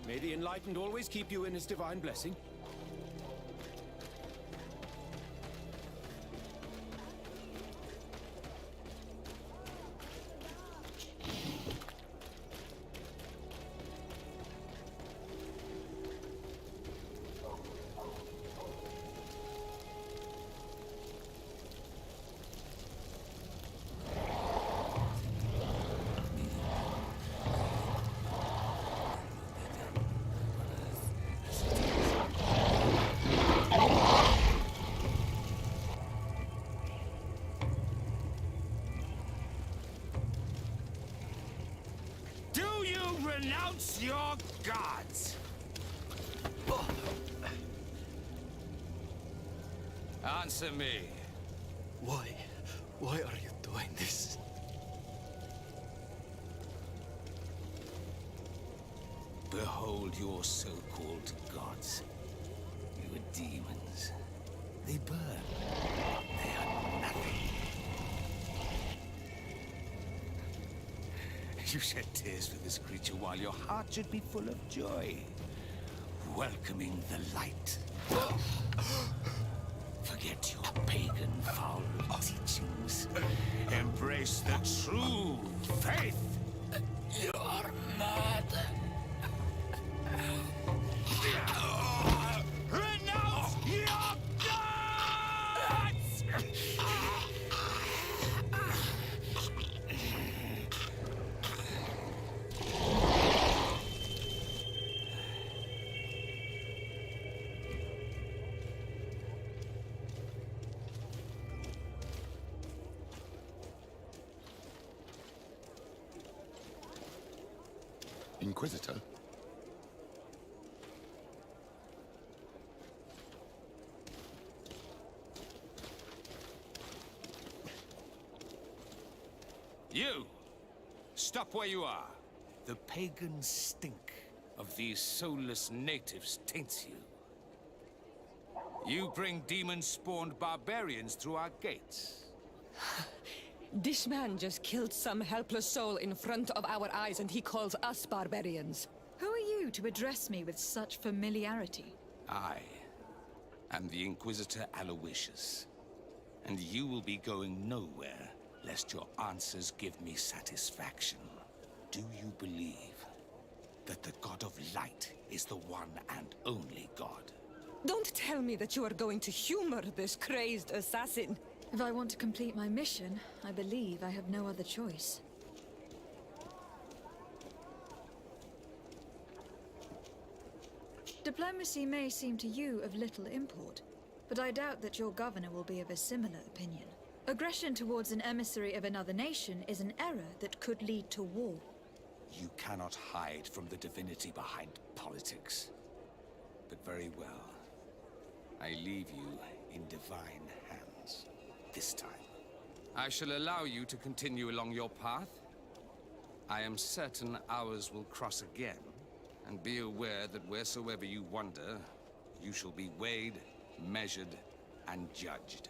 May the Enlightened always keep you in his divine blessing. Renounce your gods! Answer me. Why? Why are you doing this? Behold your so-called gods. You are demons. They burn. They are nothing. You shed tears for this creature while your heart should be full of joy. Welcoming the light. Forget your pagan foul teachings. Embrace the true faith. You are mad. Renounce your gods! Inquisitor? You! Stop where you are. The pagan stink of these soulless natives taints you. You bring demon-spawned barbarians through our gates. This man just killed some helpless soul in front of our eyes, and he calls us barbarians. Who are you to address me with such familiarity? I am the Inquisitor Aloysius, and you will be going nowhere lest your answers give me satisfaction. Do you believe that the God of Light is the one and only God? Don't tell me that you are going to humor this crazed assassin. If I want to complete my mission, I believe I have no other choice. Diplomacy may seem to you of little import, but I doubt that your governor will be of a similar opinion. Aggression towards an emissary of another nation is an error that could lead to war. You cannot hide from the divinity behind politics. But very well. I leave you in divine hands. This time. I shall allow you to continue along your path. I am certain ours will cross again. And be aware that wheresoever you wander, you shall be weighed, measured, and judged.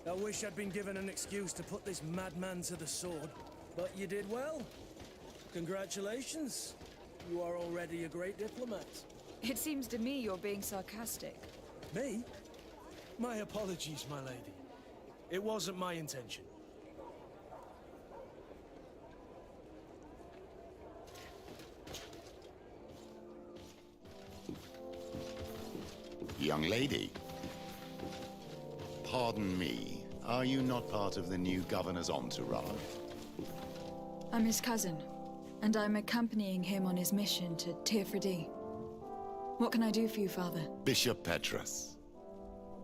I wish I'd been given an excuse to put this madman to the sword, but you did well. Congratulations. You are already a great diplomat. It seems to me you're being sarcastic. Me? My apologies, my lady. It wasn't my intention. Young lady. Pardon me, are you not part of the new governor's entourage? I'm his cousin, and I'm accompanying him on his mission to Tirfredi. What can I do for you, Father? Bishop Petrus.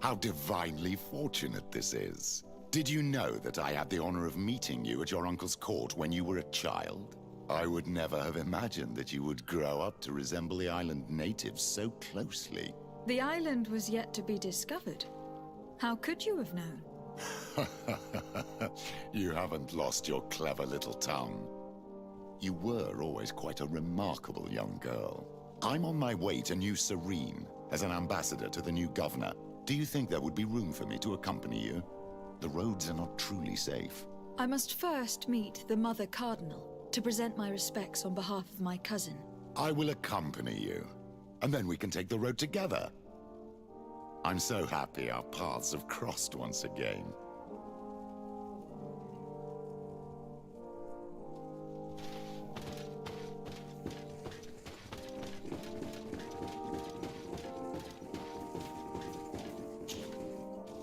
How divinely fortunate this is. Did you know that I had the honor of meeting you at your uncle's court when you were a child? I would never have imagined that you would grow up to resemble the island natives so closely. The island was yet to be discovered. How could you have known? You haven't lost your clever little tongue. You were always quite a remarkable young girl. I'm on my way to New Serene as an ambassador to the new governor. Do you think there would be room for me to accompany you? The roads are not truly safe. I must first meet the Mother Cardinal to present my respects on behalf of my cousin. I will accompany you, and then we can take the road together. I'm so happy our paths have crossed once again.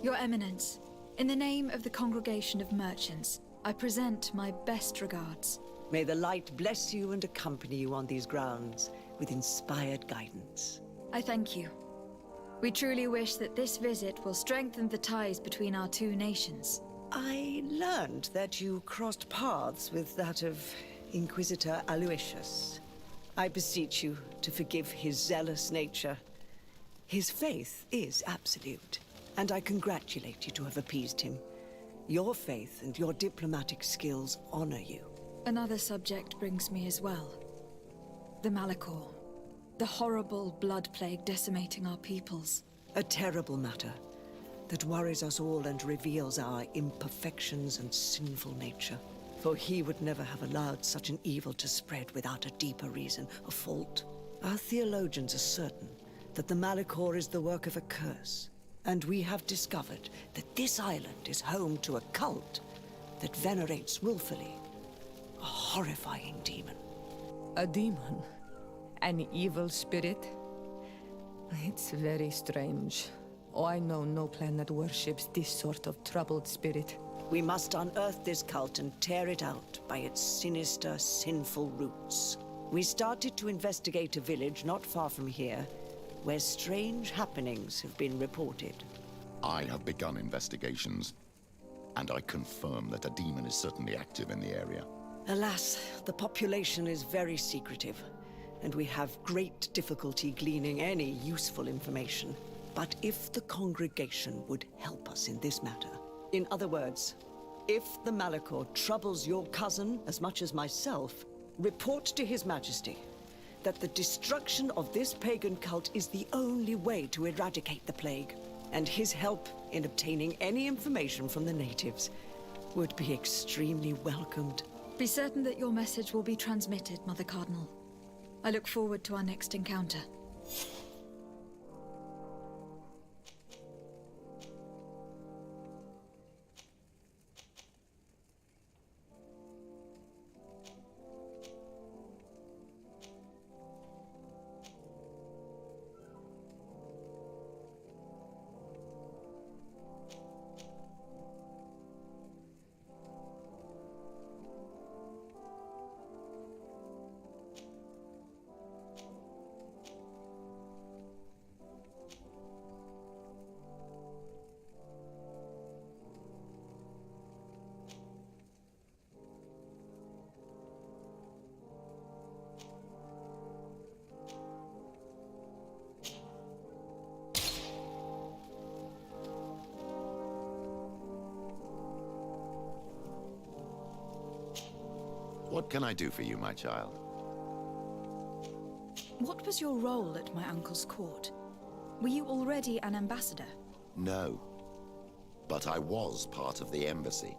Your Eminence, in the name of the Congregation of Merchants, I present my best regards. May the light bless you and accompany you on these grounds with inspired guidance. I thank you. We truly wish that this visit will strengthen the ties between our two nations. I learned that you crossed paths with that of Inquisitor Aloysius. I beseech you to forgive his zealous nature. His faith is absolute, and I congratulate you to have appeased him. Your faith and your diplomatic skills honor you. Another subject brings me as well. The Malachor. The horrible blood plague decimating our peoples. A terrible matter that worries us all and reveals our imperfections and sinful nature. For he would never have allowed such an evil to spread without a deeper reason, a fault. Our theologians are certain that the Malachor is the work of a curse, and we have discovered that this island is home to a cult that venerates willfully a horrifying demon. A demon? An evil spirit? It's very strange. Oh, I know no planet worships this sort of troubled spirit. We must unearth this cult and tear it out by its sinister, sinful roots. We started to investigate a village not far from here, where strange happenings have been reported. I have begun investigations, and I confirm that a demon is certainly active in the area. Alas, the population is very secretive, and we have great difficulty gleaning any useful information. But if the congregation would help us in this matter, in other words, if the Malachor troubles your cousin as much as myself, report to His Majesty that the destruction of this pagan cult is the only way to eradicate the plague, and his help in obtaining any information from the natives would be extremely welcomed. Be certain that your message will be transmitted, Mother Cardinal. I look forward to our next encounter. What can I do for you, my child? What was your role at my uncle's court? Were you already an ambassador? No. But I was part of the embassy.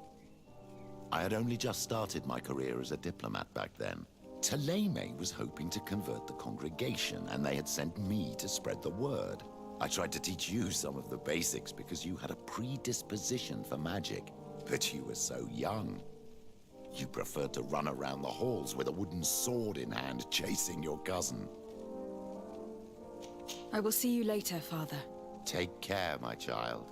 I had only just started my career as a diplomat back then. Taleme was hoping to convert the congregation, and they had sent me to spread the word. I tried to teach you some of the basics because you had a predisposition for magic, but you were so young. You preferred to run around the halls with a wooden sword in hand, chasing your cousin. I will see you later, Father. Take care, my child.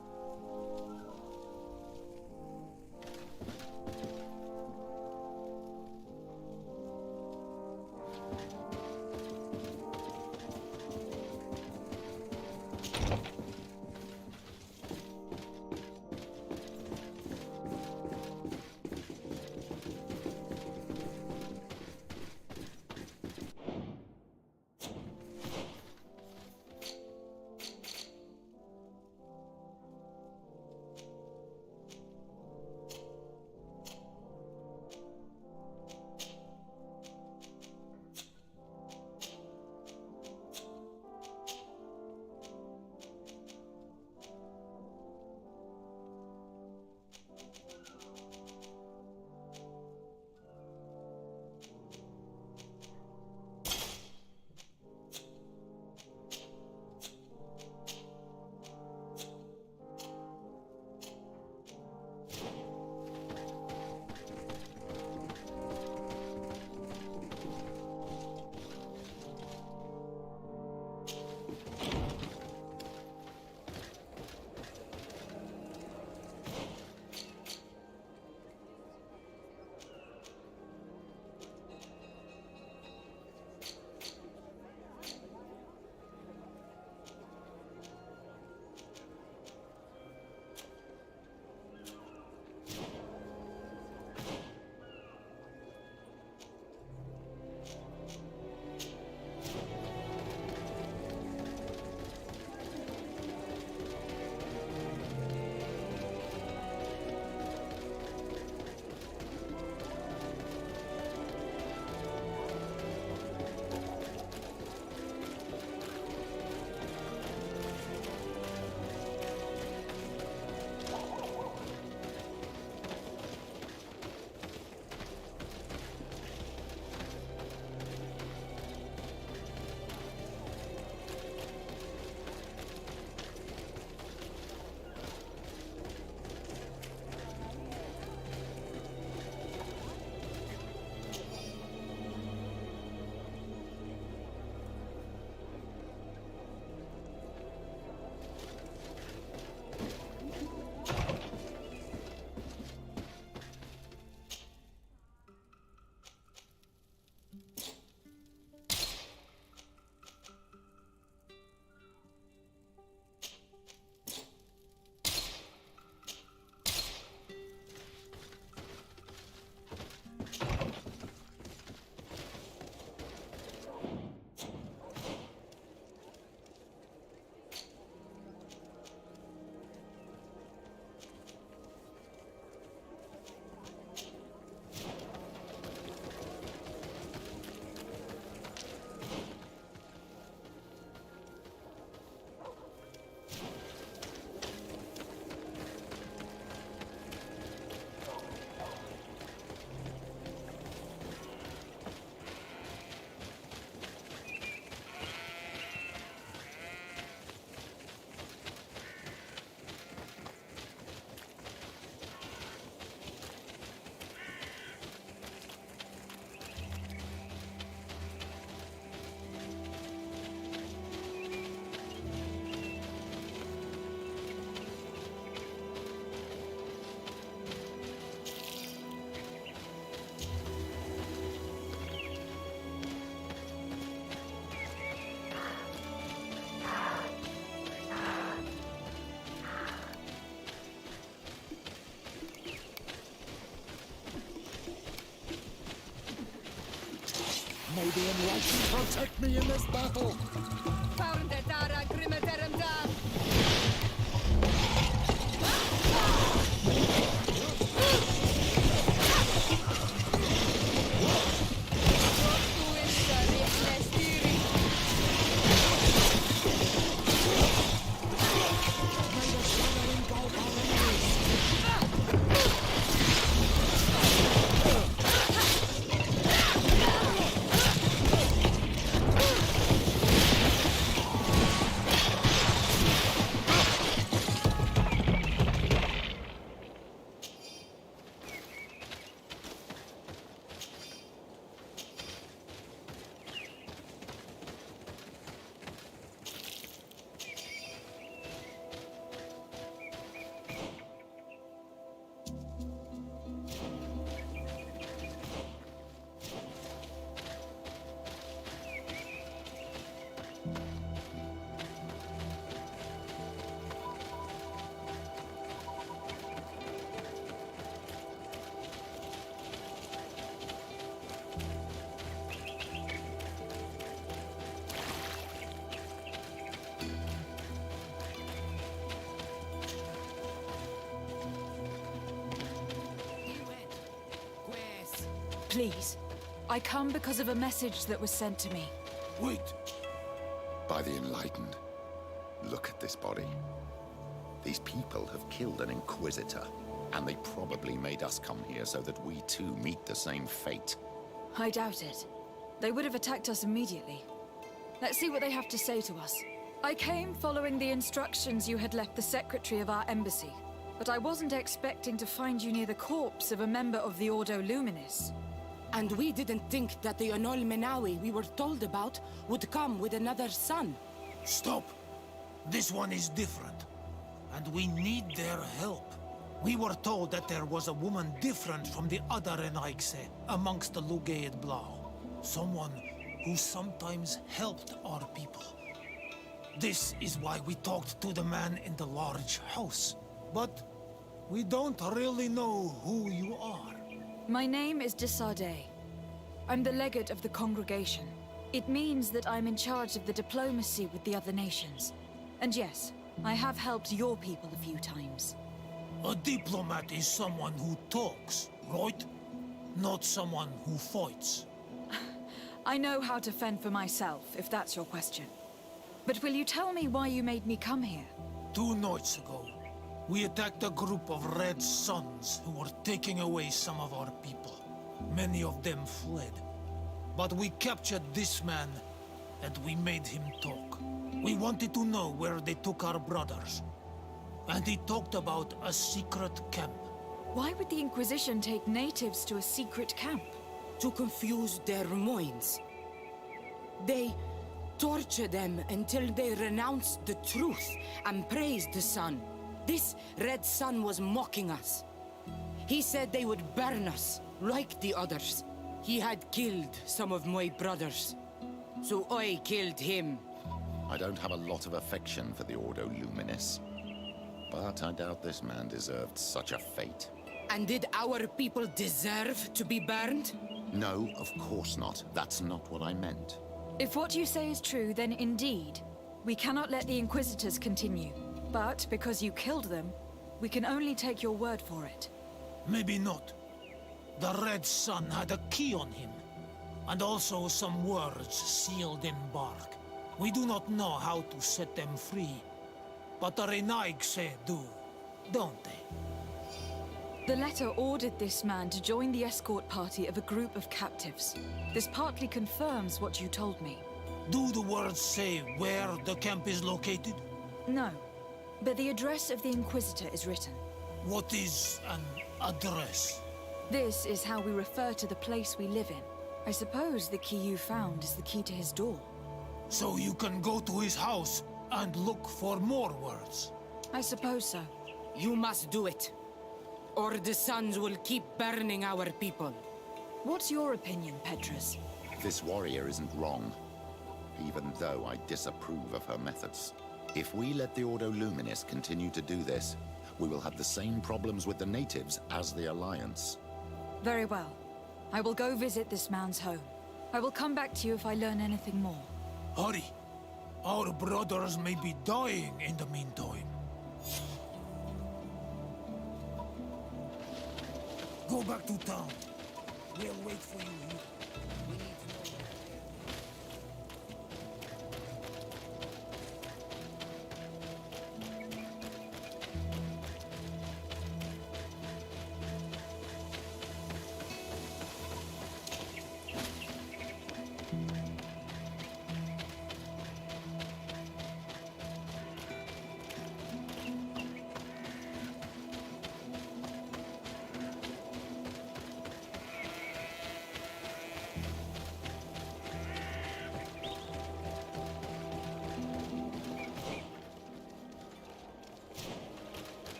the enlightened protect me in this battle! Please. I come because of a message that was sent to me. Wait! By the enlightened, look at this body. These people have killed an Inquisitor, and they probably made us come here so that we too meet the same fate. I doubt it. They would have attacked us immediately. Let's see what they have to say to us. I came following the instructions you had left the secretary of our embassy, but I wasn't expecting to find you near the corpse of a member of the Ordo Luminis. And we didn't think that the Anol Menawi we were told about would come with another son. Stop! This one is different, and we need their help. We were told that there was a woman different from the other Renaigse amongst the Lugaid Blau. Someone who sometimes helped our people. This is why we talked to the man in the large house. But we don't really know who you are. My name is Desardet. I'm the legate of the congregation. It means that I'm in charge of the diplomacy with the other nations. And yes, I have helped your people a few times. A diplomat is someone who talks, right? Not someone who fights. I know how to fend for myself, if that's your question. But will you tell me why you made me come here? 2 nights ago, we attacked a group of Red Suns who were taking away some of our people. Many of them fled. But we captured this man, and we made him talk. We wanted to know where they took our brothers. And he talked about a secret camp. Why would the Inquisition take natives to a secret camp? To confuse their minds. They torture them until they renounce the truth and praise the sun. This Red Sun was mocking us. He said they would burn us, like the others. He had killed some of my brothers, so I killed him. I don't have a lot of affection for the Ordo Luminis, but I doubt this man deserved such a fate. And did our people deserve to be burned? No, of course not. That's not what I meant. If what you say is true, then indeed, we cannot let the Inquisitors continue. But because you killed them, we can only take your word for it. Maybe not. The Red Sun had a key on him, and also some words sealed in bark. We do not know how to set them free, but the Renaigse do, don't they? The letter ordered this man to join the escort party of a group of captives. This partly confirms what you told me. Do the words say where the camp is located? No, but the address of the Inquisitor is written. What is an address? This is how we refer to the place we live in. I suppose the key you found is the key to his door. So you can go to his house and look for more words? I suppose so. You must do it, or the suns will keep burning our people. What's your opinion, Petrus? This warrior isn't wrong, even though I disapprove of her methods. If we let the Ordo Luminis continue to do this, we will have the same problems with the natives as the Alliance. Very well. I will go visit this man's home. I will come back to you if I learn anything more. Hurry. Our brothers may be dying in the meantime. Go back to town. We'll wait for you here. We need to know.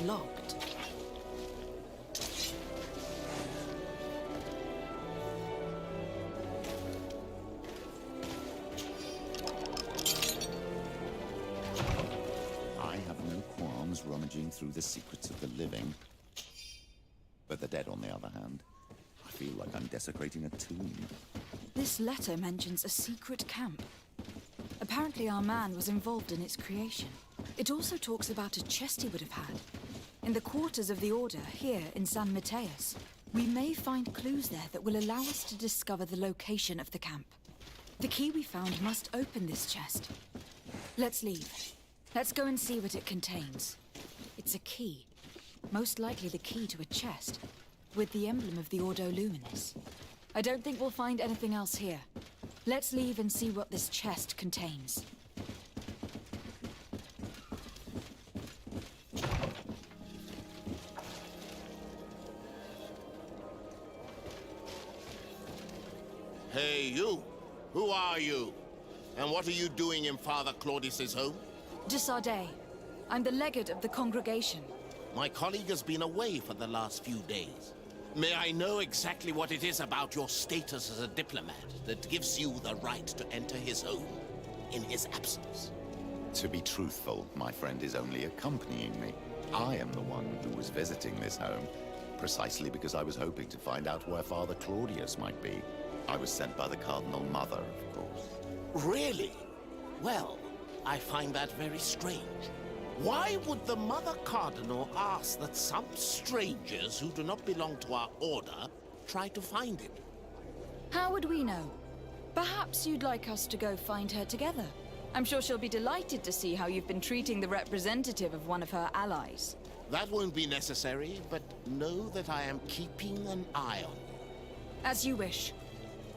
Locked. I have no qualms rummaging through the secrets of the living. But the dead, on the other hand, I feel like I'm desecrating a tomb. This letter mentions a secret camp. Apparently our man was involved in its creation. It also talks about a chest he would have had. In the quarters of the Order, here in San Mateus. We may find clues there that will allow us to discover the location of the camp. The key we found must open this chest. Let's leave. Let's go and see what it contains. It's a key. Most likely the key to a chest, with the emblem of the Ordo Luminis. I don't think we'll find anything else here. Let's leave and see what this chest contains. Hey, you! Who are you? And what are you doing in Father Claudius's home? De Sardet. I'm the legate of the congregation. My colleague has been away for the last few days. May I know exactly what it is about your status as a diplomat that gives you the right to enter his home in his absence? To be truthful, my friend is only accompanying me. I am the one who was visiting this home, precisely because I was hoping to find out where Father Claudius might be. I was sent by the Cardinal Mother, of course. Really? Well, I find that very strange. Why would the Mother Cardinal ask that some strangers who do not belong to our order try to find him? How would we know? Perhaps you'd like us to go find her together. I'm sure she'll be delighted to see how you've been treating the representative of one of her allies. That won't be necessary, but know that I am keeping an eye on you. As you wish.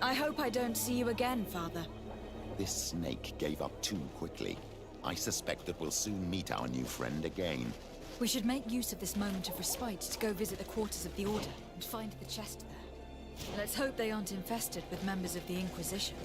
I hope I don't see you again, Father. This snake gave up too quickly. I suspect that we'll soon meet our new friend again. We should make use of this moment of respite to go visit the quarters of the Order and find the chest there. Let's hope they aren't infested with members of the Inquisition.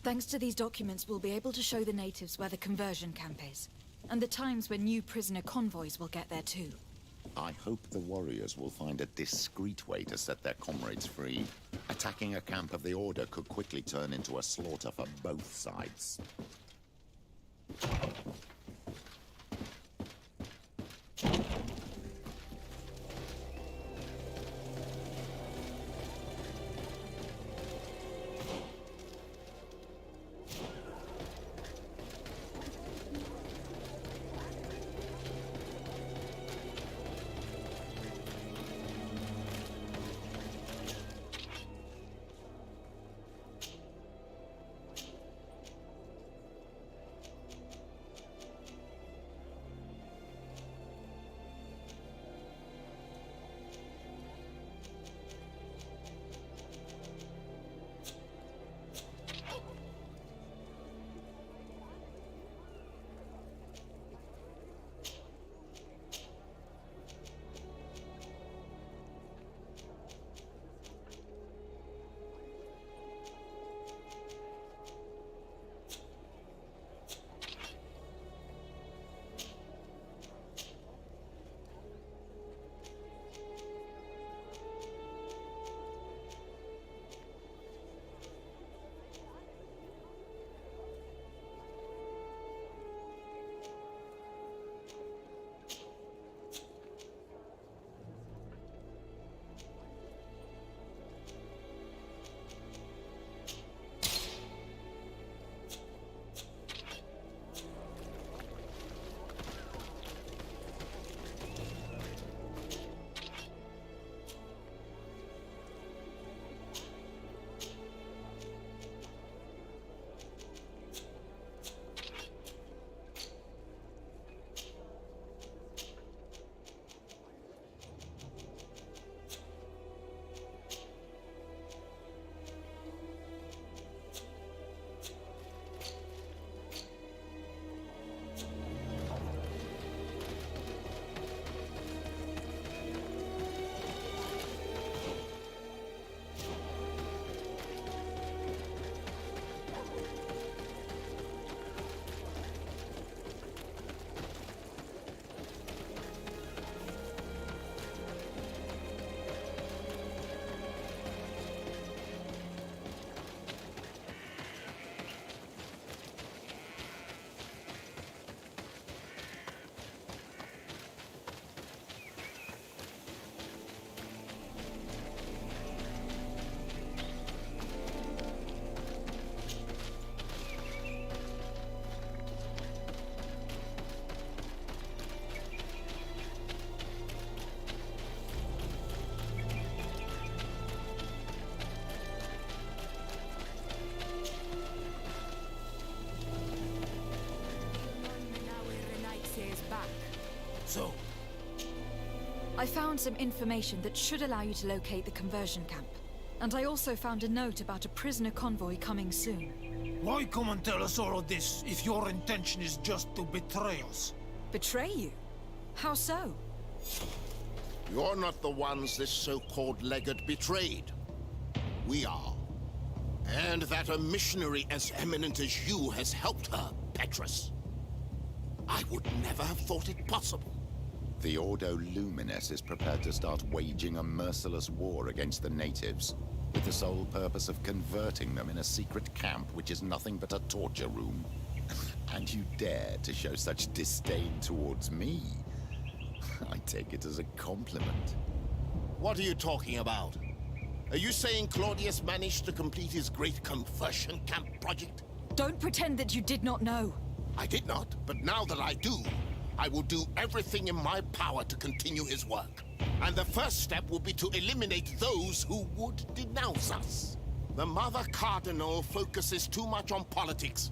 Thanks to these documents, we'll be able to show the natives where the conversion camp is. And the times when new prisoner convoys will get there too. I hope the warriors will find a discreet way to set their comrades free. Attacking a camp of the Order could quickly turn into a slaughter for both sides. So, I found some information that should allow you to locate the conversion camp. And I also found a note about a prisoner convoy coming soon. why come and tell us all of this if your intention is just to betray us? Betray you? How so? You're not the ones this so-called legate betrayed. We are. And that a missionary as eminent as you has helped her, Petrus. I would never have thought it possible. The Ordo Luminis is prepared to start waging a merciless war against the natives, with the sole purpose of converting them in a secret camp which is nothing but a torture room. And you dare to show such disdain towards me? I take it as a compliment. What are you talking about? Are you saying Claudius managed to complete his great conversion camp project? Don't pretend that you did not know. I did not, but now that I do, I will do everything in my power to continue his work. And the first step will be to eliminate those who would denounce us. The Mother Cardinal focuses too much on politics,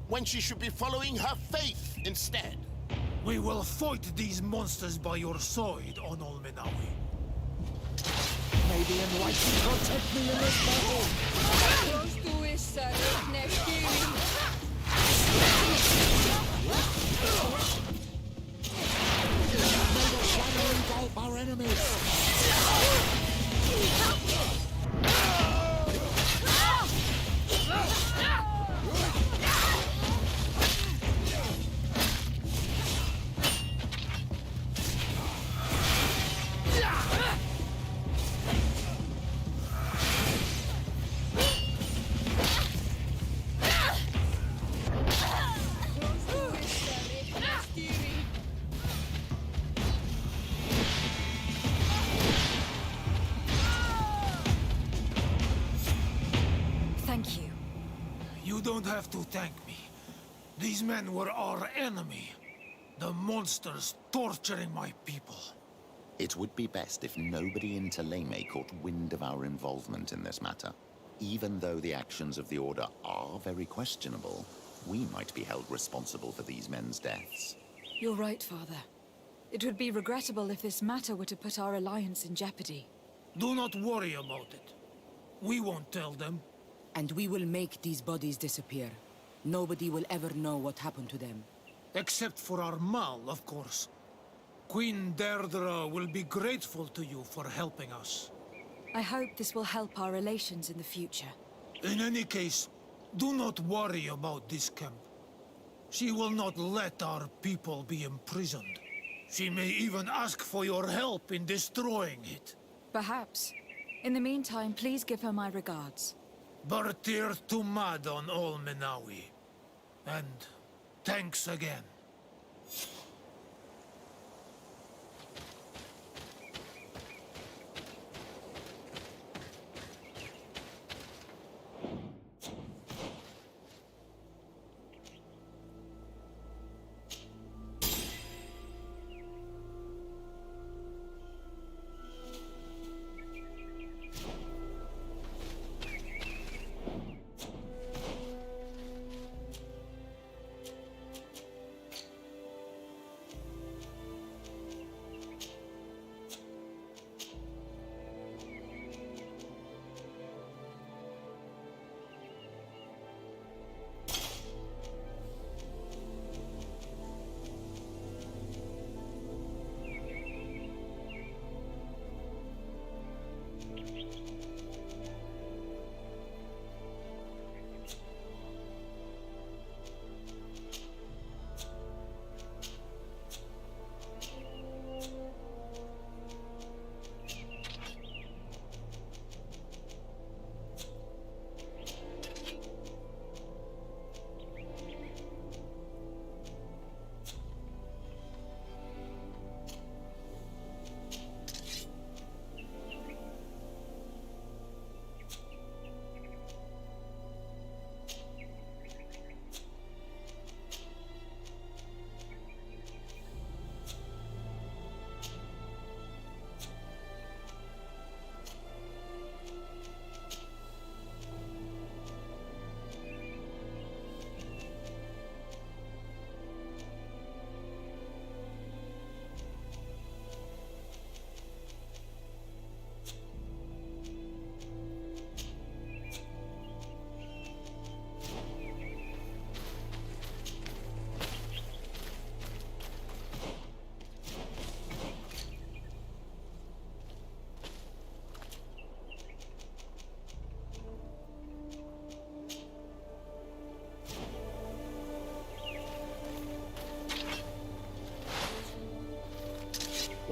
when she should be following her faith instead. We will fight these monsters by your side, on Olmenawi. May the Enlightened protect me in this battle! Close to his next game. May the shadow engulf our enemies! don't have to thank me. These men were our enemy. The monsters torturing my people. It would be best if nobody in Teleme caught wind of our involvement in this matter. Even though the actions of the Order are very questionable, we might be held responsible for these men's deaths. You're right, Father. It would be regrettable if this matter were to put our alliance in jeopardy. Do not worry about it. We won't tell them. And we will make these bodies disappear. Nobody will ever know what happened to them. Except for our Mal, of course. Queen Deirdre will be grateful to you for helping us. I hope this will help our relations in the future. In any case, do not worry about this camp. She will not let our people be imprisoned. She may even ask for your help in destroying it. Perhaps. In the meantime, please give her my regards. Bartir Tumad on Ol Menawi. And thanks again.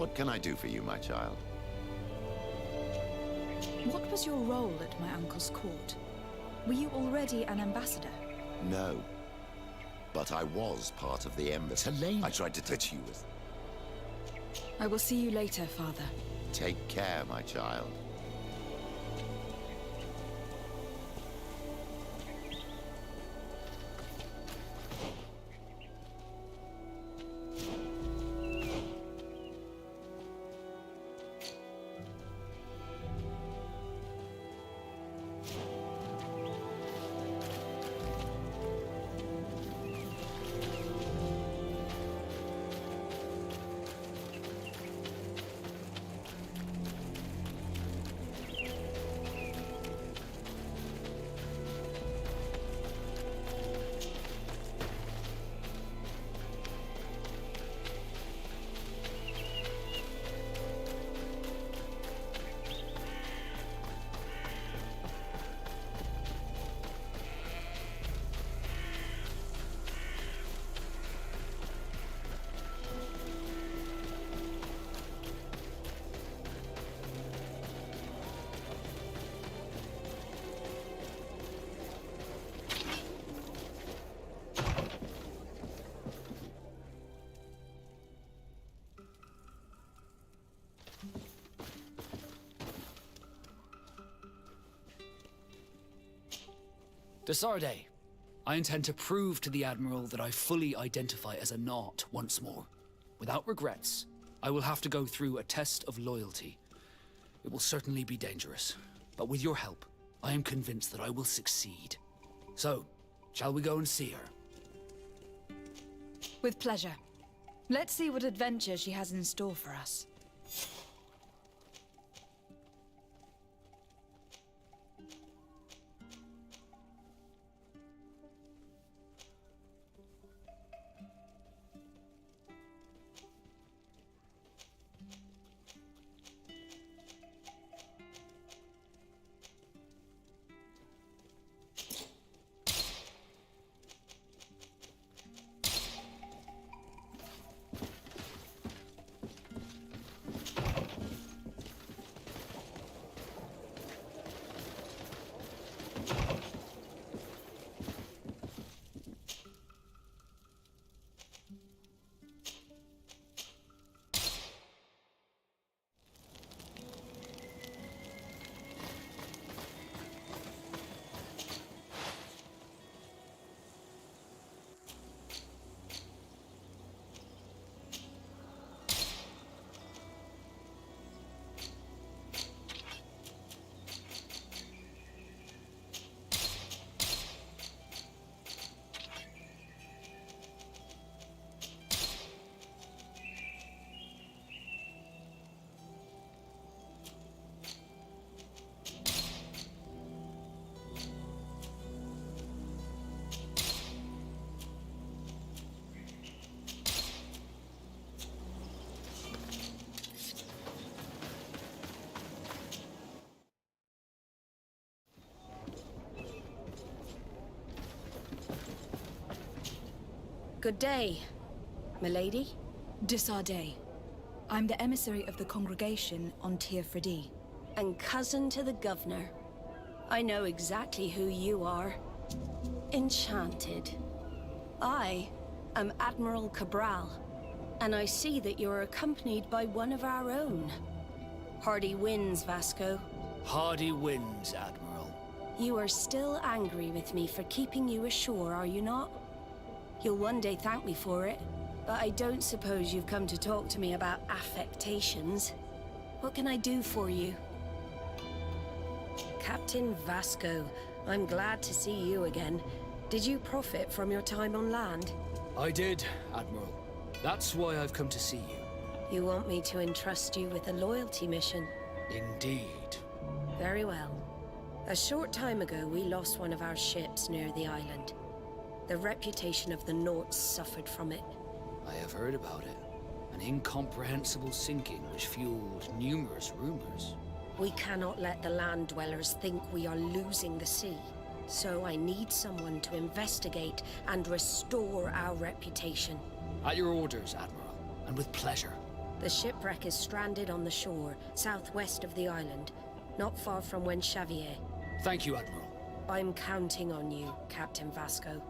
What can I do for you, my child? What was your role at my uncle's court? Were you already an ambassador? No. But I was part of the embassy. Teleme. I tried to touch you with. I will see you later, Father. Take care, my child. Desarde, I intend to prove to the Admiral that I fully identify as a Naut once more. Without regrets, I will have to go through a test of loyalty. It will certainly be dangerous, but with your help, I am convinced that I will succeed. So, shall we go and see her? With pleasure. Let's see what adventure she has in store for us. Good day, milady. Disarday. I'm the emissary of the congregation on Tir Fredi. And cousin to the governor. I know exactly who you are. Enchanted. I am Admiral Cabral, and I see that you're accompanied by one of our own. Hardy winds, Vasco. Hardy winds, Admiral. You are still angry with me for keeping you ashore, are you not? You'll one day thank me for it, but I don't suppose you've come to talk to me about affectations. What can I do for you? Captain Vasco, I'm glad to see you again. Did you profit from your time on land? I did, Admiral. That's why I've come to see you. You want me to entrust you with a loyalty mission? Indeed. Very well. A short time ago, we lost one of our ships near the island. The reputation of the Nauts suffered from it. I have heard about it. An incomprehensible sinking which fueled numerous rumors. We cannot let the land dwellers think we are losing the sea. So I need someone to investigate and restore our reputation. At your orders, Admiral, and with pleasure. The shipwreck is stranded on the shore, southwest of the island, not far from Xavier. Thank you, Admiral. I'm counting on you, Captain Vasco.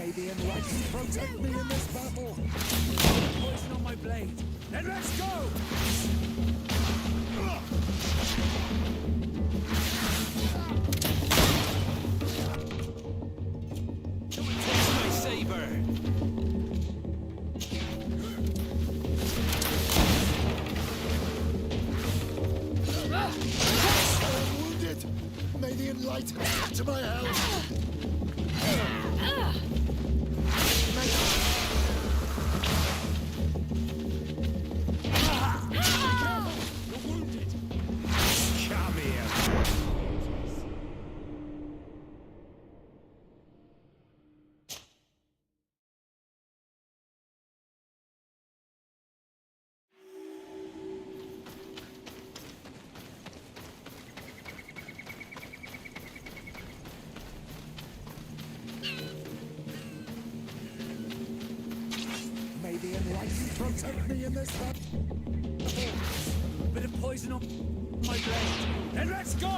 May the enlightened protect me in this battle. Poison on my blade. Then let's go! Take my saber! I am wounded. May the enlightened come to my help. You're wounded! Come here! May the enlightened protect me in this battle. Bit of poison on my blade. Then let's go!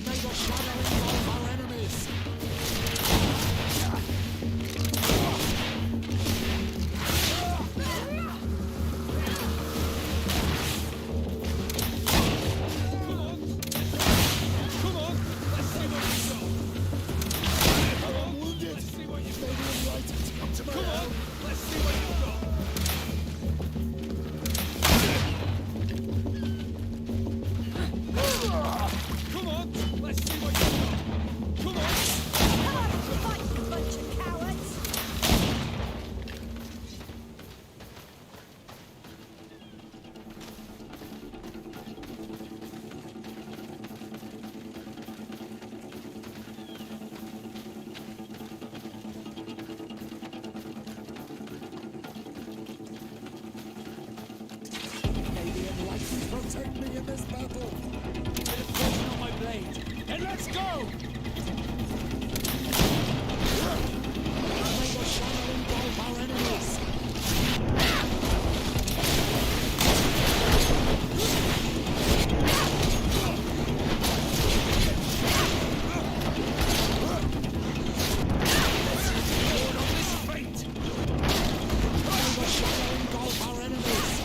May the shadow engulf our enemies. Come on! Let's see what you got! I am wounded. Let's see what you May the enlightened come to my Come on! help. Let's see what you got! Come on! Let's see what you got! Come on! Fight, you bunch of cowards! May the enlightened protect me in this battle. Bit of poison on my blade. Then let's go! May the shadow engulf our enemies. May the shadow engulf our enemies.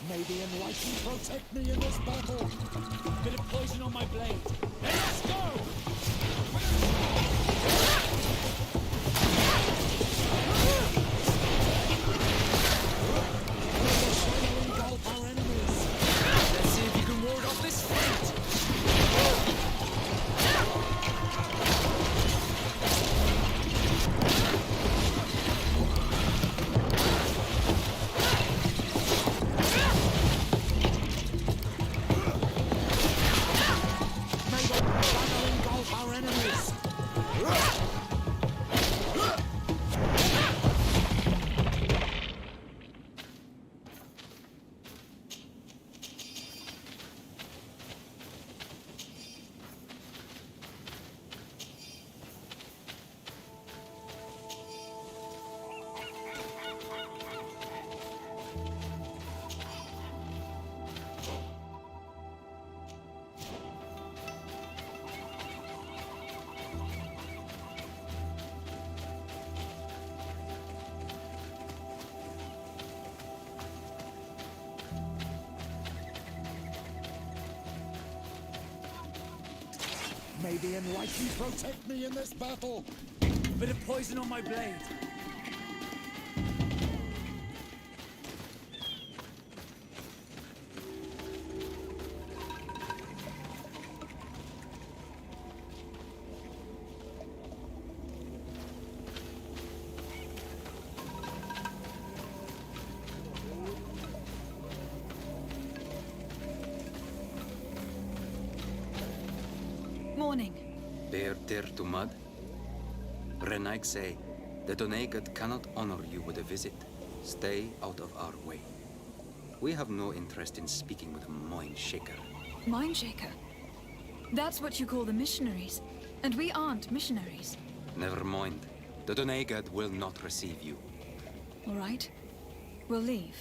May the enlightened protect me in this battle. Bit of poison on my blade. Then let's go! May the shadow engulf our enemies. Let's see if you can ward off this fate! May the shadow engulf our enemies. May the enlightened protect me in this battle. Bit of poison on my blade. warning. Bear tear to mud? Renaig say, the Doneigad cannot honor you with a visit. Stay out of our way. We have no interest in speaking with a mind shaker. Mind shaker? That's what you call the missionaries. And we aren't missionaries. Never mind. The Doneigad will not receive you. All right. We'll leave.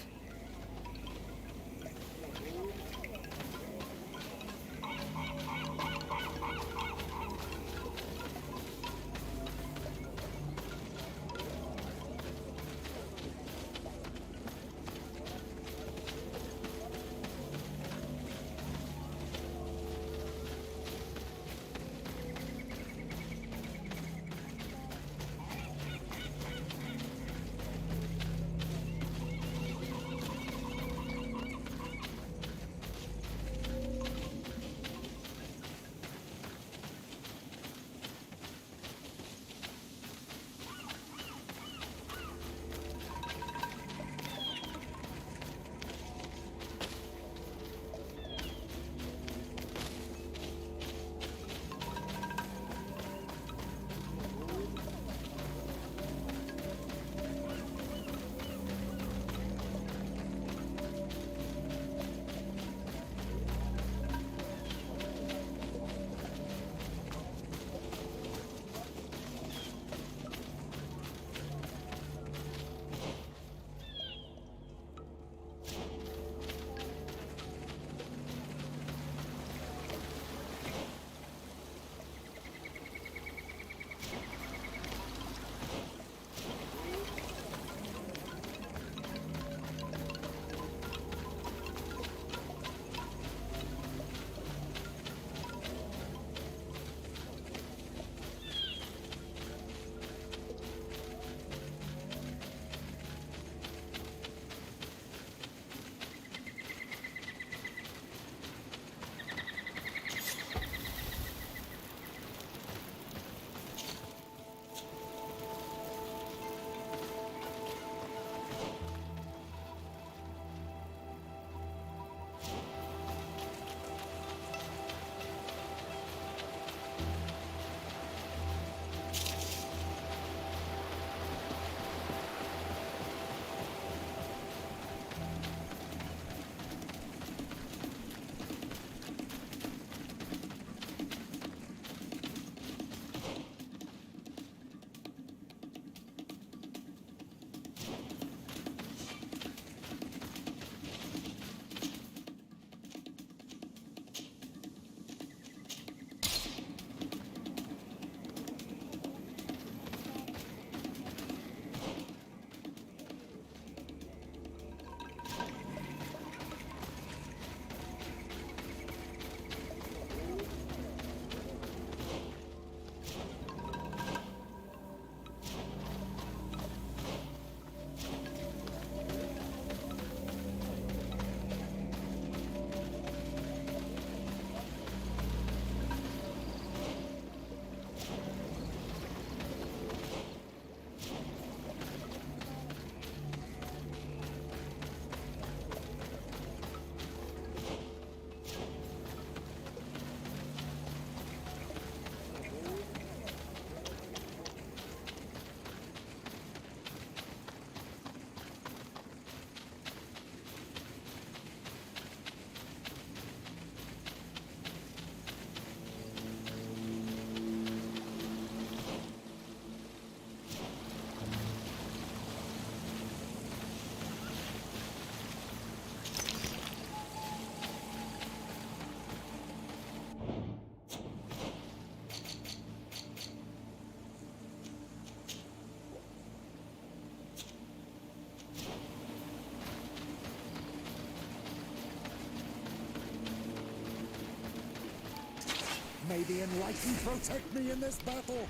May the Enlightened protect me in this battle!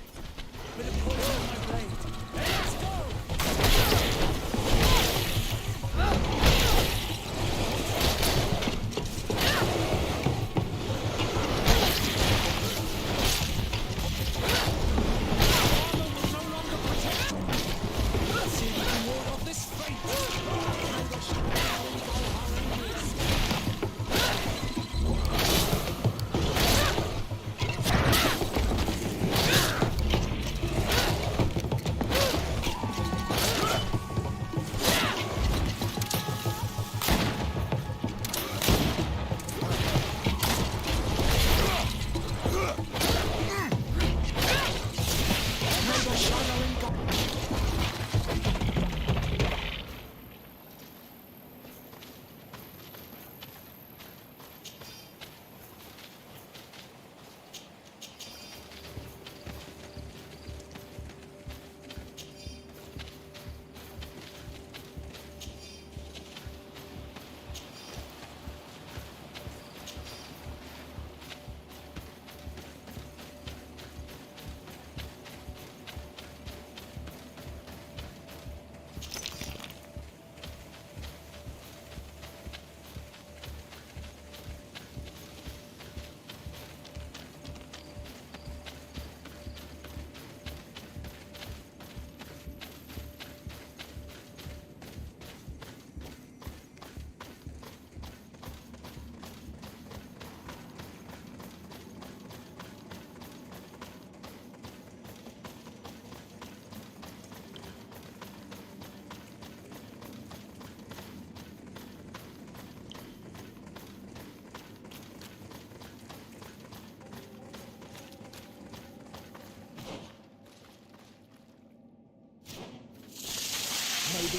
With a poison on my blade! Let's go!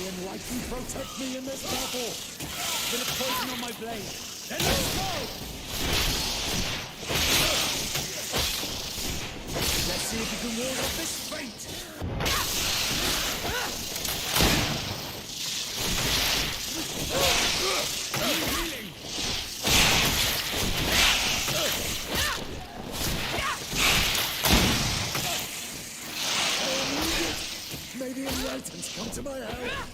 enlightened protect me in this battle. Bit of poison on my blade. Then let's go! Let's see if you can ward off this fate. Healing. May the enlightened come to my help.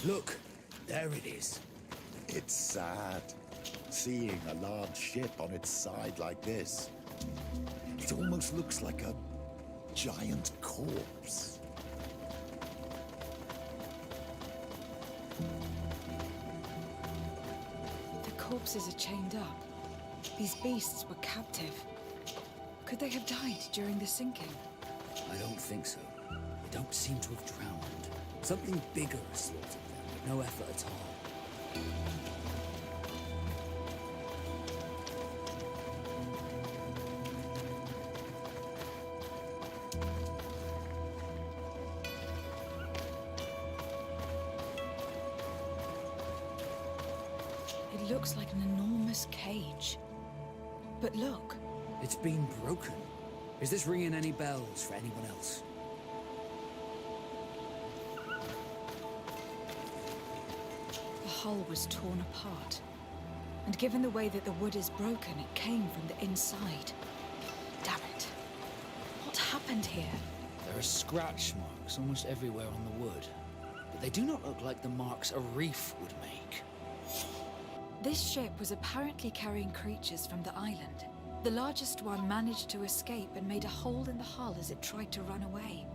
Look, there it is. It's sad, seeing a large ship on its side like this. It almost looks like a giant corpse. The corpses are chained up. These beasts were captive. Could they have died during the sinking? I don't think so. They don't seem to have drowned. Something bigger slaughtered them, with no effort at all. It looks like an enormous cage. But look. It's been broken. Is this ringing any bells for anyone else? The hull was torn apart. And given the way that the wood is broken, it came from the inside. Damn it. What happened here? There are scratch marks almost everywhere on the wood. But they do not look like the marks a reef would make. This ship was apparently carrying creatures from the island. The largest one managed to escape and made a hole in the hull as it tried to run away.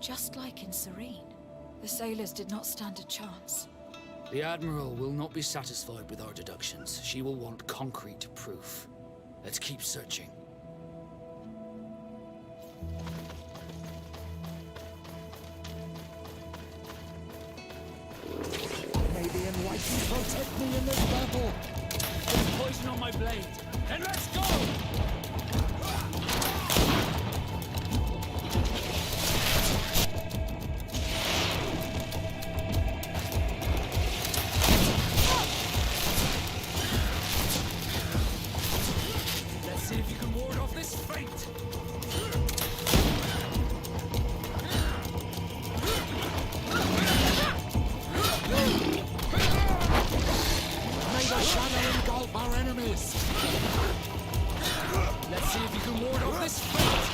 Just like in Serene. The sailors did not stand a chance. The Admiral will not be satisfied with our deductions. She will want concrete proof. Let's keep searching. May the enlightened protect me in this battle. There's poison on my blade. Then let's go! Let's see if you can ward off this fate! May the shadow engulf our enemies. Let's see if you can ward off this fate!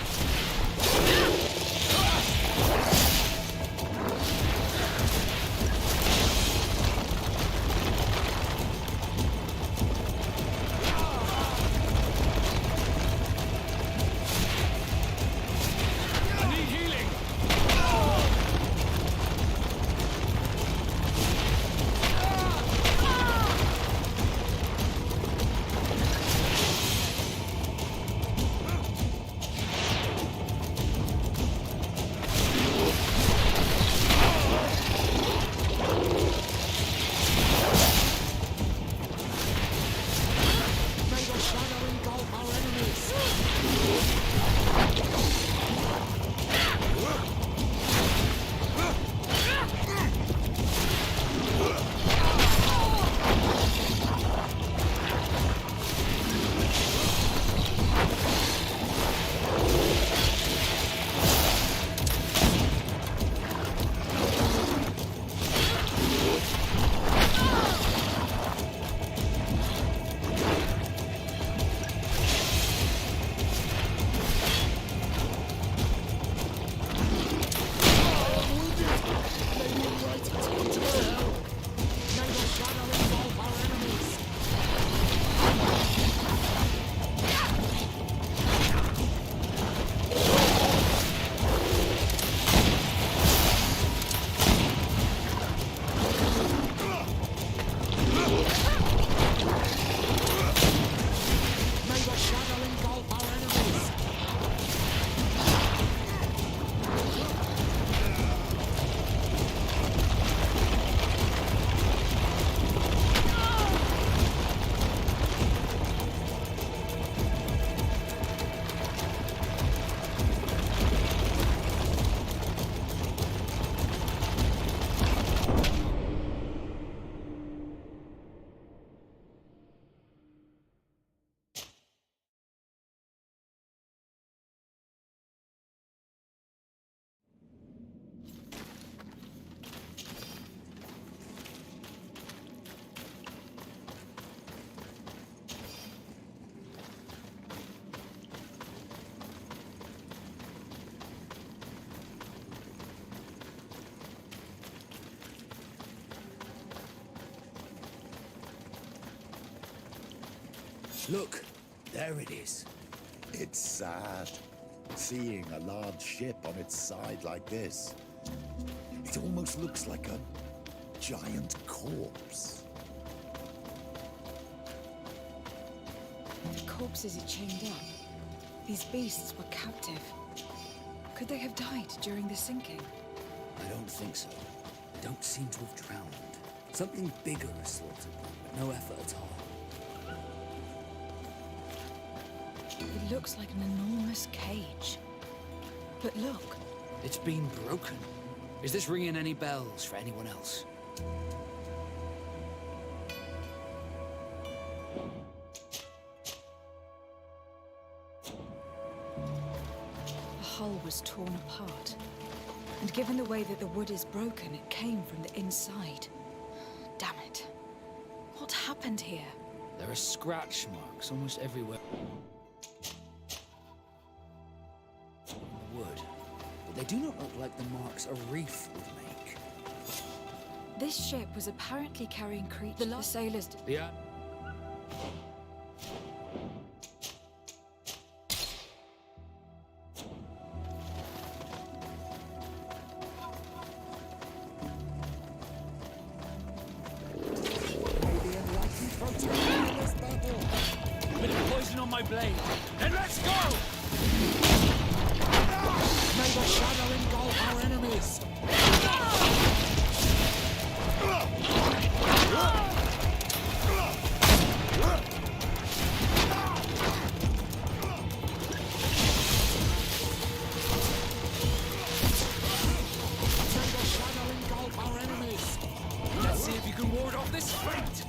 I need healing! Look, there it is. It's sad, seeing a large ship on its side like this. It almost looks like a giant corpse. The corpses are chained up. These beasts were captive. Could they have died during the sinking? I don't think so. They don't seem to have drowned. Something bigger slaughtered them, but no effort at all. It looks like an enormous cage. But look. It's been broken. Is this ringing any bells for anyone else? The hull was torn apart. And given the way that the wood is broken, it came from the inside. Damn it. What happened here? There are scratch marks almost everywhere. Wood. But they do not look like the marks a reef would make. This ship was apparently carrying creatures the sailors... Yeah. Bit of poison on my blade. Then let's go! May the shadow engulf our enemies! May the shadow engulf our enemies! Let's see if you can ward off this fate!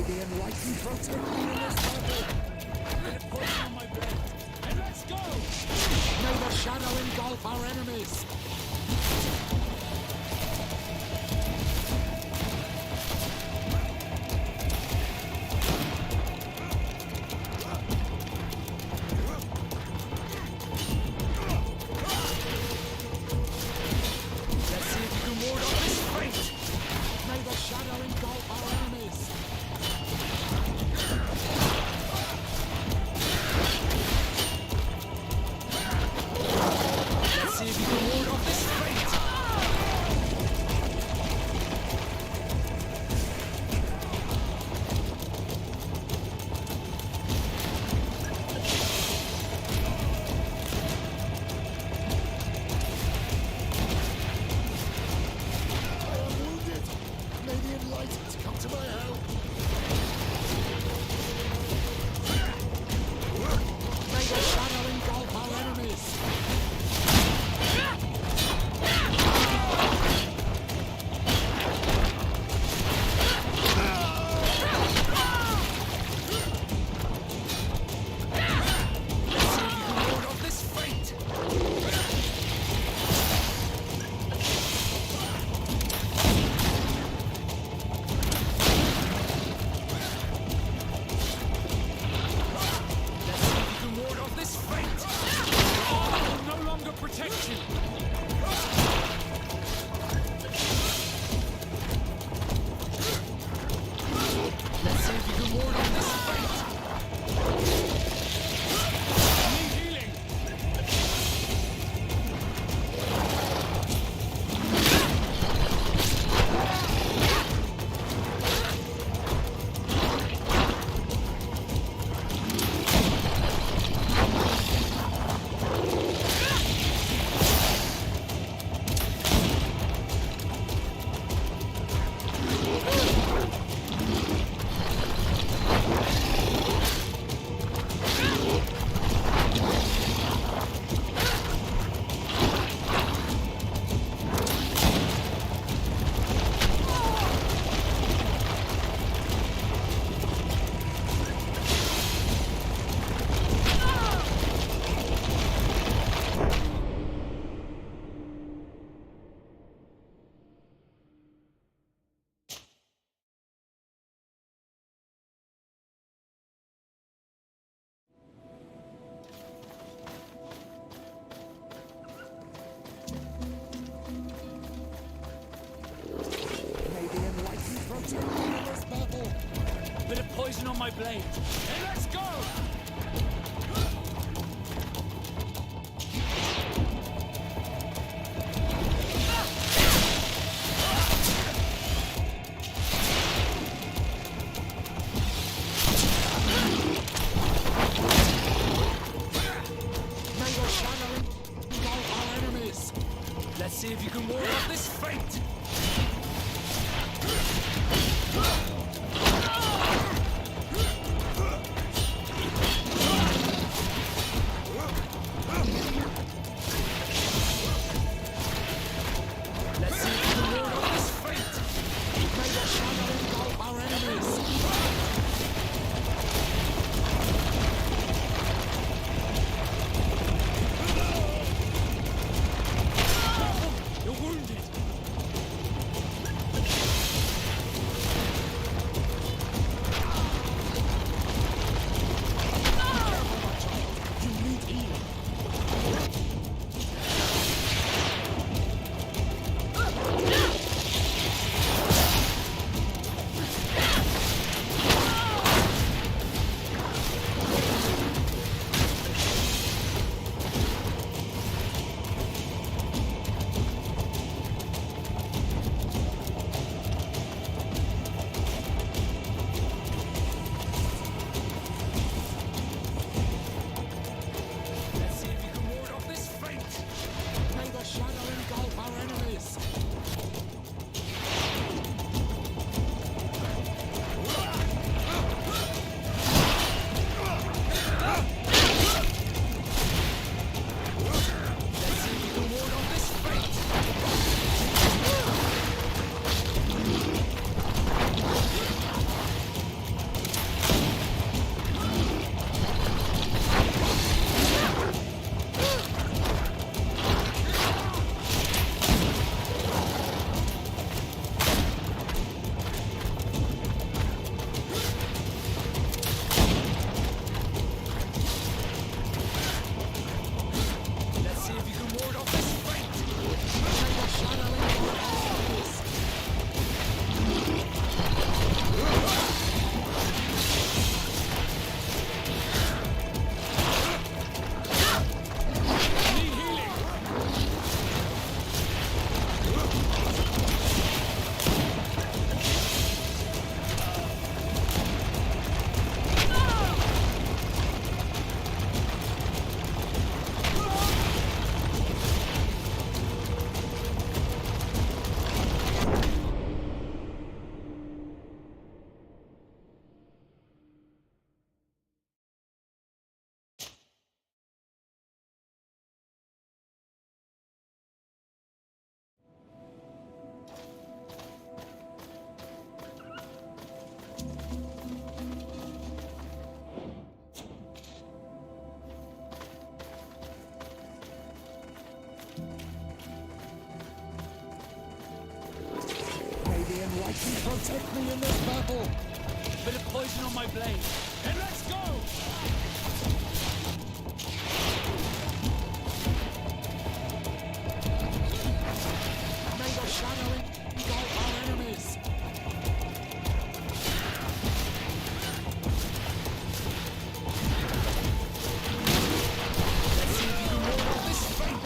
Enlightened protect me in this battle! Bit of poison on my blade. And let's go! May the shadow engulf our enemies! Let's see if you can ward off this fate! May the shadow engulf our enemies! Let's see if you can ward off this fate! I am wounded. May the enlightened come to my help. May the shadow engulf our enemies. poison on my blade. Hey, let's go! May your shadow engulf our enemies. Let's see if you can ward off this fate. Let's see if you can ward off this fate. May your shadow engulf our enemies. You're wounded! You need healing. Let's see if you can ward off this fate. May the shadow engulf our enemies. Let's see if you can ward off this fate. Let's see if you can ward off this fate. May the shadow engulf our enemies. Need healing. May the enlightened protect me in this battle. Bit of poison on my blade. And let's go! May the shadow engulf our enemies. Let's see if you can ward off this fate.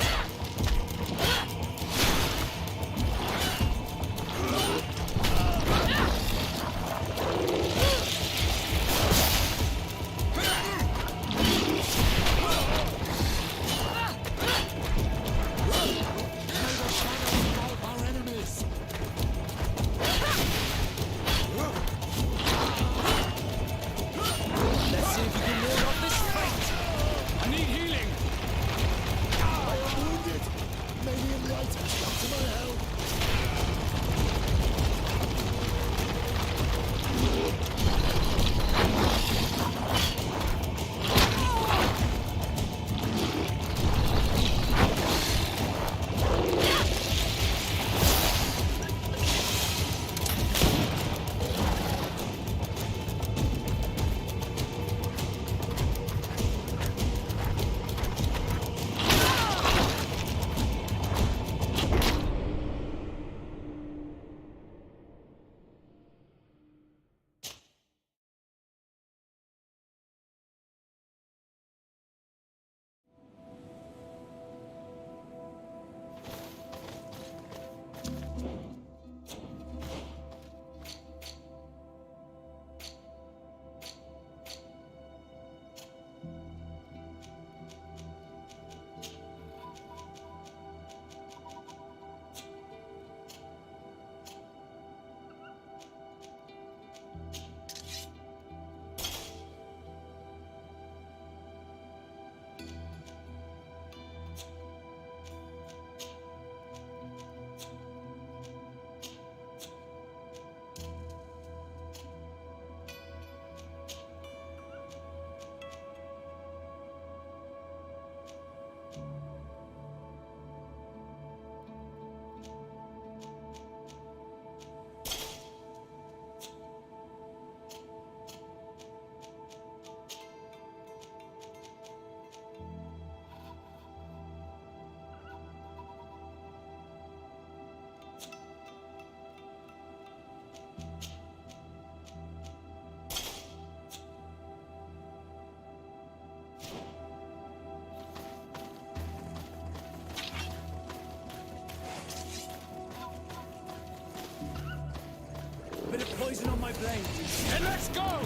poison on my blade. And let's go!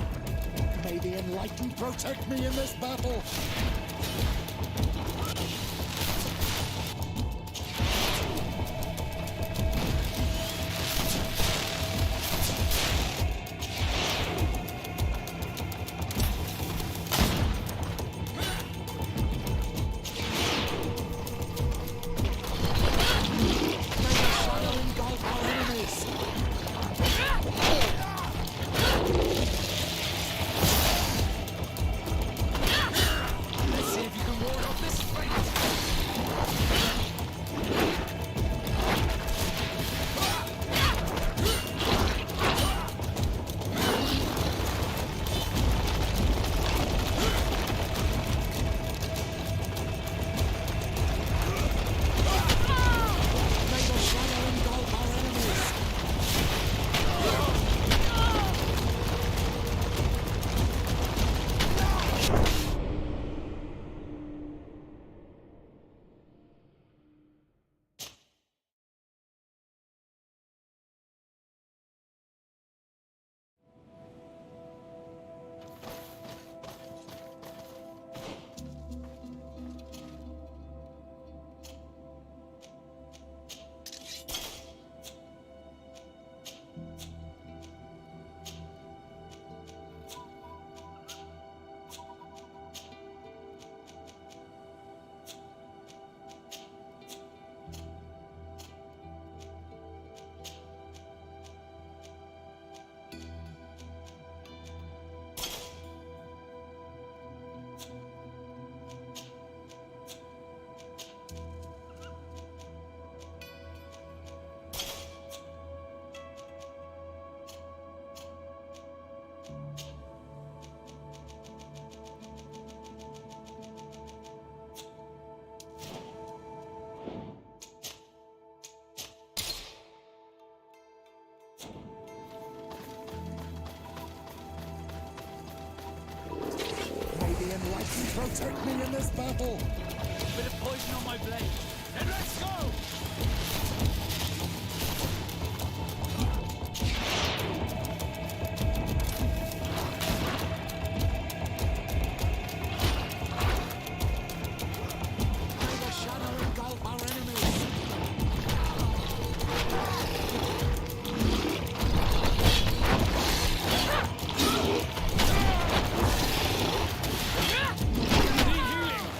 May the Enlightened protect me in this battle! Enlightened protect me in this battle! Bit of poison on my blade. And let's go! May the shadow engulf our enemies! Healing!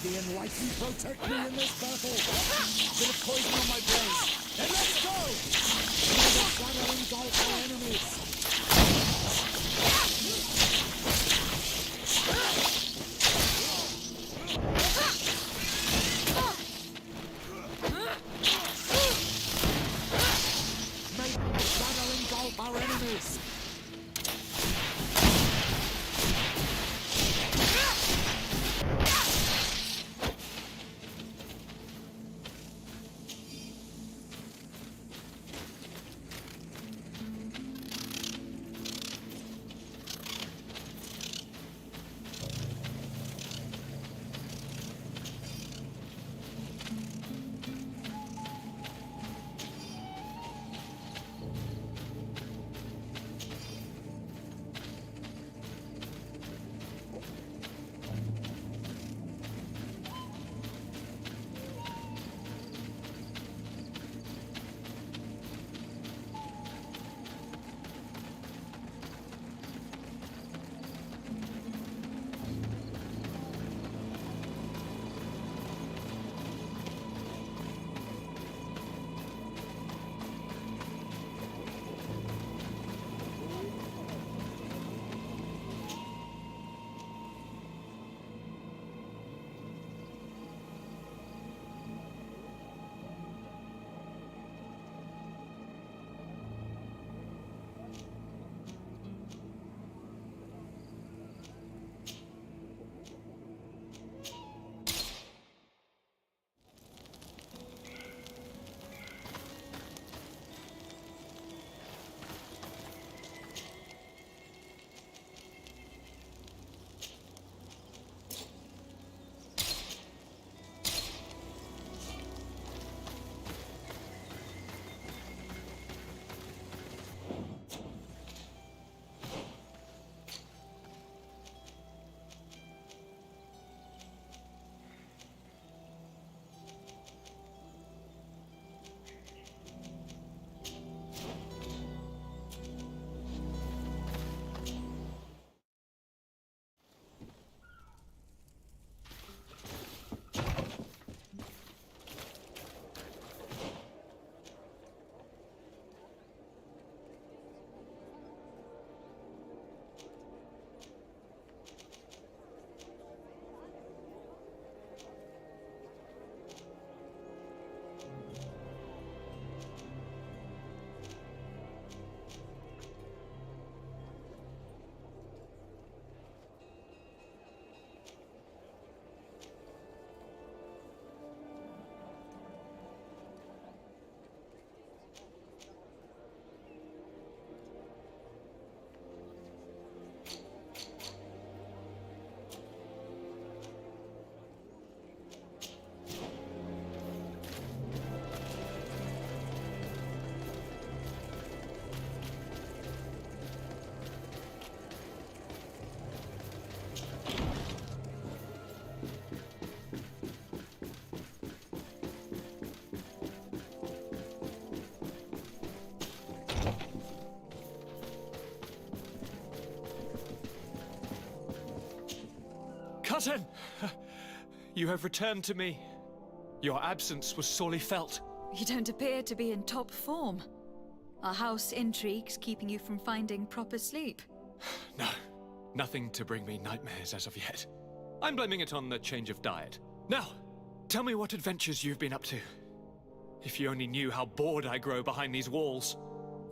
the Enlightened protect me in this battle! Bit of poison on my brain. And let's go! May the shadow engulf our enemies! May the shadow engulf our enemies! Cousin! You have returned to me. Your absence was sorely felt. You don't appear to be in top form. Are house intrigues keeping you from finding proper sleep? No, nothing to bring me nightmares as of yet. I'm blaming it on the change of diet. Now, tell me what adventures you've been up to. If you only knew how bored I grow behind these walls.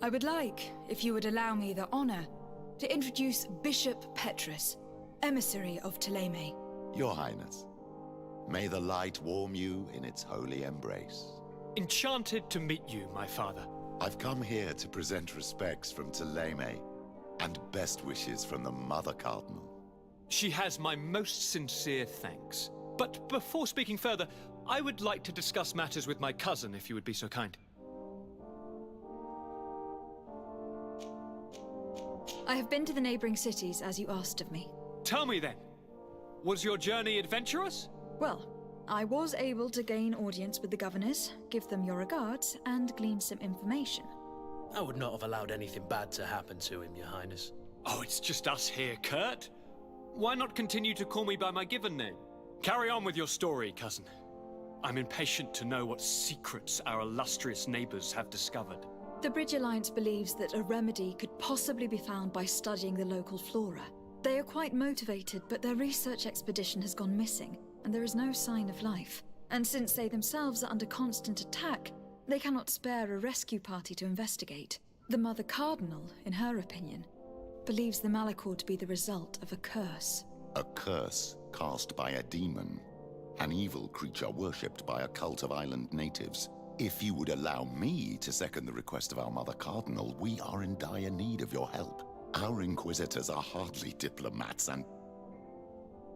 I would like, if you would allow me the honor, to introduce Bishop Petrus, emissary of Ptolemy. Your Highness, may the light warm you in its holy embrace. Enchanted to meet you, my father. I've come here to present respects from Ptolemy, and best wishes from the Mother Cardinal. She has my most sincere thanks. But before speaking further, I would like to discuss matters with my cousin, if you would be so kind. I have been to the neighboring cities, as you asked of me. Tell me then, was your journey adventurous? Well, I was able to gain audience with the governors, give them your regards, and glean some information. I would not have allowed anything bad to happen to him, Your Highness. Oh, it's just us here, Kurt. Why not continue to call me by my given name? Carry on with your story, cousin. I'm impatient to know what secrets our illustrious neighbors have discovered. The Bridge Alliance believes that a remedy could possibly be found by studying the local flora. They are quite motivated, but their research expedition has gone missing, and there is no sign of life. And since they themselves are under constant attack, they cannot spare a rescue party to investigate. The Mother Cardinal, in her opinion, believes the Malachor to be the result of a curse. A curse cast by a demon. An evil creature worshipped by a cult of island natives. If you would allow me to second the request of our Mother Cardinal, we are in dire need of your help. Our Inquisitors are hardly diplomats and...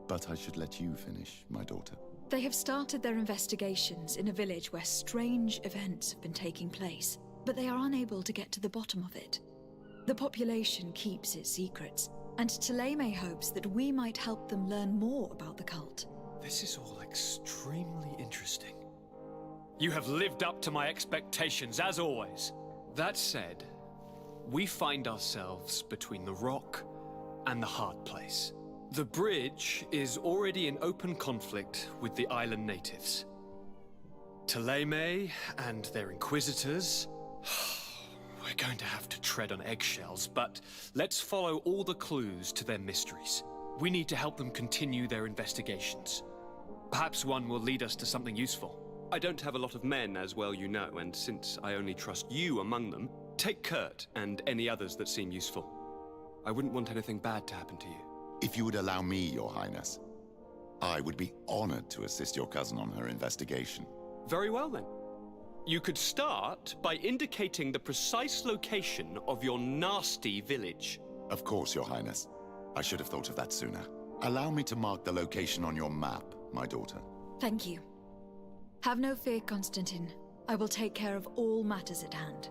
But I should let you finish, my daughter. They have started their investigations in a village where strange events have been taking place, but they are unable to get to the bottom of it. The population keeps its secrets, and Taleme hopes that we might help them learn more about the cult. This is all extremely interesting. You have lived up to my expectations, as always. That said, we find ourselves between the rock and the hard place. The bridge is already in open conflict with the island natives. Taleme and their inquisitors... We're going to have to tread on eggshells, but let's follow all the clues to their mysteries. We need to help them continue their investigations. Perhaps one will lead us to something useful. I don't have a lot of men, as well you know, and since I only trust you among them, take Kurt and any others that seem useful. I wouldn't want anything bad to happen to you. If you would allow me, Your Highness, I would be honored to assist your cousin on her investigation. Very well, then. You could start by indicating the precise location of your nasty village. Of course, Your Highness. I should have thought of that sooner. Allow me to mark the location on your map, my daughter. Thank you. Have no fear, Constantine. I will take care of all matters at hand.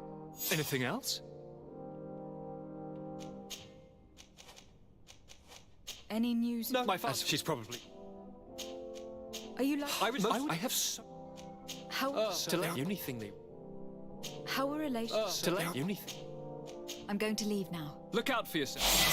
Anything else? Any news? No, my father. She's probably... Are you like... I have so... How... The only thing they... How are relations? The only thing... I'm going to leave now. Look out for yourself.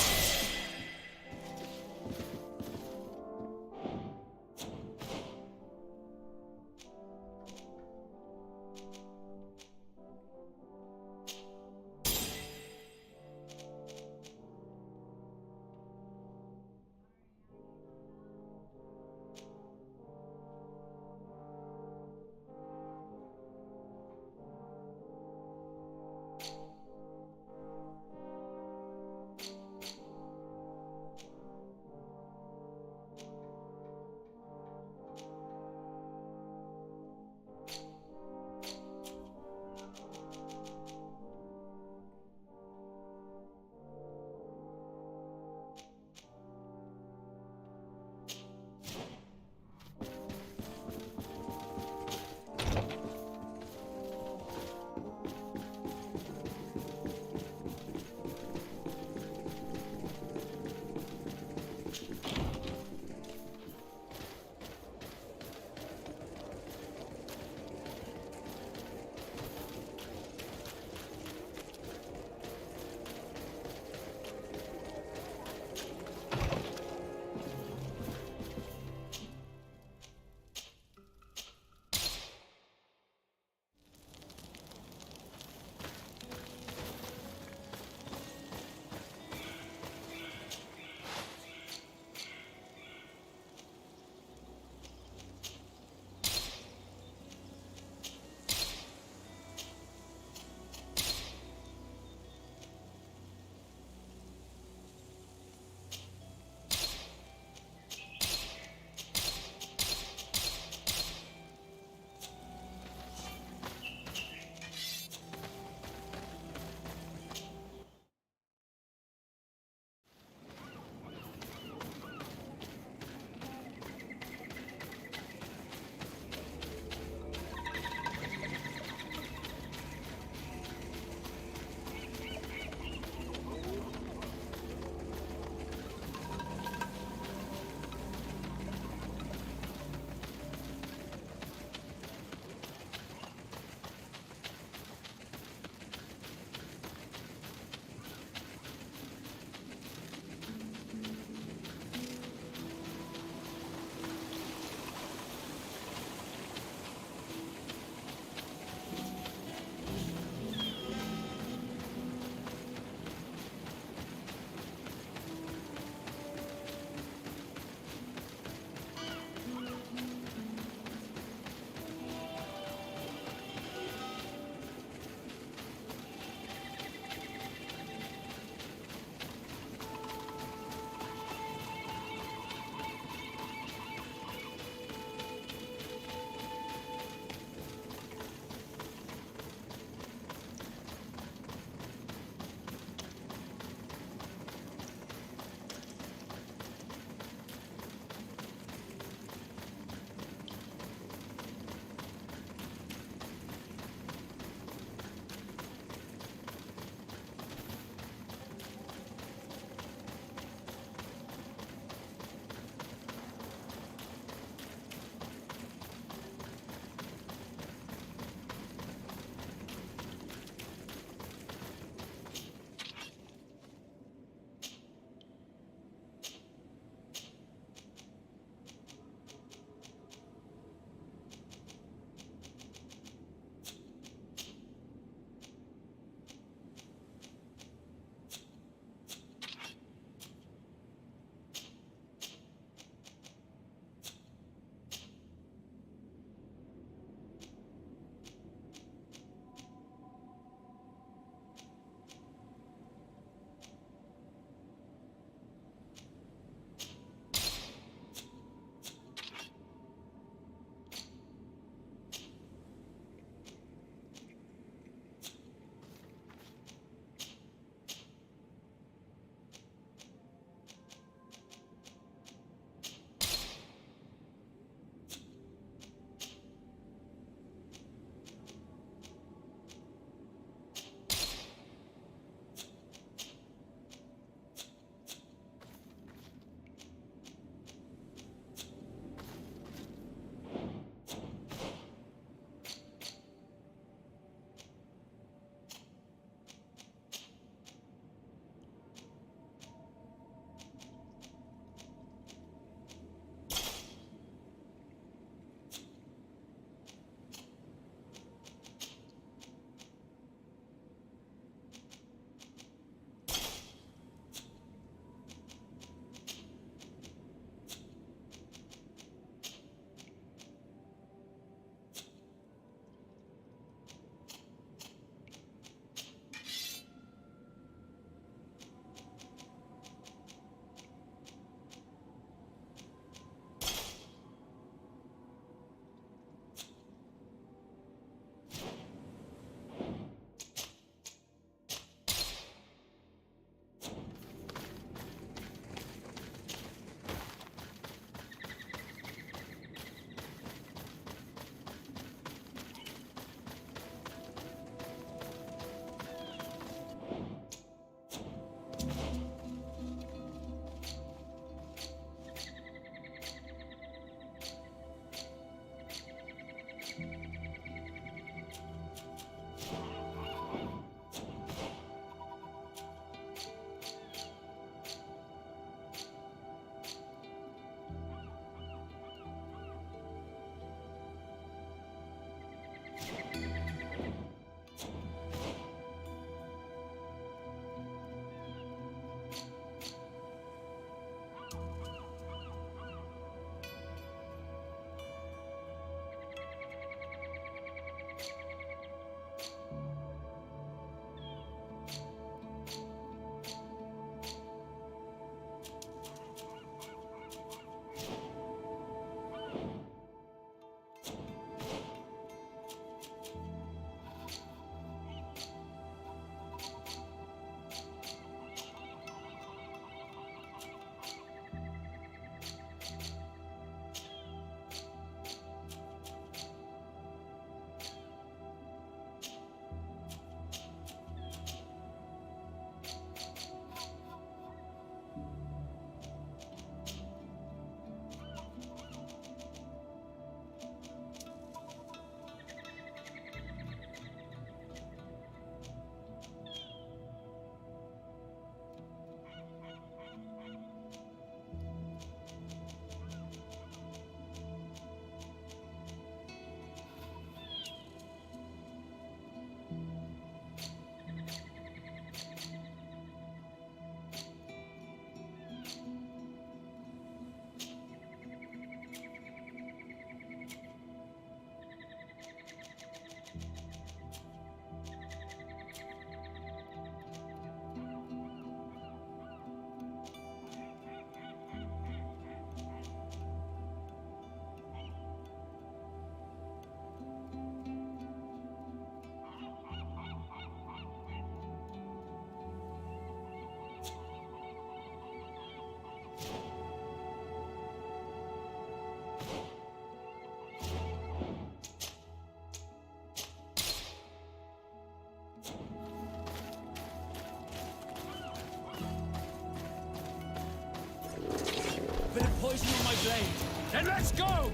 poison on my blade. Then let's go!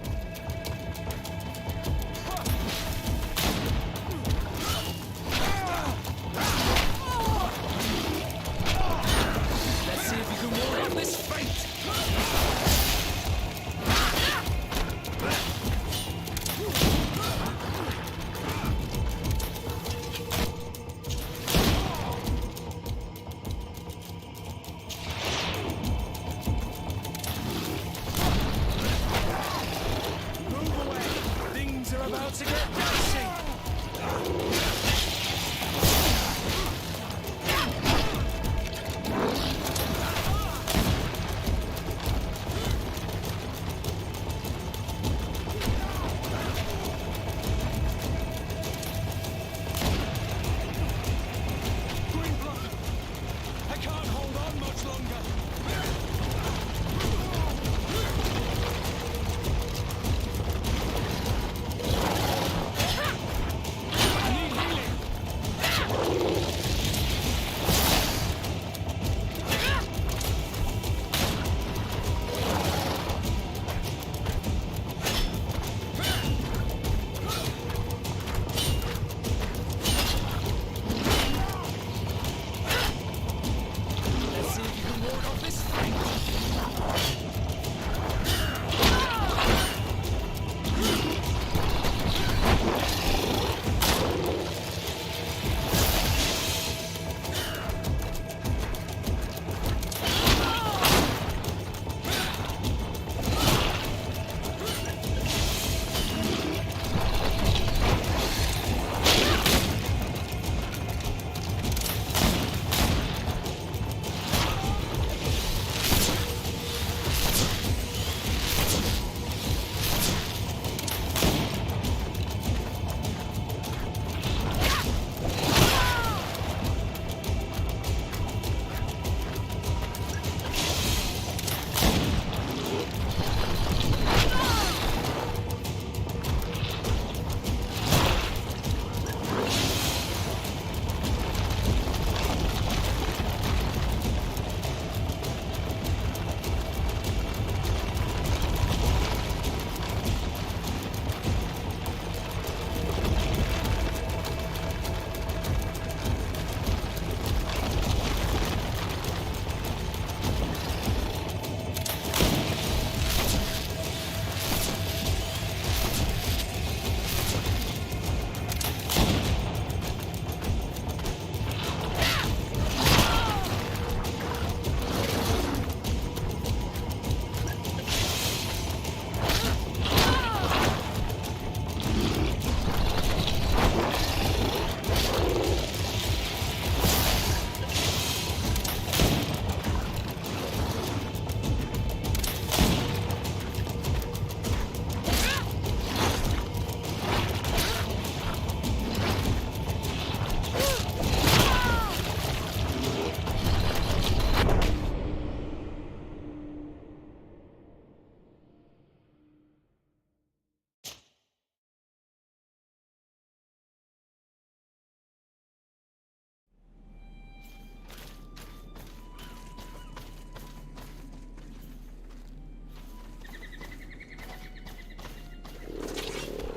Let's see if you can ward off this fate! About to get dicey! I can't hold on much longer!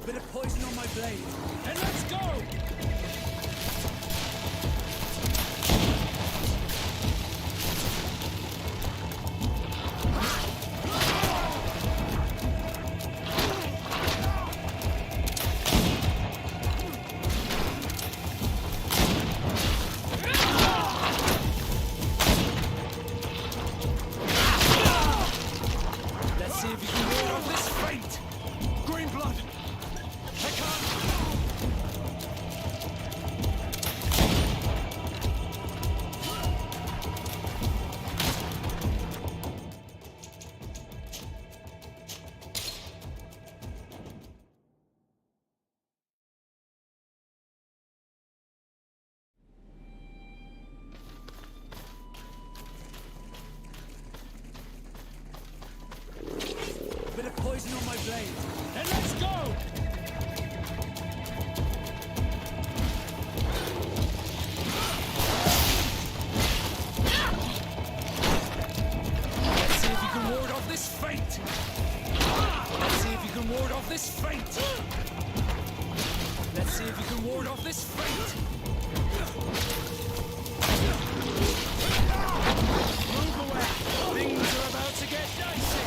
Bit of poison on my blade. And let's go! Let's see if you can ward off this fate! Green blood! I can't... ward off this fate! Move away! Things are about to get dicey!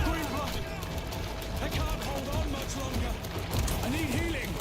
Green blood! I can't hold on much longer! I need healing!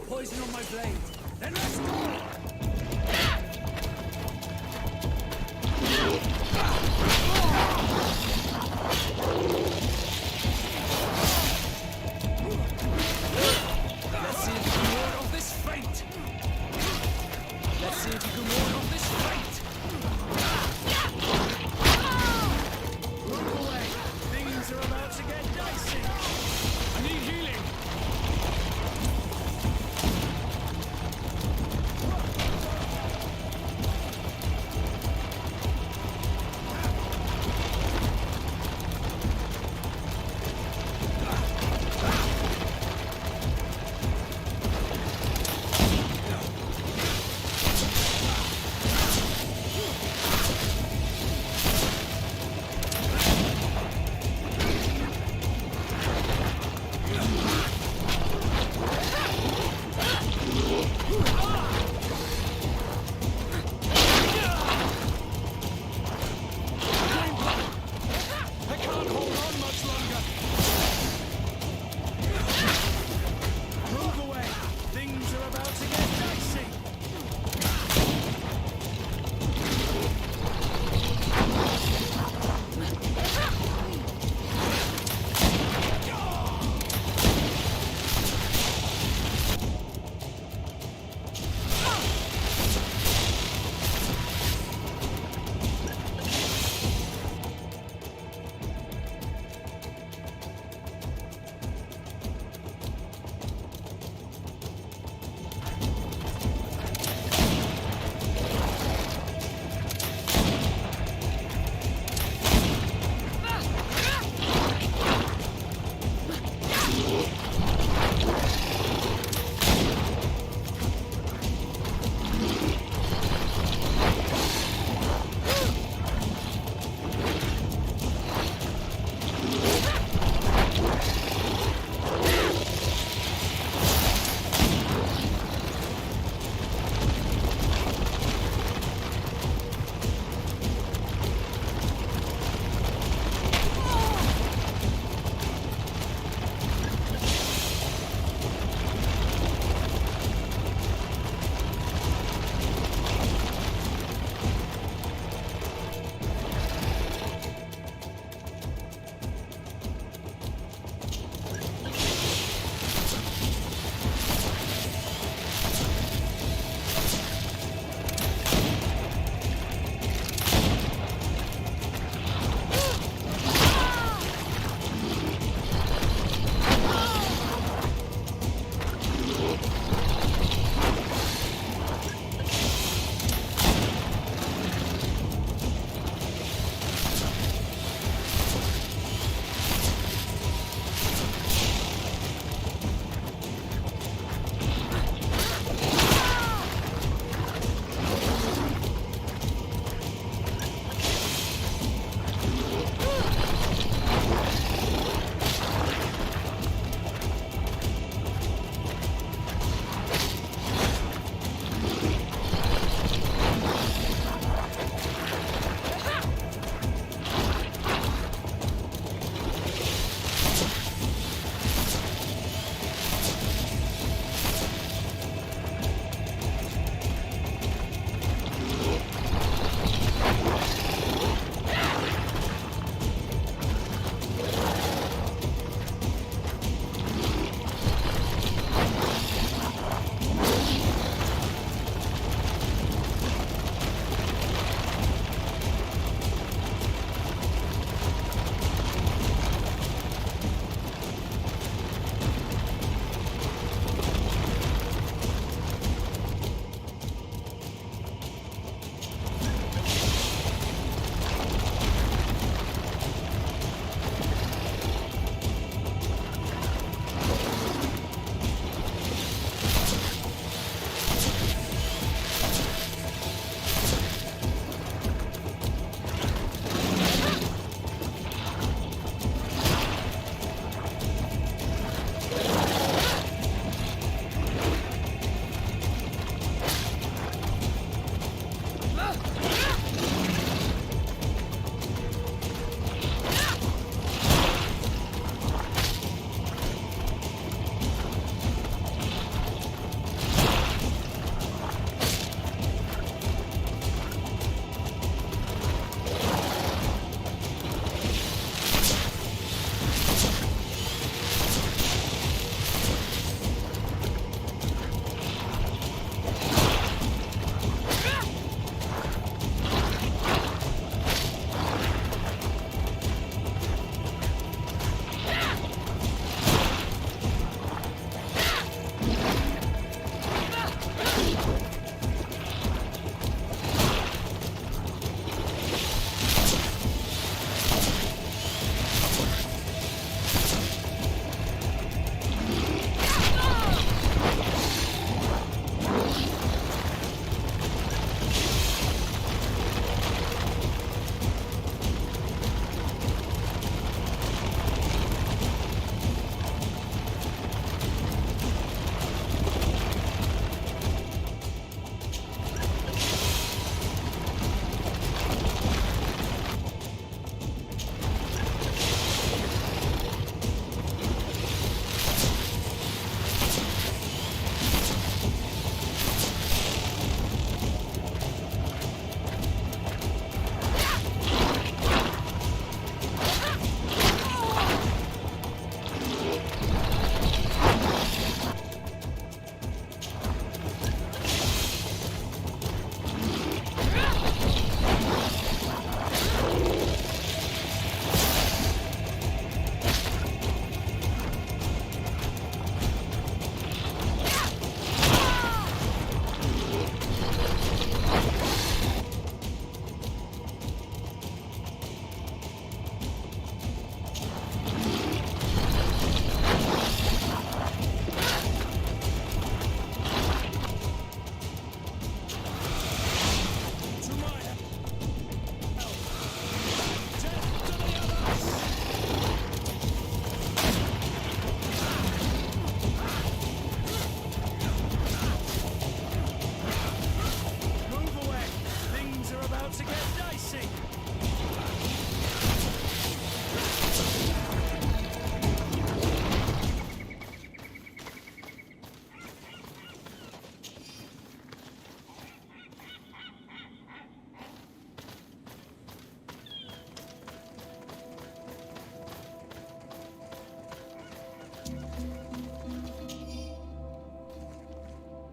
Poison on my blade. Then let's go! Let's see if you can ward off this fate! Let's see if you can ward off this fate! Move away! Things are about to get dicey! I need healing! are about to get dicey!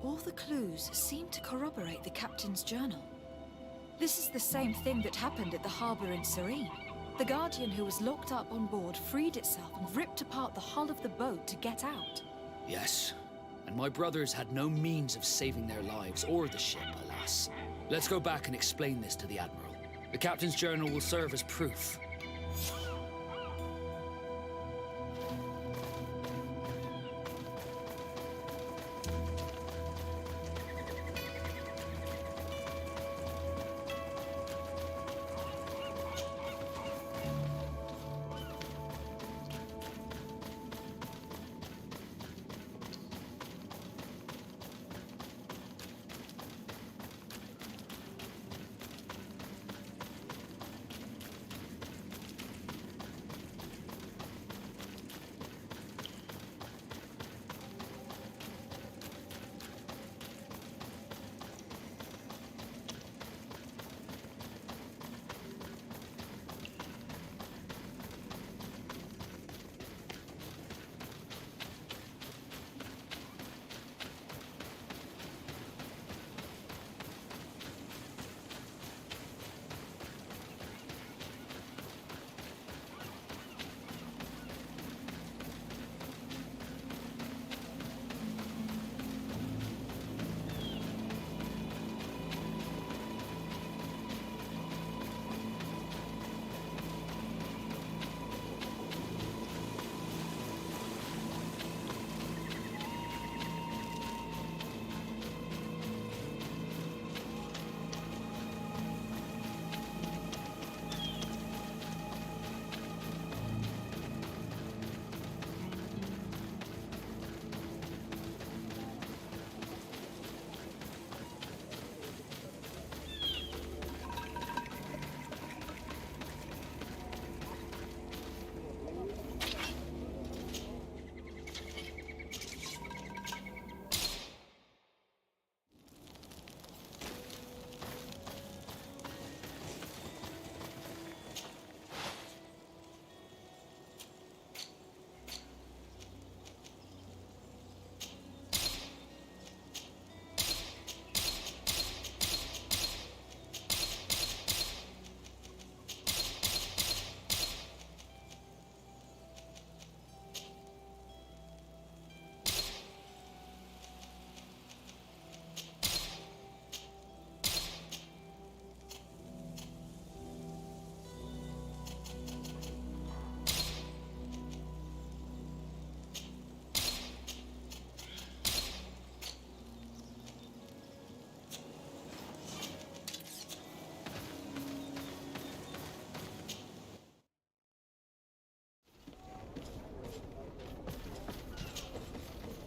All the clues seem to corroborate the captain's journal. This is the same thing that happened at the harbor in Serene. The Guardian who was locked up on board freed itself and ripped apart the hull of the boat to get out. Yes, and my brothers had no means of saving their lives or the ship, alas. Let's go back and explain this to the Admiral. The captain's journal will serve as proof.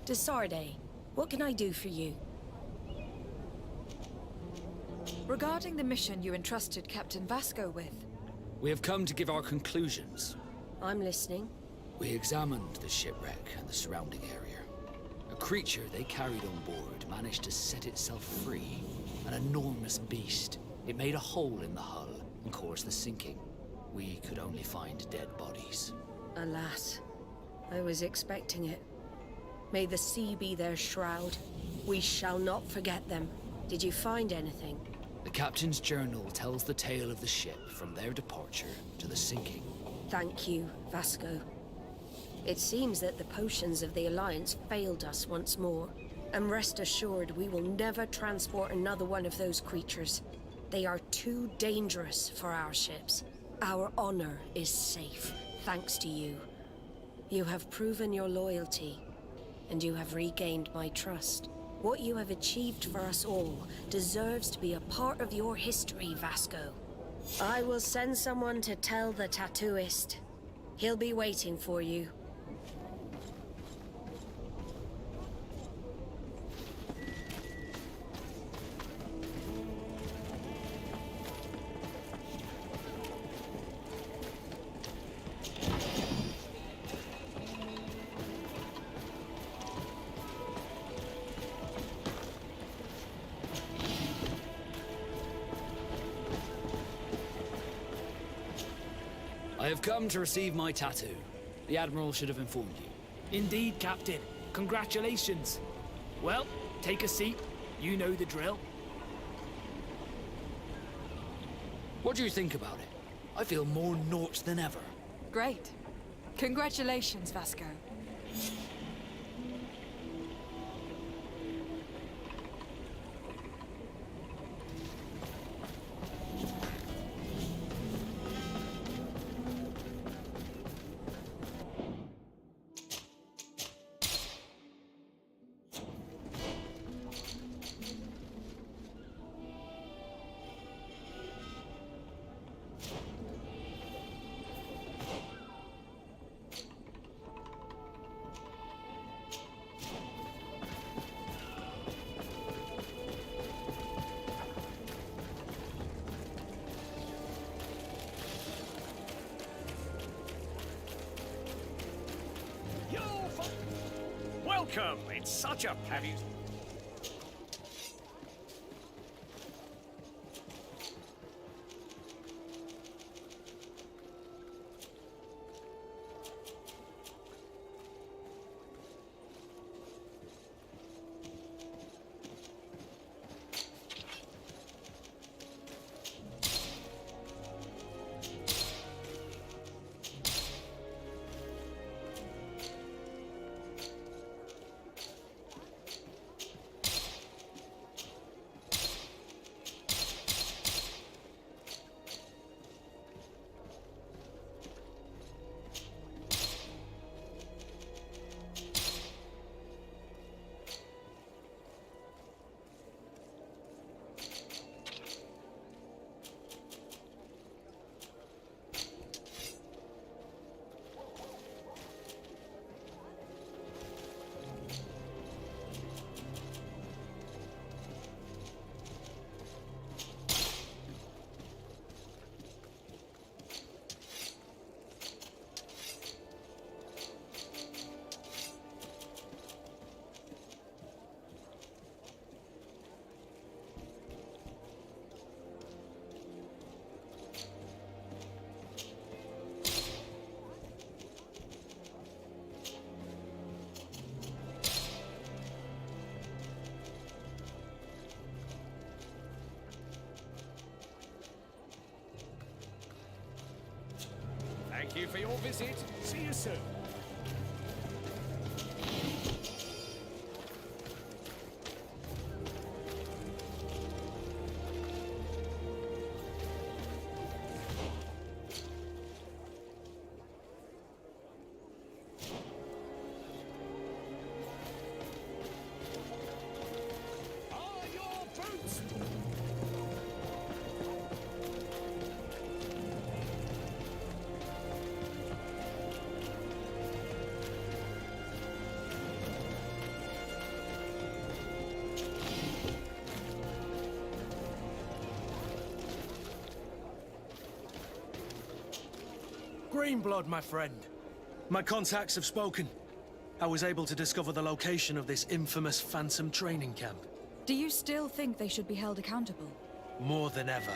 Desarde, what can I do for you? Regarding the mission you entrusted Captain Vasco with. We have come to give our conclusions. I'm listening. We examined the shipwreck and the surrounding area. A creature they carried on board managed to set itself free. An enormous beast. It made a hole in the hull and caused the sinking. We could only find dead bodies. Alas, I was expecting it. May the sea be their shroud. We shall not forget them. Did you find anything? The captain's journal tells the tale of the ship from their departure to the sinking. Thank you, Vasco. It seems that the potions of the Alliance failed us once more. And rest assured, we will never transport another one of those creatures. They are too dangerous for our ships. Our honor is safe, thanks to you. You have proven your loyalty, and you have regained my trust. What you have achieved for us all deserves to be a part of your history, Vasco. I will send someone to tell the tattooist. He'll be waiting for you. I have come to receive my tattoo. The Admiral should have informed you. Indeed, Captain. Congratulations. Well, Take a seat. You know the drill. What do you think about it? I feel more Nort than ever. Great. Congratulations, Vasco. Welcome! It's such a... Have you... Thank you for your visit. See you soon. Greenblood, my friend. My contacts have spoken. I was able to discover the location of this infamous Phantom training camp. Do you still think they should be held accountable? More than ever.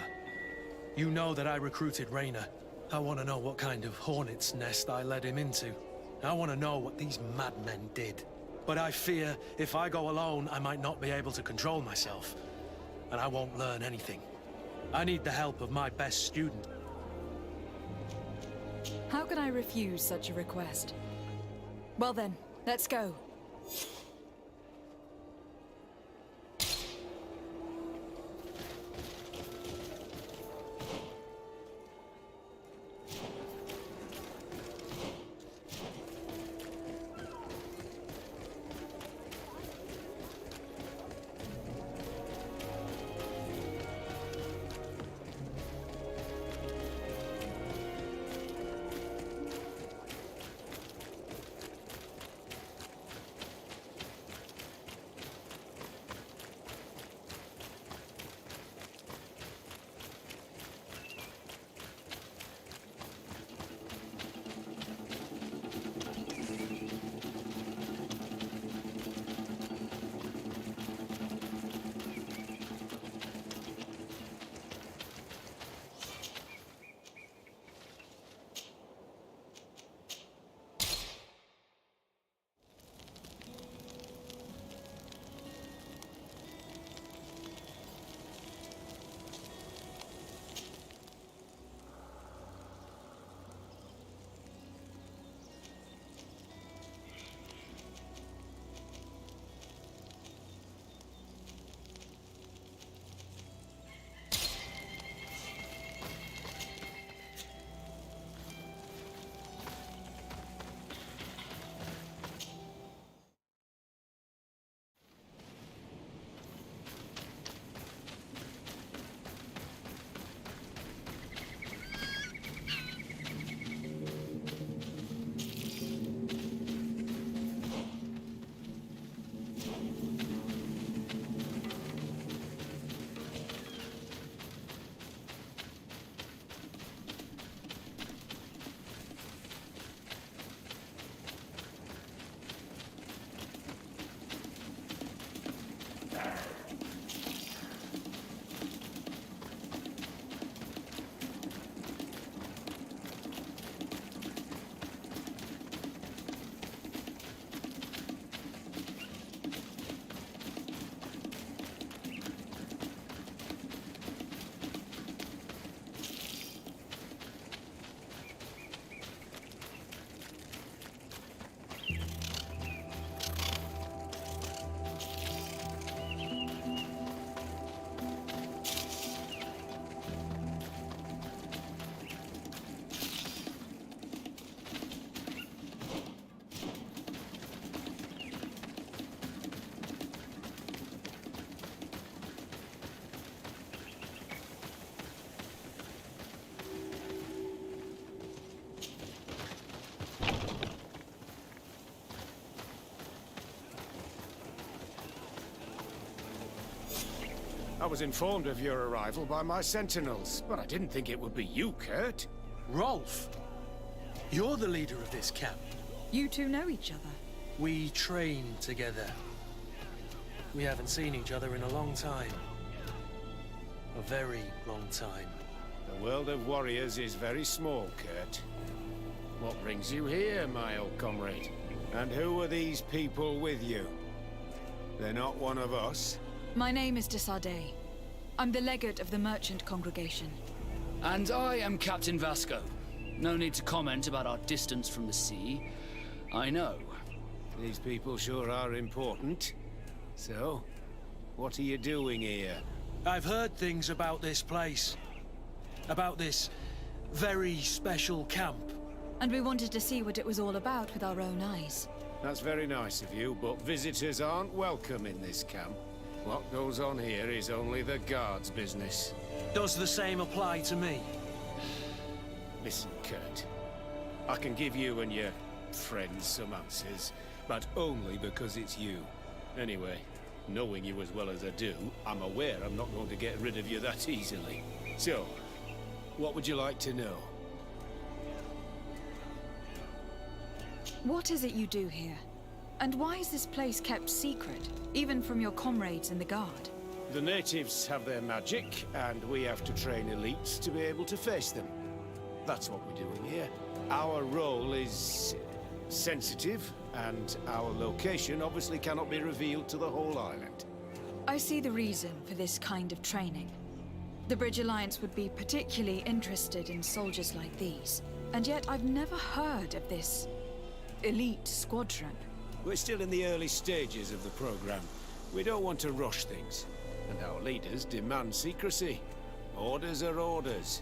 You know that I recruited Raynor. I want to know what kind of hornet's nest I led him into. I want to know what these madmen did. But I fear if I go alone, I might not be able to control myself. And I won't learn anything. I need the help of my best student. How can I refuse such a request? Well then, let's go. I was informed of your arrival by my sentinels, but I didn't think it would be you, Kurt. Rolf, you're the leader of this camp. You two know each other? We train together. We haven't seen each other in a long time. A very long time. The world of warriors is very small, Kurt. What brings you here, my old comrade? And who are these people with you? They're not one of us? My name is de Sardet. I'm the legate of the merchant congregation. And I am Captain Vasco. No need to comment about our distance from the sea. I know. These people sure are important. So, what are you doing here? I've heard things about this place. About this very special camp. And we wanted to see what it was all about with our own eyes. That's very nice of you, but visitors aren't welcome in this camp. What goes on here is only the guards' business. Does the same apply to me? Listen, Kurt. I can give you and your friends some answers, but only because it's you. Anyway, knowing you as well as I do, I'm aware I'm not going to get rid of you that easily. So, what would you like to know? What is it you do here? And why is this place kept secret, even from your comrades in the guard? The natives have their magic, and we have to train elites to be able to face them. That's what we're doing here. Our role is sensitive, and our location obviously cannot be revealed to the whole island. I see the reason for this kind of training. The Bridge Alliance would be particularly interested in soldiers like these. And yet I've never heard of this elite squadron. We're still in the early stages of the program. We don't want to rush things. And our leaders demand secrecy. Orders are orders.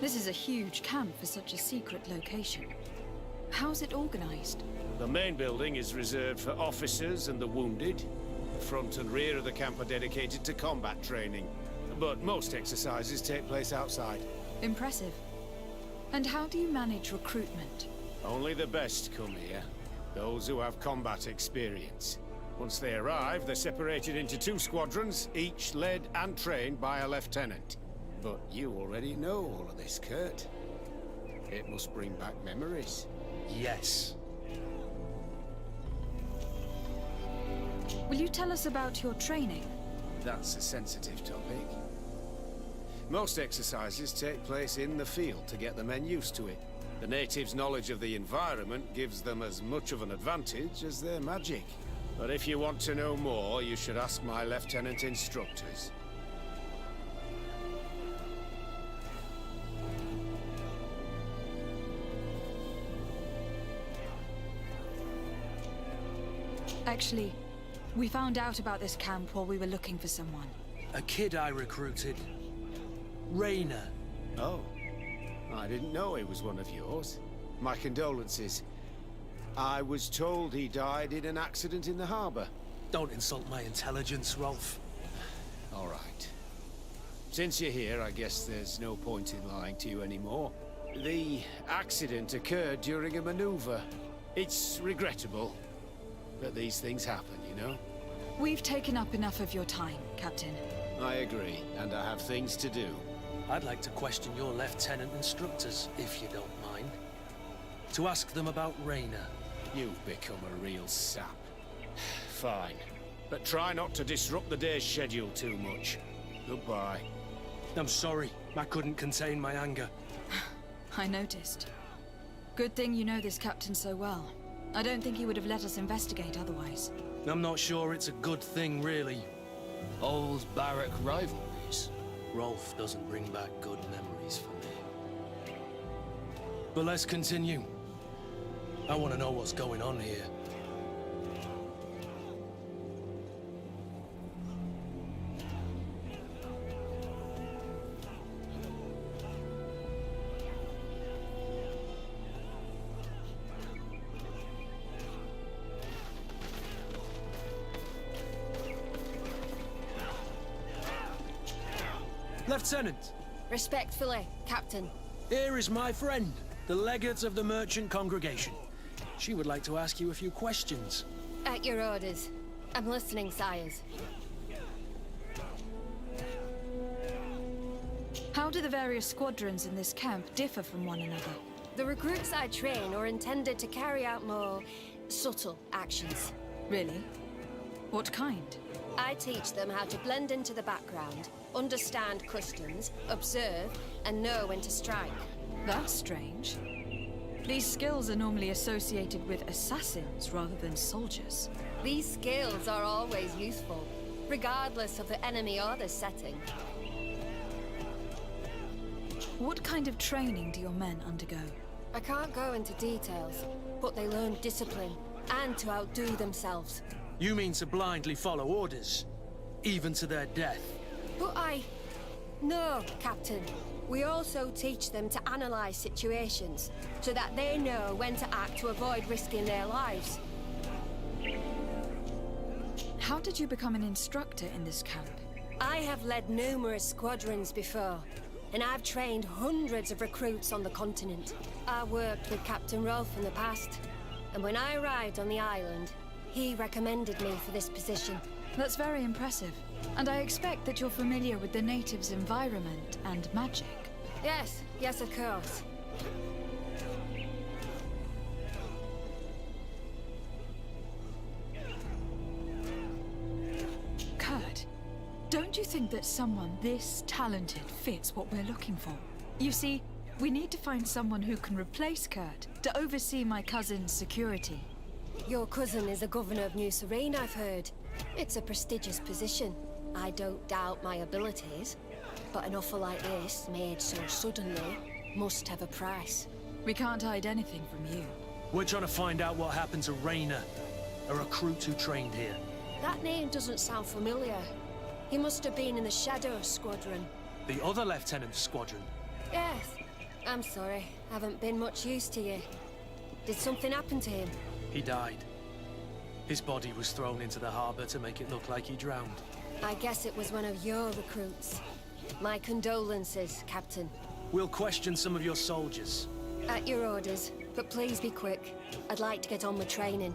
This is a huge camp for such a secret location. How's it organized? The main building is reserved for officers and the wounded. The front and rear of the camp are dedicated to combat training. But most exercises take place outside. Impressive. And how do you manage recruitment? Only the best come here. Those who have combat experience. Once they arrive, they're separated into 2 squadrons, each led and trained by a lieutenant. But you already know all of this, Kurt. It must bring back memories. Yes. Will you tell us about your training? That's a sensitive topic. Most exercises take place in the field to get the men used to it. The natives' knowledge of the environment gives them as much of an advantage as their magic. But if you want to know more, you should ask my lieutenant instructors. Actually, we found out about this camp while we were looking for someone. A kid I recruited. Rainer. Oh. I didn't know he was one of yours. My condolences. I was told he died in an accident in the harbor. Don't insult my intelligence, Rolf. All right. Since you're here, I guess there's no point in lying to you anymore. The accident occurred during a maneuver. It's regrettable, but these things happen, you know? We've taken up enough of your time, Captain. I agree, and I have things to do. I'd like to question your lieutenant instructors, if you don't mind. To ask them about Raina. You've become a real sap. Fine, but try not to disrupt the day's schedule too much. Goodbye. I'm sorry, I couldn't contain my anger. I noticed. Good thing you know this captain so well. I don't think he would have let us investigate otherwise. I'm not sure it's a good thing, really. Old barrack rivalries. Rolf doesn't bring back good memories for me. But let's continue. I want to know what's going on here. Lieutenant! Respectfully, Captain. Here is my friend, the legate of the merchant congregation. She would like to ask you a few questions. At your orders. I'm listening, sires. How do the various squadrons in this camp differ from one another? The recruits I train are intended to carry out more subtle actions. Really? What kind? I teach them how to blend into the background, understand customs, observe, and know when to strike. That's strange. These skills are normally associated with assassins rather than soldiers. These skills are always useful, regardless of the enemy or the setting. What kind of training do your men undergo? I can't go into details, but they learn discipline and to outdo themselves. You mean to blindly follow orders, even to their death? But No, Captain. We also teach them to analyze situations, so that they know when to act to avoid risking their lives. How did you become an instructor in this camp? I have led numerous squadrons before, and I've trained hundreds of recruits on the continent. I worked with Captain Rolf in the past, and when I arrived on the island, he recommended me for this position. That's very impressive. And I expect that you're familiar with the natives' environment and magic. Yes, of course. Kurt, don't you think that someone this talented fits what we're looking for? You see, we need to find someone who can replace Kurt to oversee my cousin's security. Your cousin is a governor of New Serene, I've heard. It's a prestigious position. I don't doubt my abilities, but an offer like this, made so suddenly, must have a price. We can't hide anything from you. We're trying to find out what happened to Raina, a recruit who trained here. That name doesn't sound familiar. He must have been in the Shadow Squadron. The other lieutenant's squadron? Yes. I'm sorry. Haven't been much use to you. Did something happen to him? He died. His body was thrown into the harbor to make it look like he drowned. I guess it was one of your recruits. My condolences, Captain. We'll question some of your soldiers. At your orders, but please be quick. I'd like to get on with training.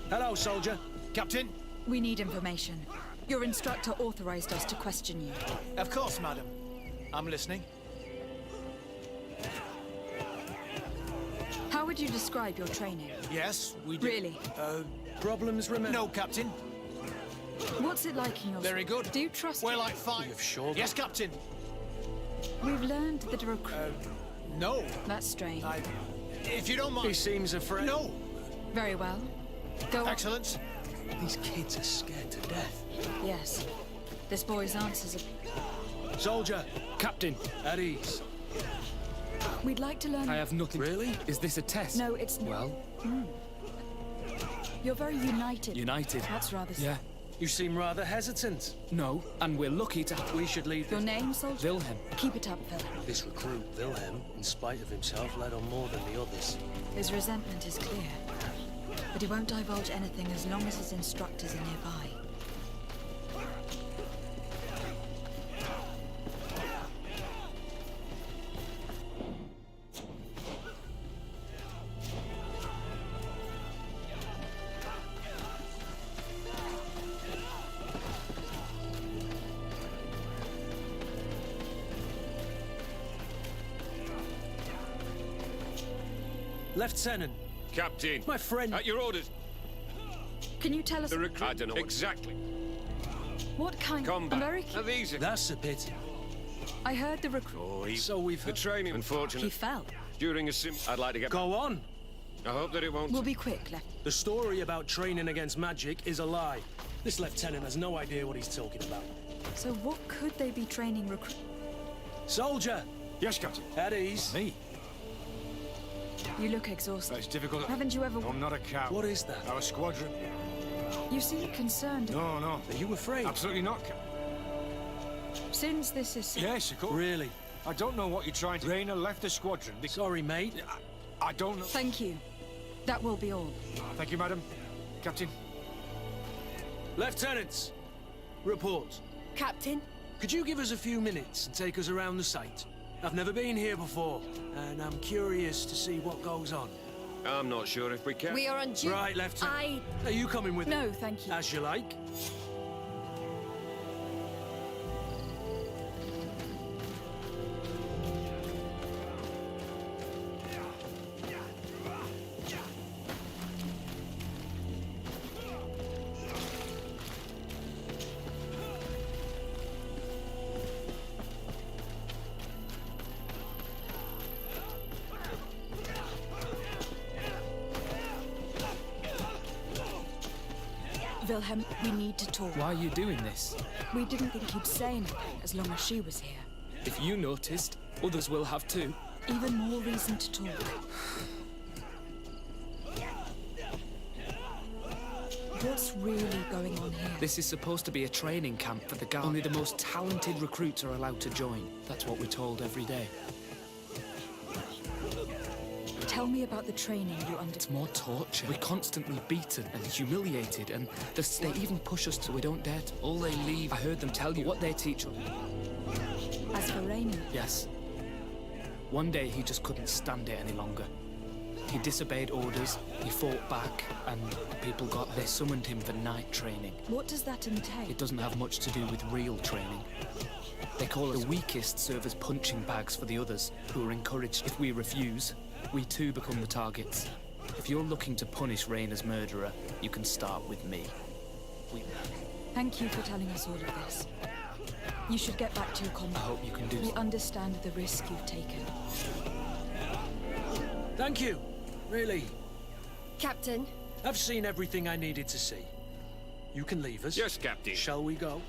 Hello, soldier. Captain? We need information. Your instructor authorized us to question you. Of course, madam. I'm listening. How would you describe your training? Yes, we do. Really? Problems remain? No, Captain. What's it like in your... Very good. Do you trust We're him? like fine. You've sure? Yes, Captain. We've learned that a recruit... No. That's strange. if you don't mind... He seems afraid. No! Very well. Go on. Excellence. These kids are scared to death. Yes. This boy's answers are... Soldier! Captain! At ease. We'd like to learn... I have nothing... Really? Is this a test? No, it's... Well... You're very united. United? That's rather... Yeah. You seem rather hesitant. No, and we're lucky to... We should leave Your this. name, soldier? Wilhelm. Keep it up, Wilhelm. This recruit, Wilhelm, in spite of himself, led on more than the others. His resentment is clear. But he won't divulge anything as long as his instructors are nearby. Lieutenant. Captain. My friend. At your orders. Can you tell us... The recruit. I don't know. Exactly. What kind... Combat. I'm very... Now these are... That's a pity. I heard the recruit... Oh, So we've... The training, unfortunately. He fell. During a I'd like to get... Go on. I hope that it won't... We'll be quick, Left. The story about training against magic is a lie. This lieutenant has no idea what he's talking about. So what could they be training recruit... Soldier! Yes, Captain. At ease. Me? You look exhausted. It's difficult. Haven't you ever... I'm not a coward. What is that? Our squadron. You seem concerned. No, no. Are you afraid? Absolutely not, Since this is... Yes, of course. Really? I don't know what you're trying to... Raina left the squadron. Sorry, mate. I don't know... Thank you. That will be all. Thank you, madam. Captain. Lieutenants! Report. Captain? Could you give us a few minutes and take us around the site? I've never been here before, and I'm curious to see what goes on. I'm not sure if we can. We are on duty. Right, Lieutenant. Are you coming with me? No, thank you. As you like. Wilhelm, we need to talk. Why are you doing this? We didn't think he'd say anything as long as she was here. If you noticed, others will have too. Even more reason to talk. What's really going on here? This is supposed to be a training camp for the guard. Only the most talented recruits are allowed to join. That's what we're told every day. Tell me about the training you undertook. It's more torture. We're constantly beaten and humiliated, and they even push us so we don't dare to. All they leave, I heard them tell you what they teach us. As for Raina? Yes. One day he just couldn't stand it any longer. He disobeyed orders, he fought back, and people they summoned him for night training. What does that entail? It doesn't have much to do with real training. They call us the weakest serve as punching bags for the others, who are encouraged. If we refuse, we too become the targets. If you're looking to punish Raina's murderer, you can start with me. Thank you for telling us all of this. You should get back to your combat. I hope you can do We understand the risk you've taken. Thank you. Really. Captain? I've seen everything I needed to see. You can leave us. Yes, Captain. Shall we go?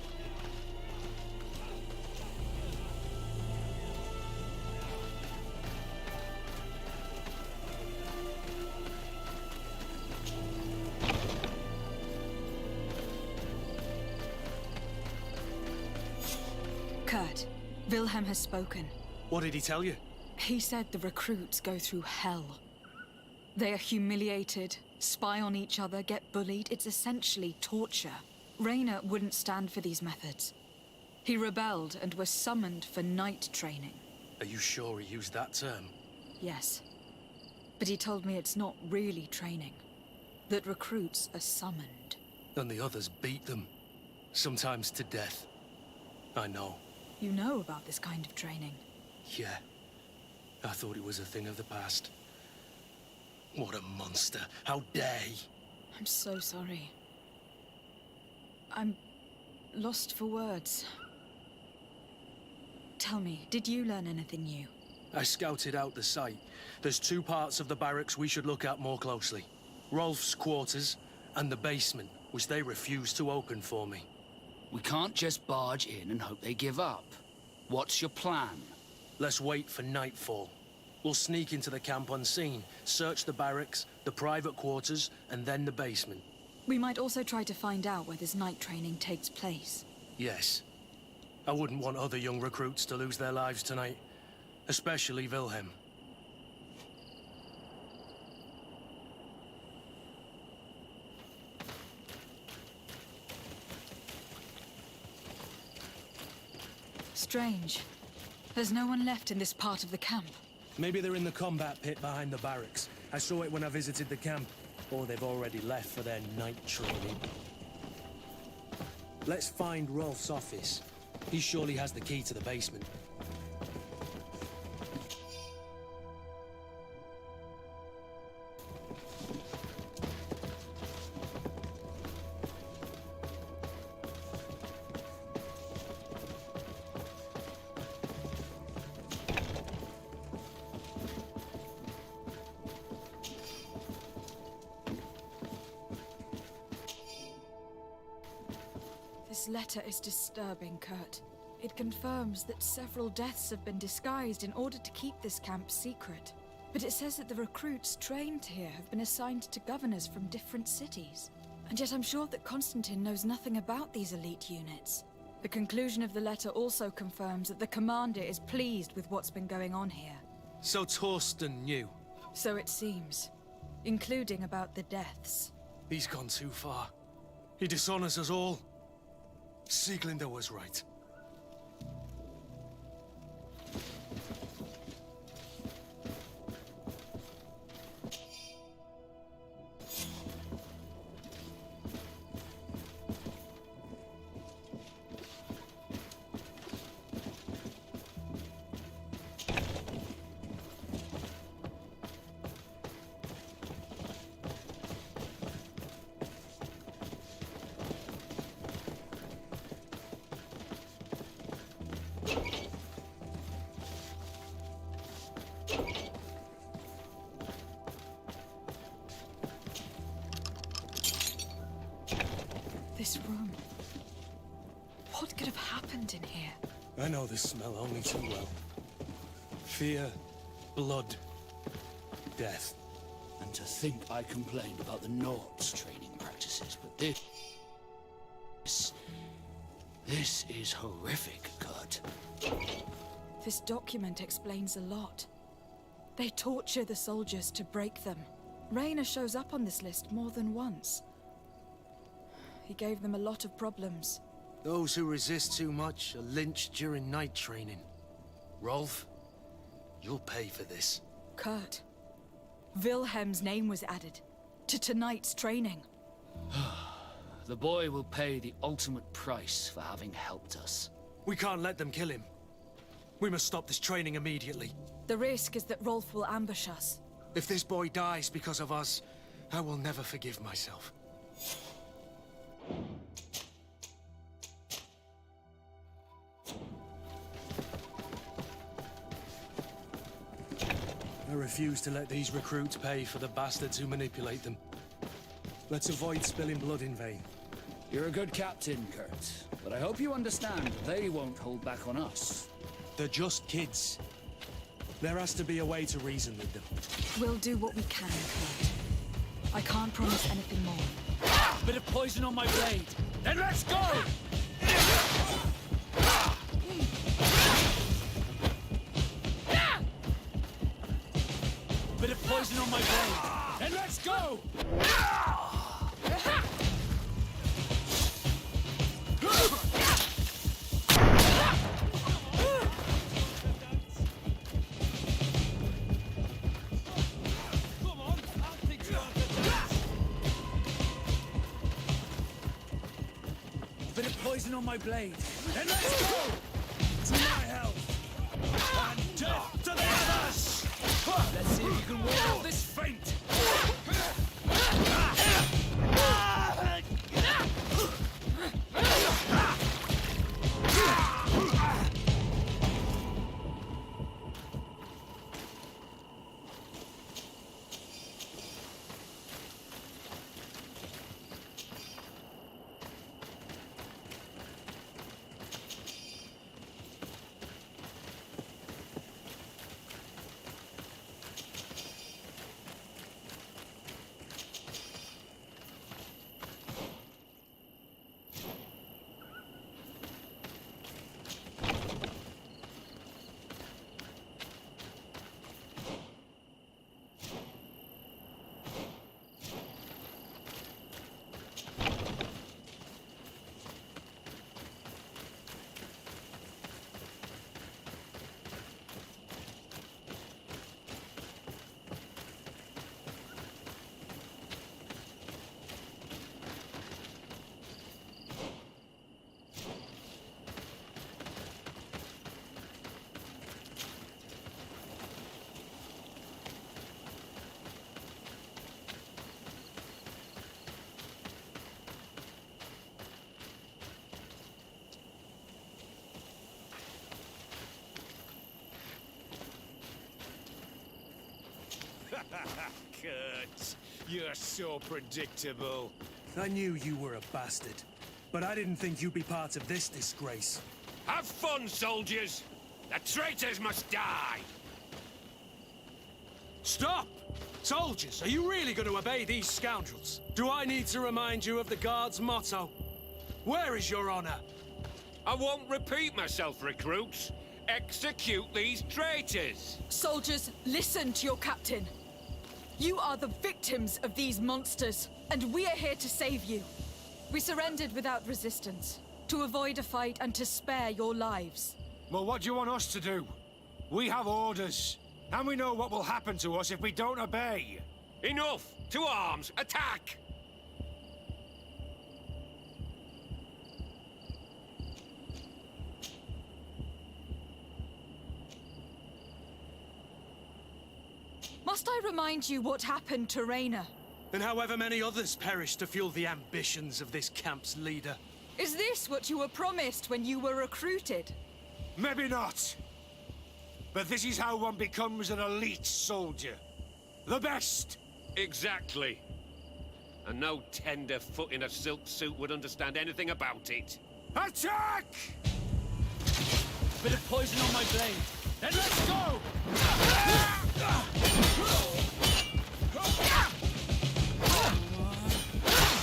Kurt, Wilhelm has spoken. What did he tell you? He said the recruits go through hell. They are humiliated, spy on each other, get bullied. It's essentially torture. Raina wouldn't stand for these methods. He rebelled and was summoned for night training. Are you sure he used that term? Yes. But he told me it's not really training. That recruits are summoned. And the others beat them. Sometimes to death. I know. You know about this kind of training? Yeah. I thought it was a thing of the past. What a monster. How dare he? I'm so sorry. I'm lost for words. Tell me, did you learn anything new? I scouted out the site. There's 2 parts of the barracks we should look at more closely. Rolf's quarters and the basement, which they refuse to open for me. We can't just barge in and hope they give up. What's your plan? Let's wait for nightfall. We'll sneak into the camp unseen, search the barracks, the private quarters, and then the basement. We might also try to find out where this night training takes place. Yes. I wouldn't want other young recruits to lose their lives tonight. Especially Wilhelm. Strange. There's no one left in this part of the camp. Maybe they're in the combat pit behind the barracks. I saw it when I visited the camp. Or they've already left for their night training. Let's find Rolf's office. He surely has the key to the basement. This letter is disturbing, Kurt. It confirms that several deaths have been disguised in order to keep this camp secret. But it says that the recruits trained here have been assigned to governors from different cities. And yet I'm sure that Constantine knows nothing about these elite units. The conclusion of the letter also confirms that the commander is pleased with what's been going on here. So Torsten knew. So it seems. Including about the deaths. He's gone too far. He dishonors us all. Sieglinder was right. This room. What could have happened in here? I know this smell only too well. Fear, blood, death. And to think I complained about the Nord's training practices, but this is horrific, Kurt. This document explains a lot. They torture the soldiers to break them. Raynor shows up on this list more than once. He gave them a lot of problems. Those who resist too much are lynched during night training. Rolf, you'll pay for this. Kurt, Wilhelm's name was added to tonight's training. The boy will pay the ultimate price for having helped us. We can't let them kill him. We must stop this training immediately. The risk is that Rolf will ambush us. If this boy dies because of us, I will never forgive myself. I refuse to let these recruits pay for the bastards who manipulate them. Let's avoid spilling blood in vain. You're a good captain, Kurt, but I hope you understand that they won't hold back on us. They're just kids. There has to be a way to reason with them. We'll do what we can, Kurt. I can't promise anything more. Bit of poison on my blade. Then let's go! Bit of poison on my blade. Then let's go! Bit of poison on my blade. Then let's go! To my health! And death to the others! Let's see if you can ward off this feint! Kurt, you're so predictable. I knew you were a bastard, but I didn't think you'd be part of this disgrace. Have fun, soldiers! The traitors must die! Stop! Soldiers, are you really going to obey these scoundrels? Do I need to remind you of the Guard's motto? Where is your honor? I won't repeat myself, recruits. Execute these traitors! Soldiers, listen to your captain. You are the victims of these monsters, and we are here to save you. We surrendered without resistance, to avoid a fight and to spare your lives. Well, what do you want us to do? We have orders, and we know what will happen to us if we don't obey. Enough! To arms! Attack! Must I remind you what happened to Raina? And however many others perished to fuel the ambitions of this camp's leader. Is this what you were promised when you were recruited? Maybe not. But this is how one becomes an elite soldier. The best! Exactly. And no tenderfoot in a silk suit would understand anything about it. Attack! Bit of poison on my blade. Then let's go!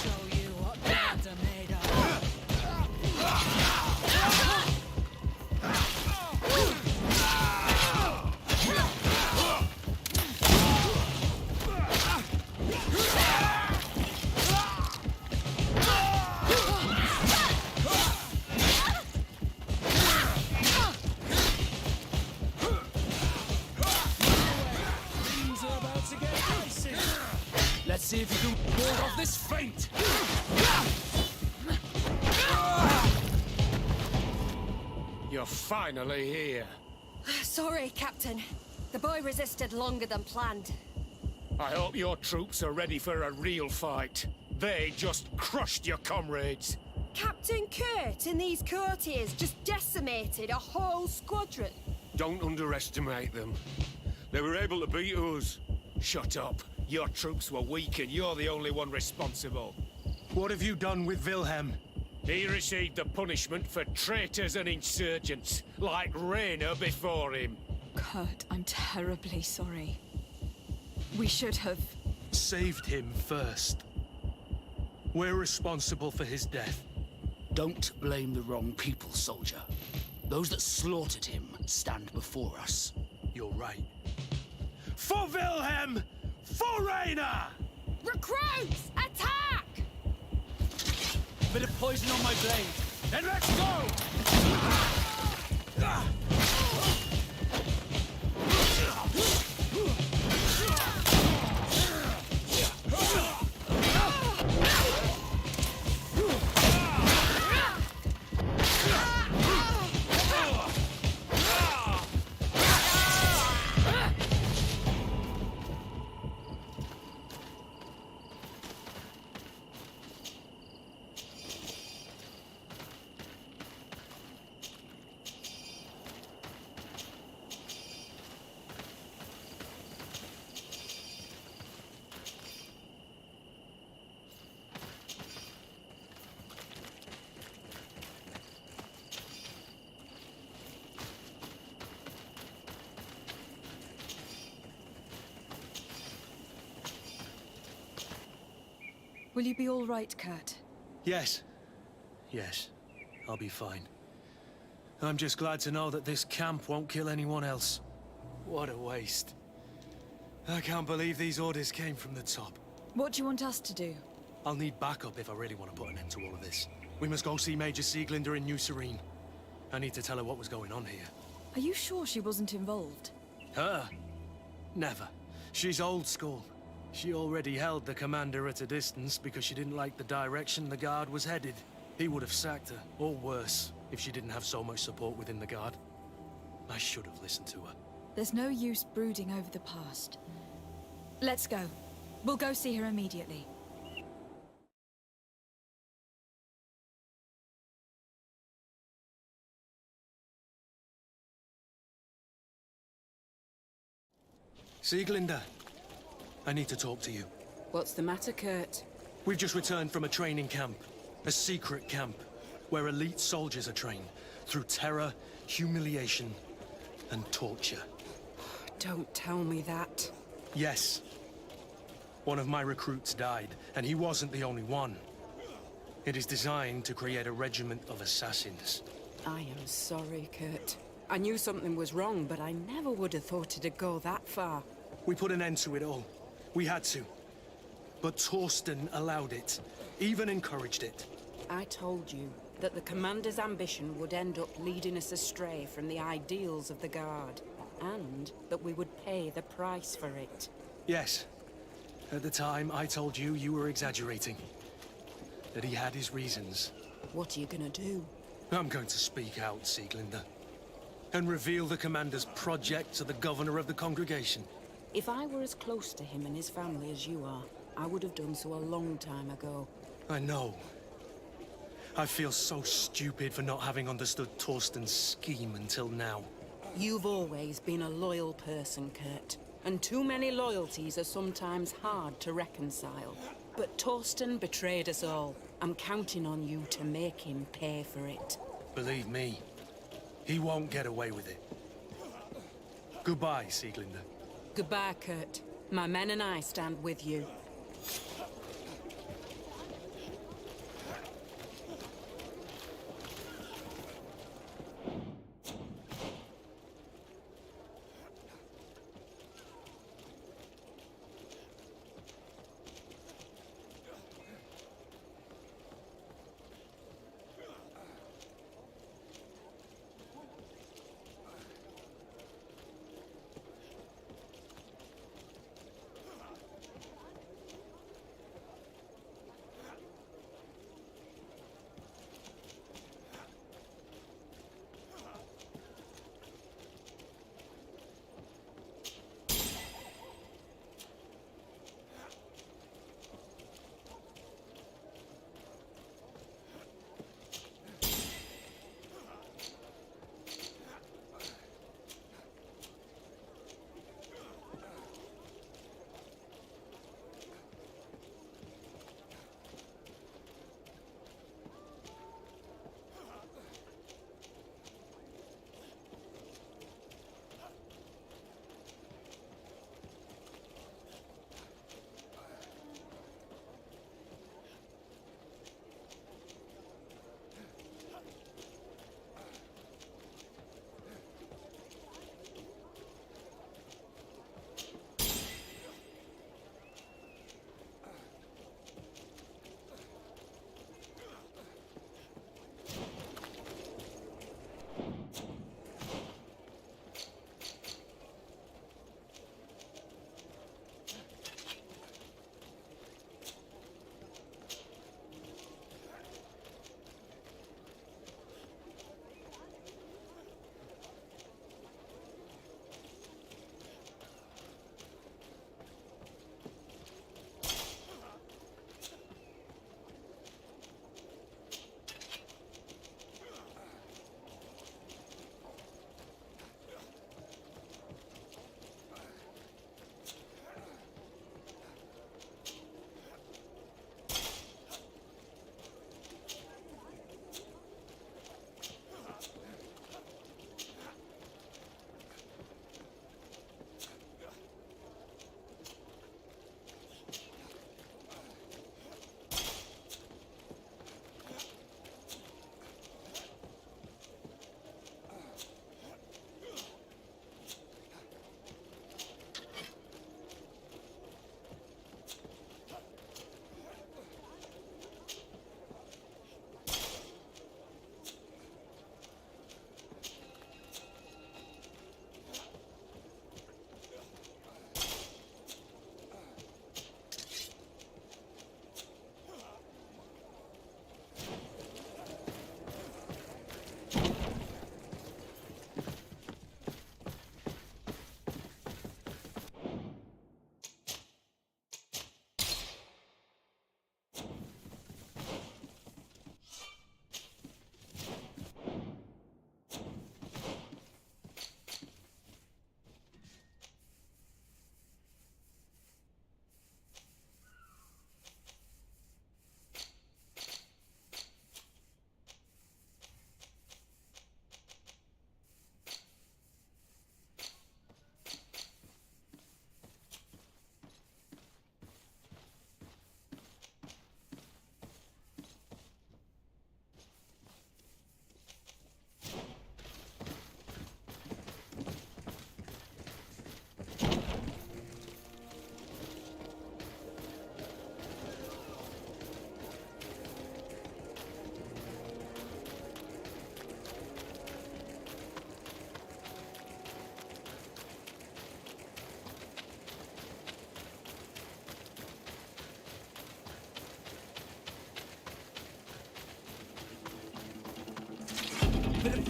Show you what gods are made of. Let's see if you can ward off this feint! You're finally here. Sorry, Captain. The boy resisted longer than planned. I hope your troops are ready for a real fight. They just crushed your comrades. Captain Kurt and these courtiers just decimated a whole squadron. Don't underestimate them. They were able to beat us. Shut up. Your troops were weak and you're the only one responsible. What have you done with Wilhelm? He received the punishment for traitors and insurgents, like Raina before him. Kurt, I'm terribly sorry. We should have... saved him first. We're responsible for his death. Don't blame the wrong people, soldier. Those that slaughtered him stand before us. You're right. For Wilhelm! For Raina! Recruits! Attack! Bit of poison on my blade. Then let's go! Will you be all right, Kurt? Yes. Yes. I'll be fine. I'm just glad to know that this camp won't kill anyone else. What a waste. I can't believe these orders came from the top. What do you want us to do? I'll need backup if I really want to put an end to all of this. We must go see Major Sieglinder in New Serene. I need to tell her what was going on here. Are you sure she wasn't involved? Her? Never. She's old school. She already held the commander at a distance because she didn't like the direction the Guard was headed. He would have sacked her, or worse, if she didn't have so much support within the Guard. I should have listened to her. There's no use brooding over the past. Let's go. We'll go see her immediately. Sieglinder, I need to talk to you. What's the matter, Kurt? We've just returned from a training camp. A secret camp, where elite soldiers are trained through terror, humiliation, and torture. Don't tell me that. Yes. One of my recruits died, and he wasn't the only one. It is designed to create a regiment of assassins. I am sorry, Kurt. I knew something was wrong, but I never would have thought it'd go that far. We put an end to it all. We had to. But Torsten allowed it, even encouraged it. I told you that the Commander's ambition would end up leading us astray from the ideals of the Guard, and that we would pay the price for it. Yes. At the time, I told you you were exaggerating. That he had his reasons. What are you gonna do? I'm going to speak out, Sieglinde. And reveal the Commander's project to the Governor of the Congregation. If I were as close to him and his family as you are, I would have done so a long time ago. I know. I feel so stupid for not having understood Torsten's scheme until now. You've always been a loyal person, Kurt. And too many loyalties are sometimes hard to reconcile. But Torsten betrayed us all. I'm counting on you to make him pay for it. Believe me, he won't get away with it. Goodbye, Sieglinde. Goodbye, Kurt. My men and I stand with you.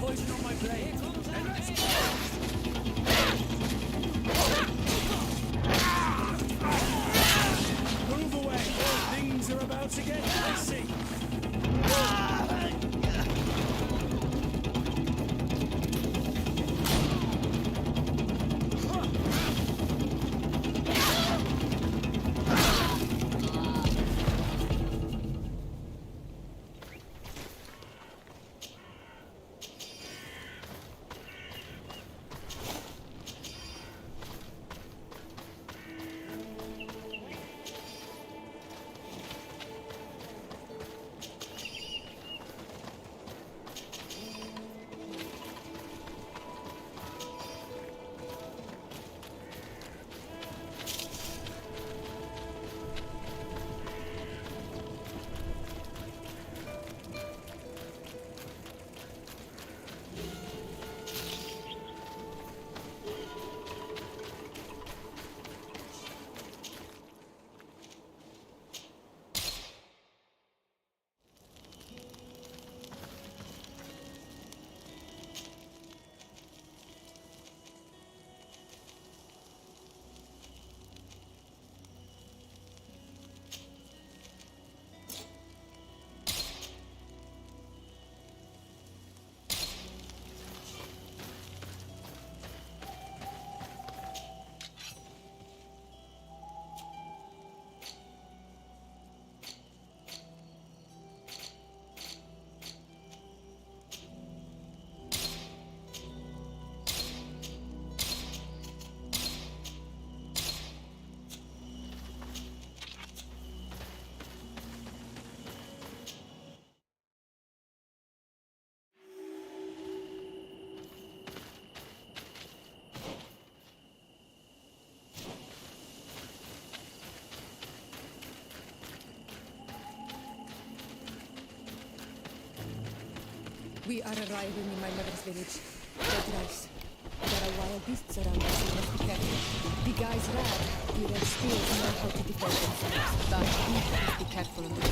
poison on my blade. And let's go! Move away. Things are about to get messy. We are arriving in my mother's village. Red rice. There are wild beasts around us, we must be careful. The guys rad, we will still know how to defend themselves. But we must be careful on the way.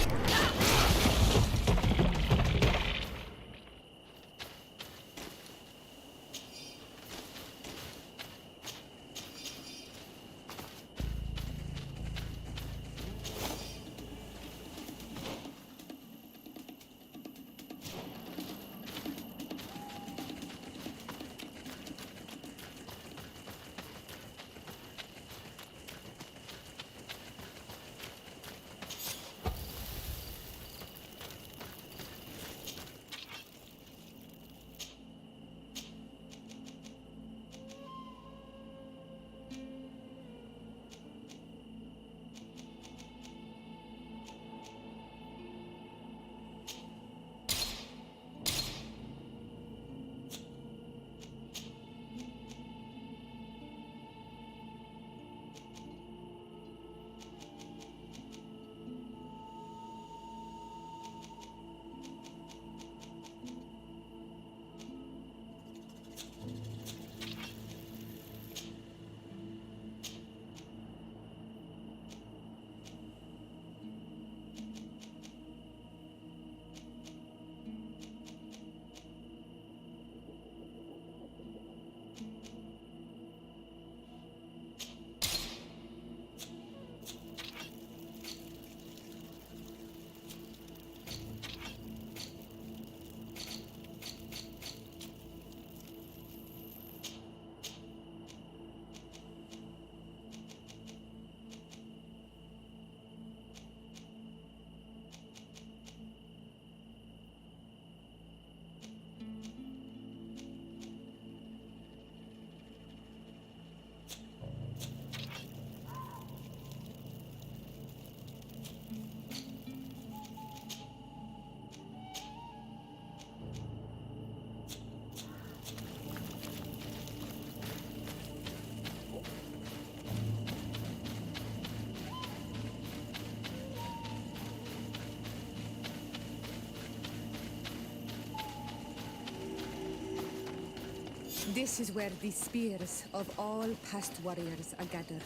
This is where the spears of all past warriors are gathered.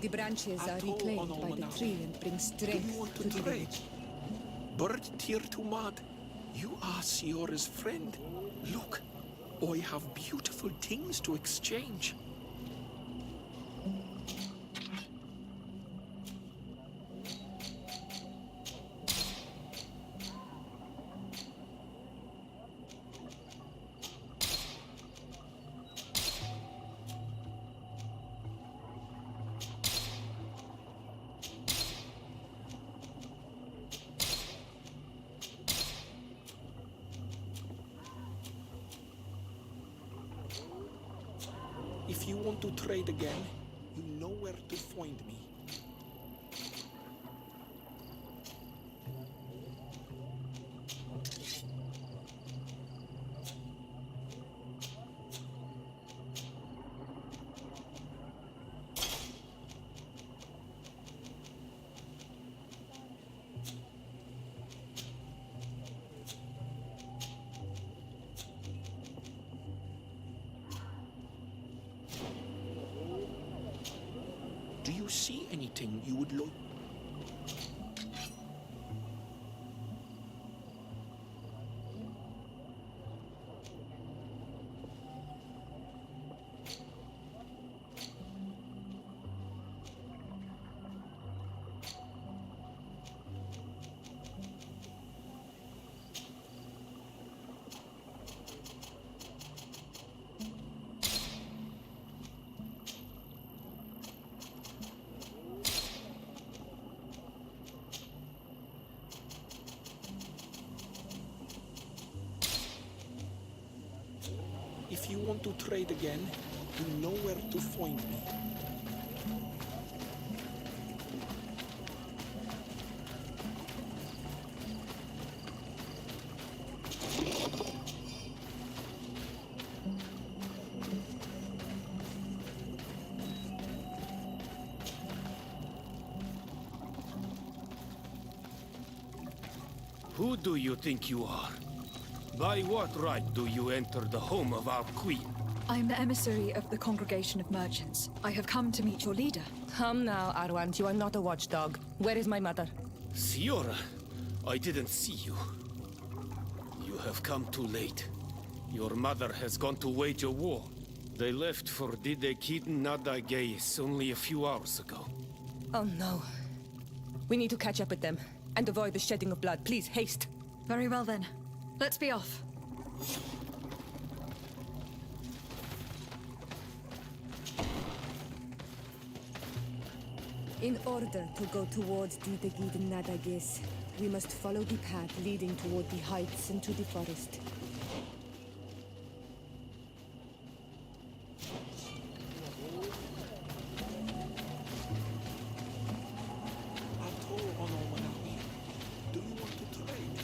The branches are reclaimed by the tree and bring strength to the village. Bird tear to mud. You are Siora's friend. Look, I have beautiful things to exchange. If you want to trade again, you know where to find me. Do you see anything you would like? If you want to trade again, you know where to find me. Who do you think you are? By what right do you enter the home of our queen? I'm the emissary of the Congregation of Merchants. I have come to meet your leader. Come now, Arwant. You are not a watchdog. Where is my mother? Siora, I didn't see you. You have come too late. Your mother has gone to wage a war. They left for Didekiden Nadagais only a few hours ago. Oh no. We need to catch up with them and avoid the shedding of blood. Please, haste. Very well then. Let's be off. In order to go towards Didegid Nadagis, we must follow the path leading toward the heights and to the forest. Do you want to trade?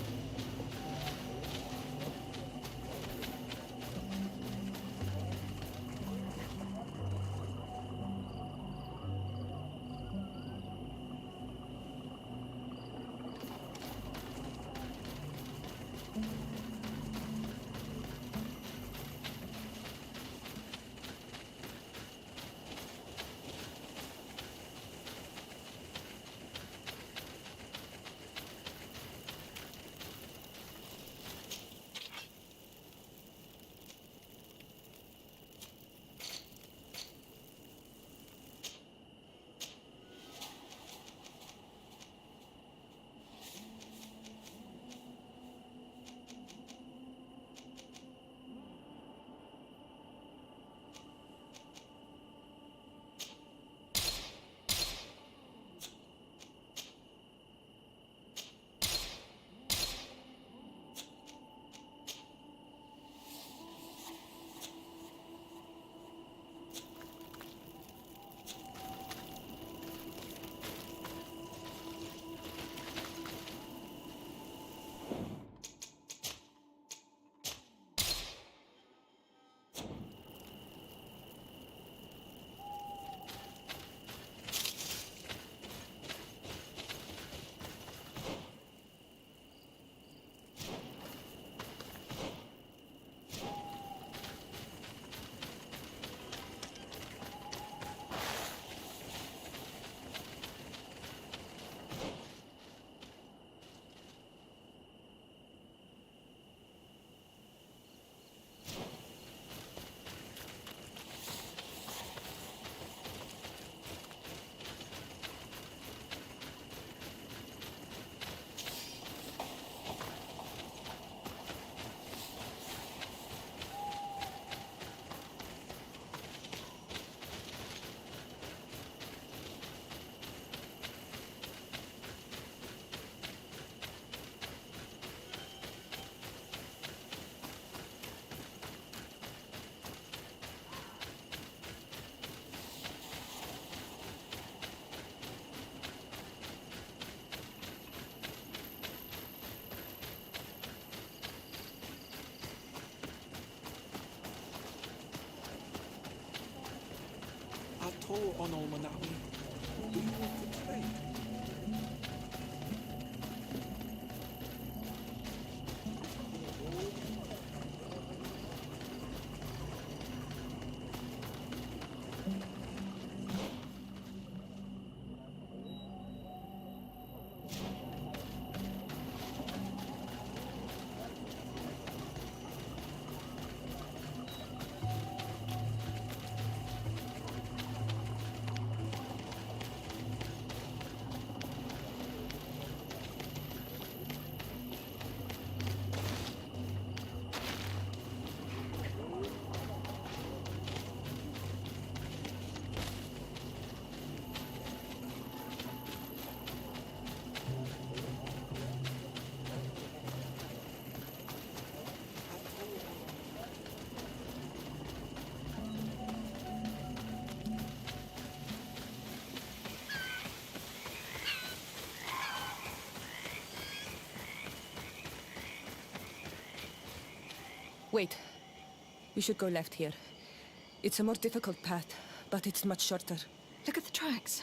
on Olmanawi. We will pray. Wait. We should go left here. It's a more difficult path, but it's much shorter. Look at the tracks.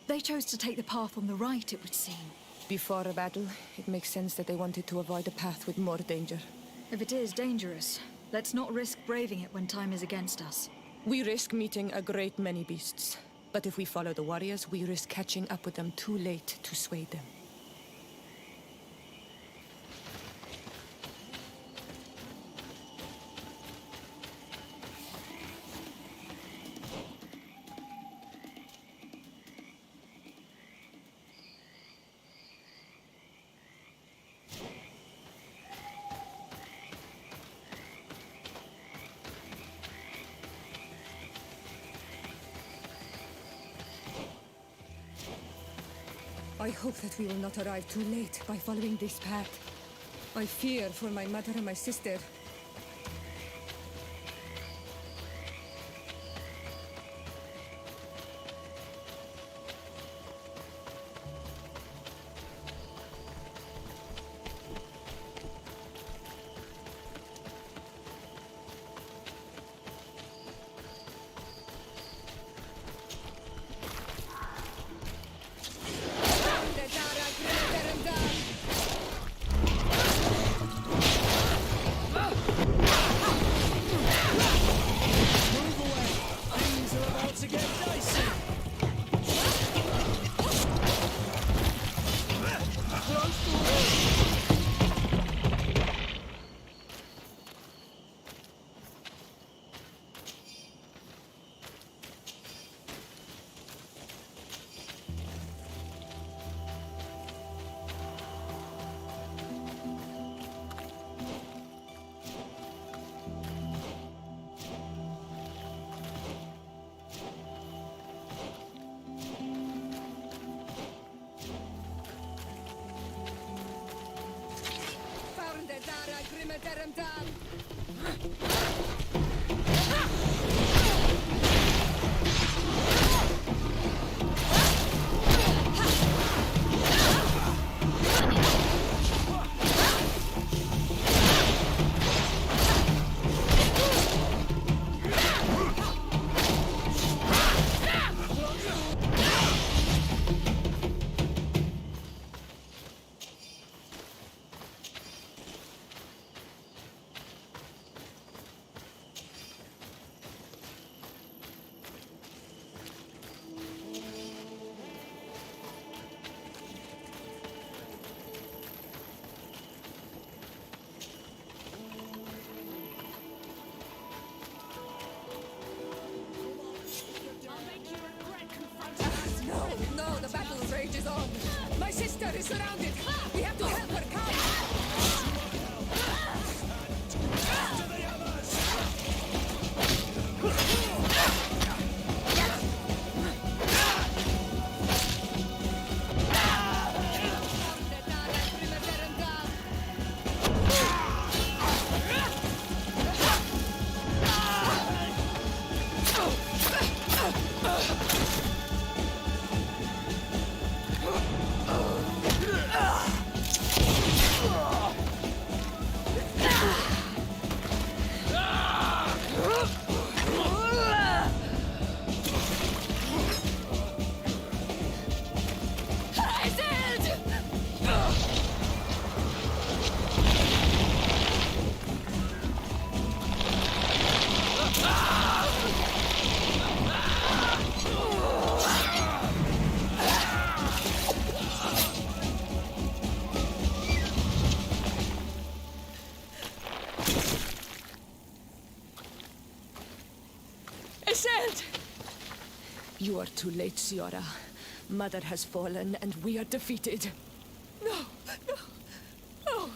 They chose to take the path on the right, it would seem. Before a battle, it makes sense that they wanted to avoid a path with more danger. If it is dangerous, let's not risk braving it when time is against us. We risk meeting a great many beasts. But if we follow the warriors, we risk catching up with them too late to sway them. I hope that we will not arrive too late by following this path. I fear for my mother and my sister. No, the battle rages on. My sister is surrounded. We have to help her. Come! You are too late, Ciara. Mother has fallen, and we are defeated. No, no, no.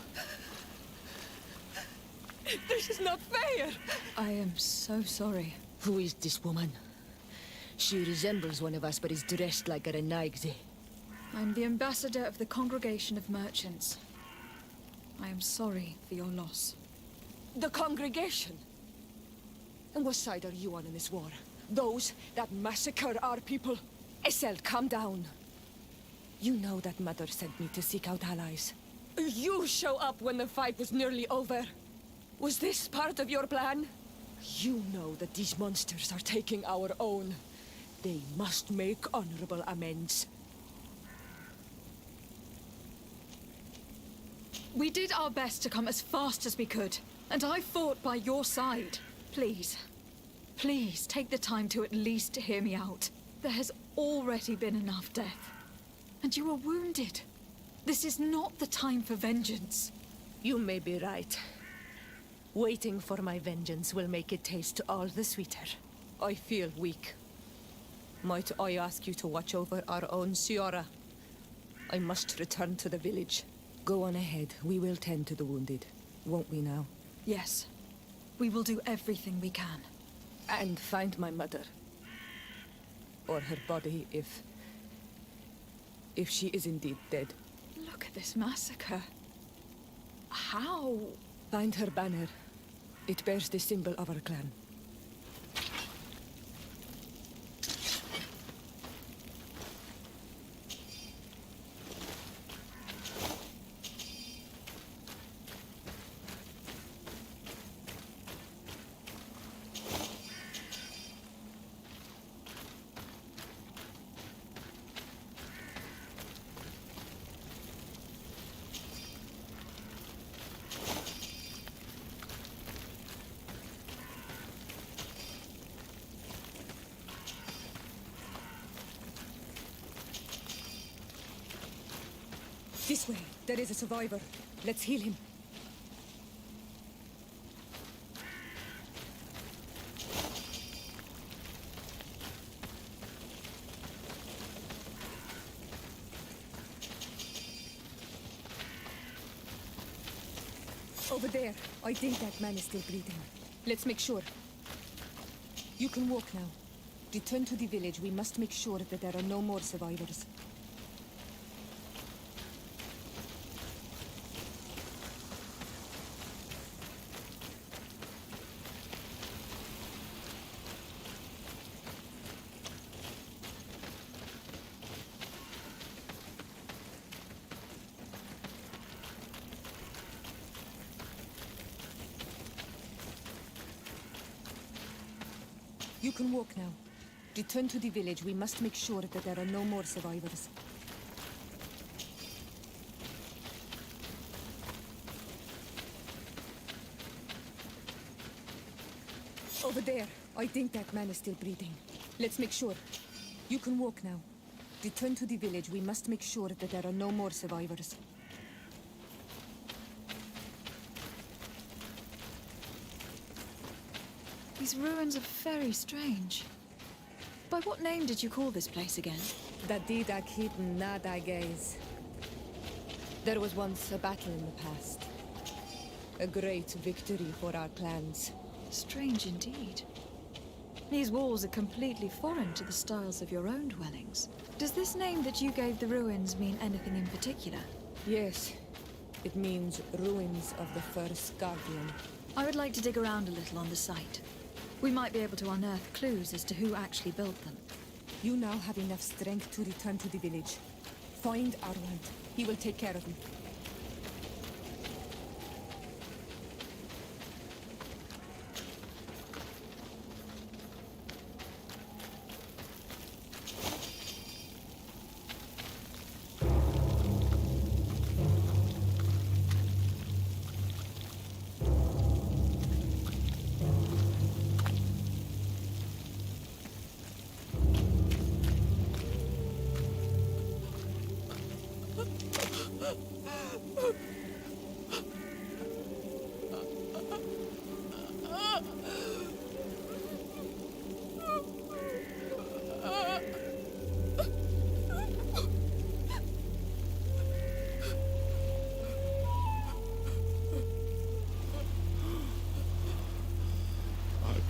This is not fair. I am so sorry. Who is this woman? She resembles one of us, but is dressed like a Renaigze. I'm the ambassador of the Congregation of Merchants. I am sorry for your loss. The congregation? And what side are you on in this war? Those that massacre our people? Essel, calm down. You know that Mother sent me to seek out allies. You show up when the fight was nearly over. Was this part of your plan? You know that these monsters are taking our own. They must make honorable amends. We did our best to come as fast as we could, and I fought by your side. Please, please take the time to at least hear me out. There has already been enough death, and you were wounded. This is not the time for vengeance. You may be right. Waiting for my vengeance will make it taste all the sweeter. I feel weak. Might I ask you to watch over our own Ciara? I must return to the village. Go on ahead. We will tend to the wounded, won't we now? Yes. We will do everything we can. And find my mother. Or her body, if she is indeed dead. Look at this massacre. How? Find her banner. It bears the symbol of our clan. This way. There is a survivor. Let's heal him. Over there. I think that man is still breathing. Let's make sure. You can walk now. Return to the village. We must make sure that there are no more survivors. You can walk now. Return to the village. We must make sure that there are no more survivors. Over there. I think that man is still breathing. Let's make sure. You can walk now. Return to the village. We must make sure that there are no more survivors. These ruins are very strange. By what name did you call this place again? Dadidak hidden Nadagaze. There was once a battle in the past. A great victory for our clans. Strange indeed. These walls are completely foreign to the styles of your own dwellings. Does this name that you gave the ruins mean anything in particular? Yes. It means ruins of the first guardian. I would like to dig around a little on the site. We might be able to unearth clues as to who actually built them. You now have enough strength to return to the village. Find Arwand. He will take care of you.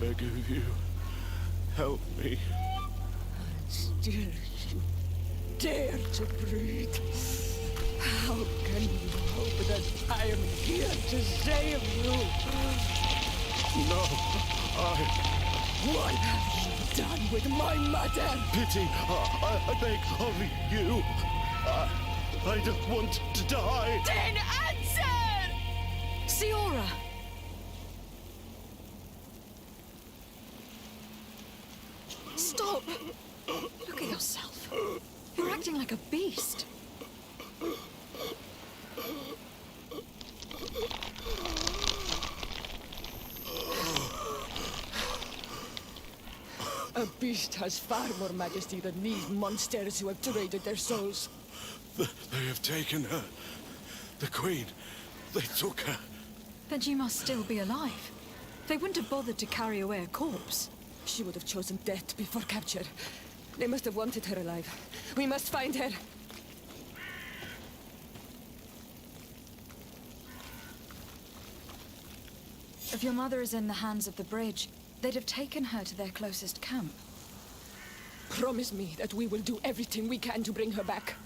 beg of you, help me. Still you dare to breathe. How can you hope that I am here to save you? No, What have you done with my mother? Pity, I beg of you. I don't want to die. Then answer! Siora! Stop! Look at yourself. You're acting like a beast. A beast has far more majesty than these monsters who have traded their souls. They have taken her. The Queen. They took her. Then she must still be alive. They wouldn't have bothered to carry away a corpse. She would have chosen death before capture. They must have wanted her alive. We must find her. If your mother is in the hands of the bridge, they'd have taken her to their closest camp. Promise me that we will do everything we can to bring her back.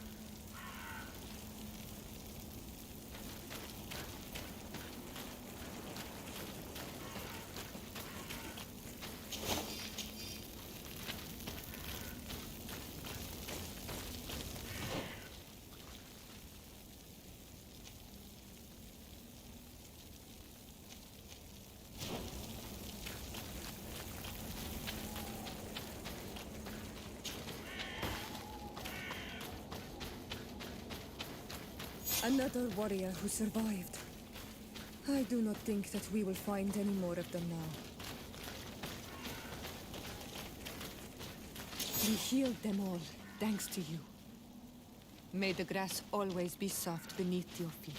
Another warrior who survived. I do not think that we will find any more of them now. We healed them all, thanks to you. May the grass always be soft beneath your feet.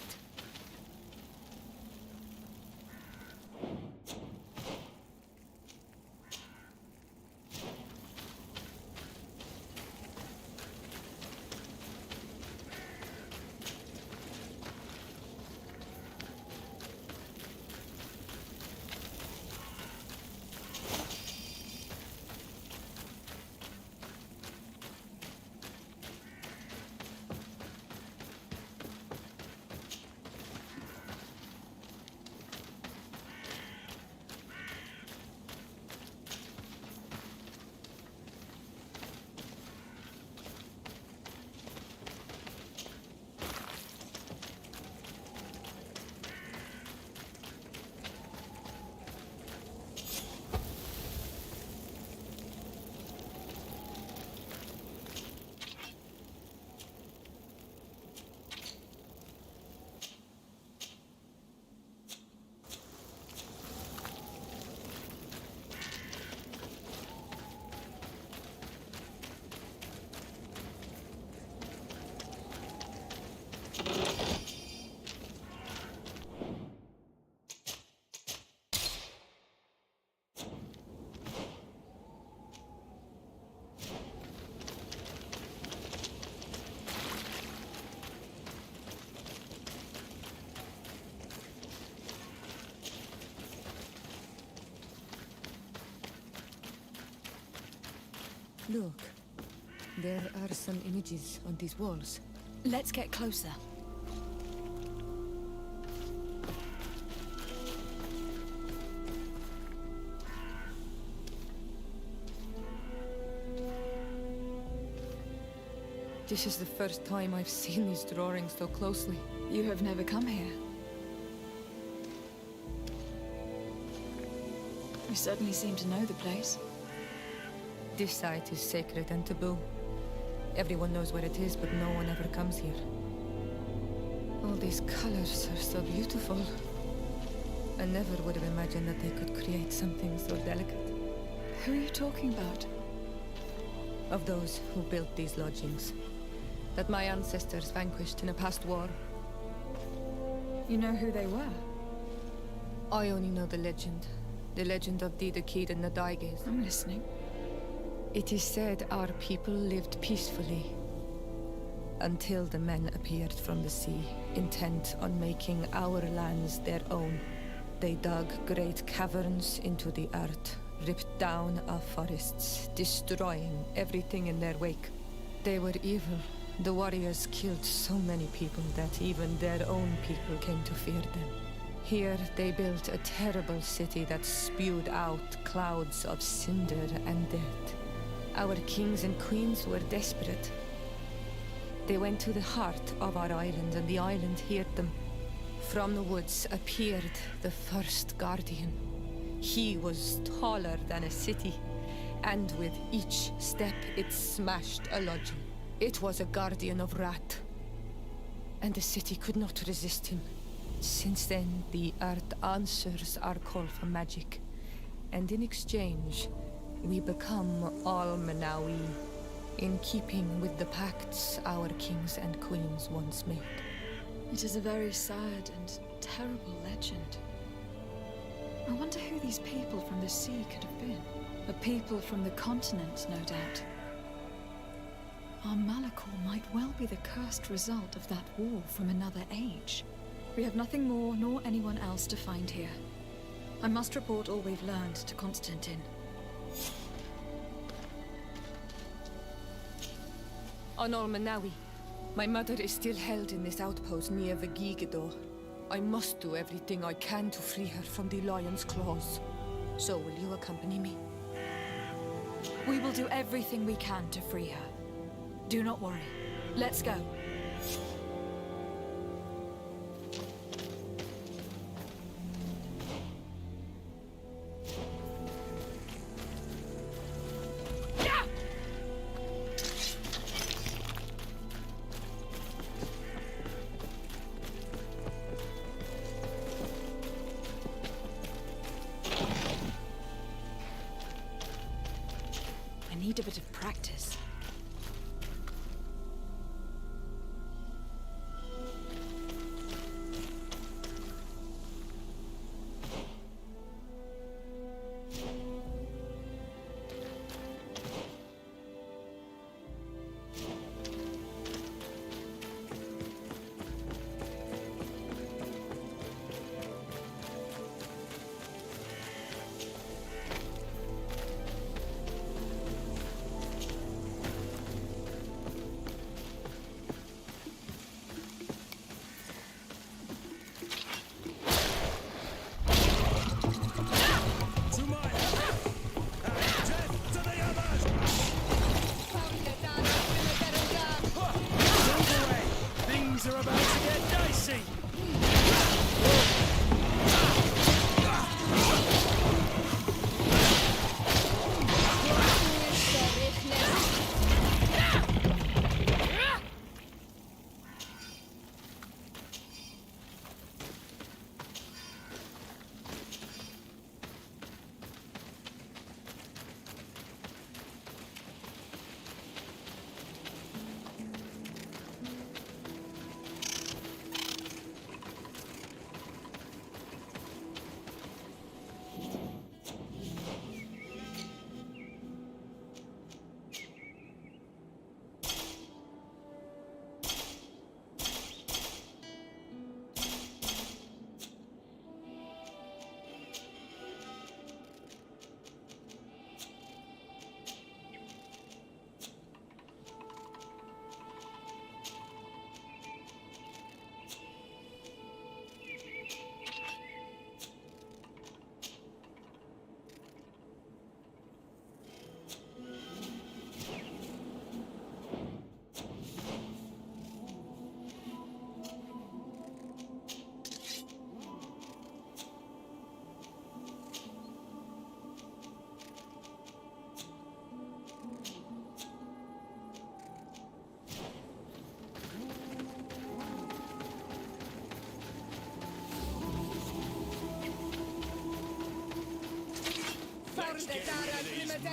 Look, there are some images on these walls. Let's get closer. This is the first time I've seen these drawings so closely. You have never come here. You certainly seem to know the place. This site is sacred and taboo. Everyone knows where it is, but no one ever comes here. All these colors are so beautiful. I never would have imagined that they could create something so delicate. Who are you talking about? Of those who built these lodgings. That my ancestors vanquished in a past war. You know who they were? I only know the legend. The legend of Dida Kid and the Daiges. I'm listening. It is said our people lived peacefully until the men appeared from the sea, intent on making our lands their own. They dug great caverns into the earth ripped down our forests, destroying everything in their wake. They were evil. The warriors killed so many people that even their own people came to fear them. Here they built a terrible city that spewed out clouds of cinder and dirt. Our kings and queens were desperate. They went to the heart of our island, and the island heard them. From the woods appeared the first guardian. He was taller than a city, and with each step it smashed a lodging. It was a guardian of Rat, and the city could not resist him. Since then, the earth answers our call for magic, and in exchange, we become all Manawi, in keeping with the pacts our kings and queens once made. It is a very sad and terrible legend. I wonder who these people from the sea could have been. A people from the continent, no doubt. Our Malachor might well be the cursed result of that war from another age. We have nothing more nor anyone else to find here. I must report all we've learned to Constantine. On Manawi, my mother is still held in this outpost near Vigigidor. I must do everything I can to free her from the lion's claws. So will you accompany me? We will do everything we can to free her. Do not worry. Let's go. I need a bit of practice.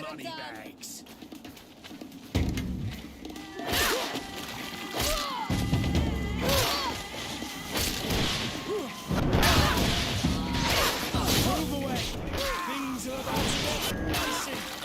Moneybags. Move away! Things are about to get dicey!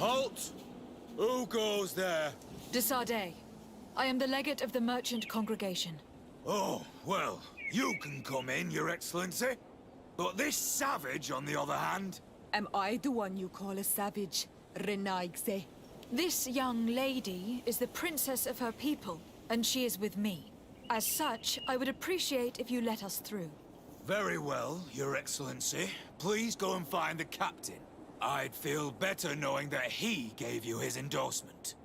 Halt! Who goes there? De Sardet. I am the legate of the merchant congregation. Oh, well, you can come in, Your Excellency. But this savage, on the other hand... Am I the one you call a savage, Renaigse? This young lady is the princess of her people, and she is with me. As such, I would appreciate if you let us through. Very well, Your Excellency. Please go and find the captain. I'd feel better knowing that he gave you his endorsement.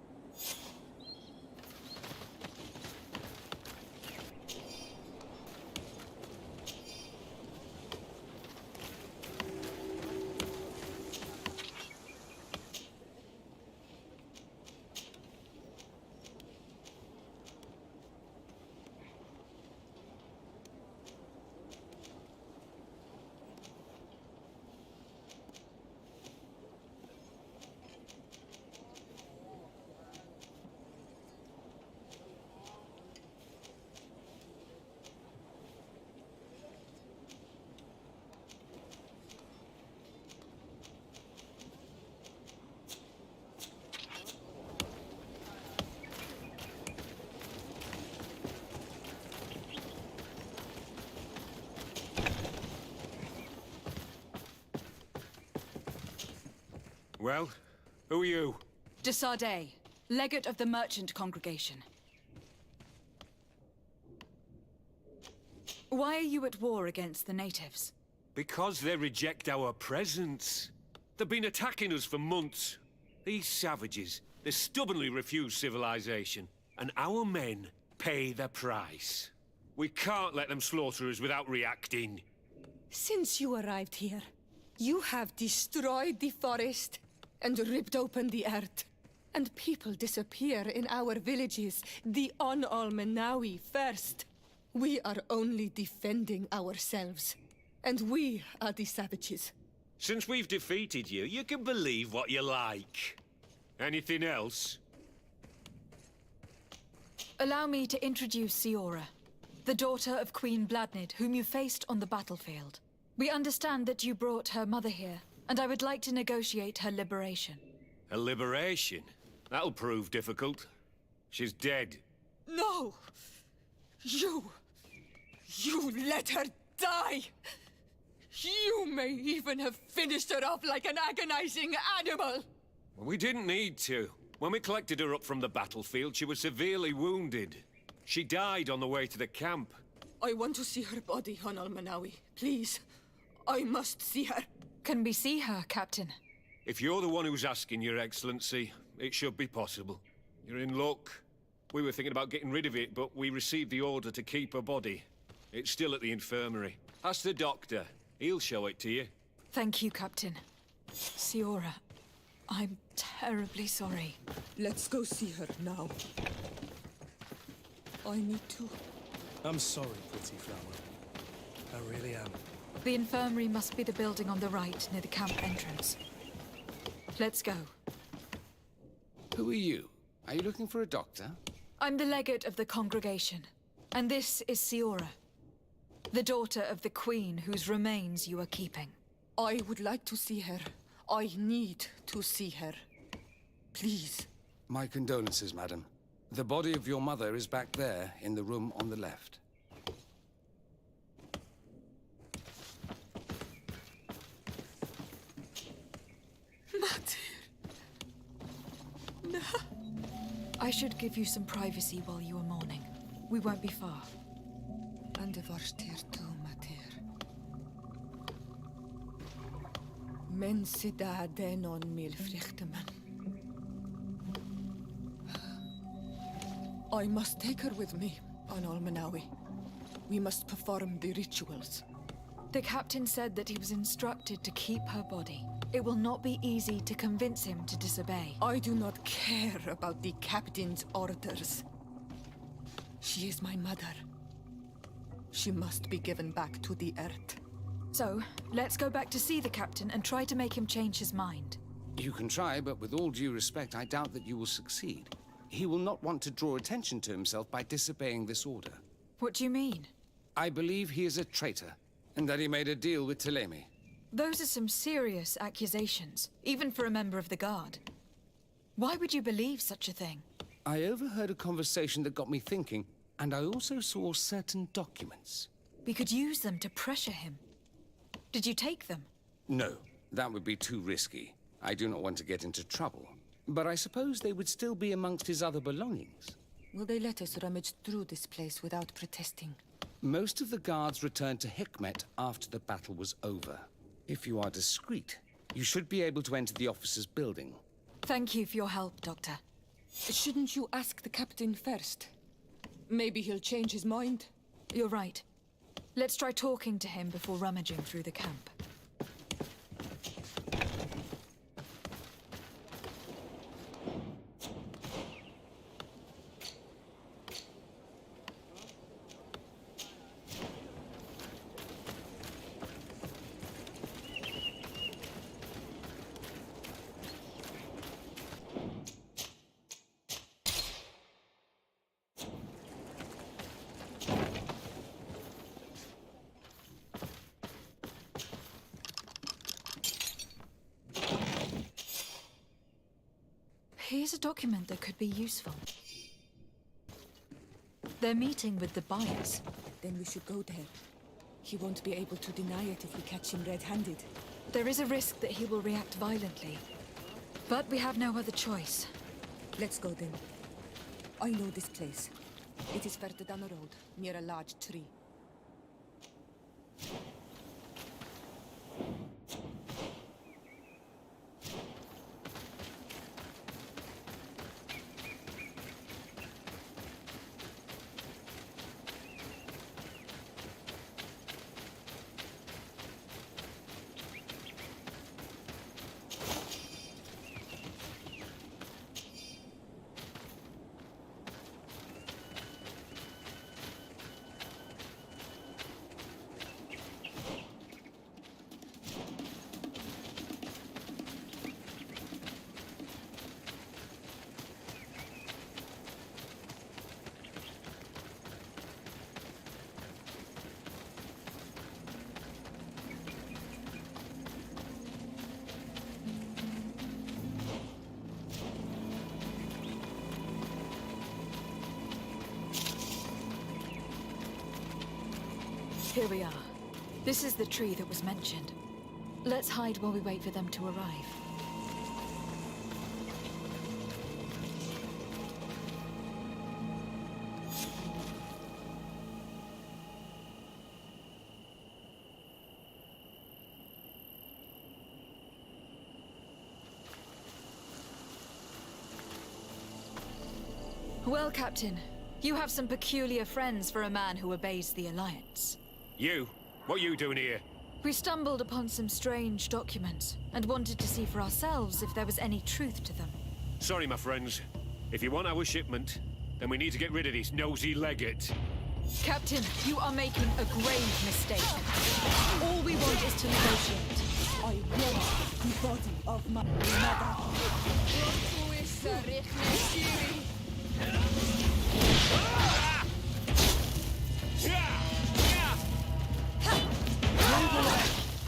Well, who are you? De Sardet, legate of the merchant congregation. Why are you at war against the natives? Because they reject our presence. They've been attacking us for months. These savages, they stubbornly refuse civilization. And our men pay the price. We can't let them slaughter us without reacting. Since you arrived here, you have destroyed the forest and ripped open the earth. And people disappear in our villages, the On-Almenawi first. We are only defending ourselves. And we are the savages. Since we've defeated you, you can believe what you like. Anything else? Allow me to introduce Siora, the daughter of Queen Bladnid, whom you faced on the battlefield. We understand that you brought her mother here, and I would like to negotiate her liberation. A liberation? That'll prove difficult. She's dead. No! You let her die! You may even have finished her off like an agonizing animal! Well, we didn't need to. When we collected her up from the battlefield, she was severely wounded. She died on the way to the camp. I want to see her body, on Almenawi. Please. I must see her. Can we see her, Captain? If you're the one who's asking, Your Excellency, it should be possible. You're in luck. We were thinking about getting rid of it, but we received the order to keep her body. It's still at the infirmary. Ask the doctor. He'll show it to you. Thank you, Captain. Siora, I'm terribly sorry. Let's go see her now. I need to. I'm sorry, pretty flower. I really am. The infirmary must be the building on the right, near the camp entrance. Let's go. Who are you? Are you looking for a doctor? I'm the legate of the congregation. And this is Siora, the daughter of the queen whose remains you are keeping. I would like to see her. I need to see her. Please. My condolences, madam. The body of your mother is back there, in the room on the left. No. I should give you some privacy while you are mourning. We won't be far. And the Varstir too, Mater. Men sida denon mil frichtemen. I must take her with me, on Almenawi. We must perform the rituals. The captain said that he was instructed to keep her body. It will not be easy to convince him to disobey. I do not care about the captain's orders. She is my mother. She must be given back to the earth. So, let's go back to see the captain and try to make him change his mind. You can try, but with all due respect, I doubt that you will succeed. He will not want to draw attention to himself by disobeying this order. What do you mean? I believe he is a traitor, and that he made a deal with Thélème. Those are some serious accusations, even for a member of the Guard. Why would you believe such a thing? I overheard a conversation that got me thinking, and I also saw certain documents. We could use them to pressure him. Did you take them? No, that would be too risky. I do not want to get into trouble. But I suppose they would still be amongst his other belongings. Will they let us rummage through this place without protesting? Most of the guards returned to Hikmet after the battle was over. If you are discreet, you should be able to enter the officer's building. Thank you for your help, Doctor. Shouldn't you ask the captain first? Maybe he'll change his mind. You're right. Let's try talking to him before rummaging through the camp. Here's a document that could be useful. They're meeting with the buyers. Then we should go there. He won't be able to deny it if we catch him red-handed. There is a risk that he will react violently. But we have no other choice. Let's go then. I know this place. It is further down the road, near a large tree. Here we are. This is the tree that was mentioned. Let's hide while we wait for them to arrive. Well, Captain, you have some peculiar friends for a man who obeys the Alliance. You? What you doing here? We stumbled upon some strange documents and wanted to see for ourselves if there was any truth to them. Sorry, my friends. If you want our shipment, then we need to get rid of this nosy legate. Captain, you are making a grave mistake. All we want is to negotiate. I want the body of my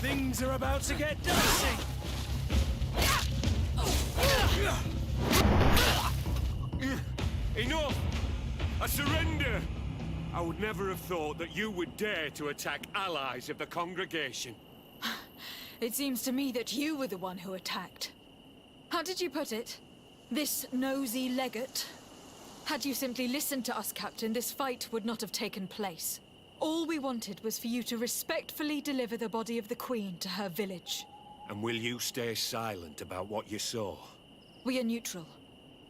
Things are about to get dicey! Enough! I surrender! I would never have thought that you would dare to attack allies of the congregation. It seems to me that you were the one who attacked. How did you put it? This nosy legate? Had you simply listened to us, Captain, this fight would not have taken place. All we wanted was for you to respectfully deliver the body of the Queen to her village. And will you stay silent about what you saw? We are neutral.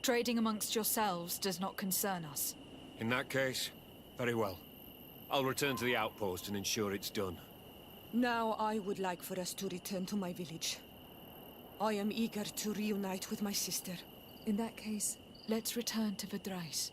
Trading amongst yourselves does not concern us. In that case, very well. I'll return to the outpost and ensure it's done. Now I would like for us to return to my village. I am eager to reunite with my sister. In that case, let's return to Verdrais.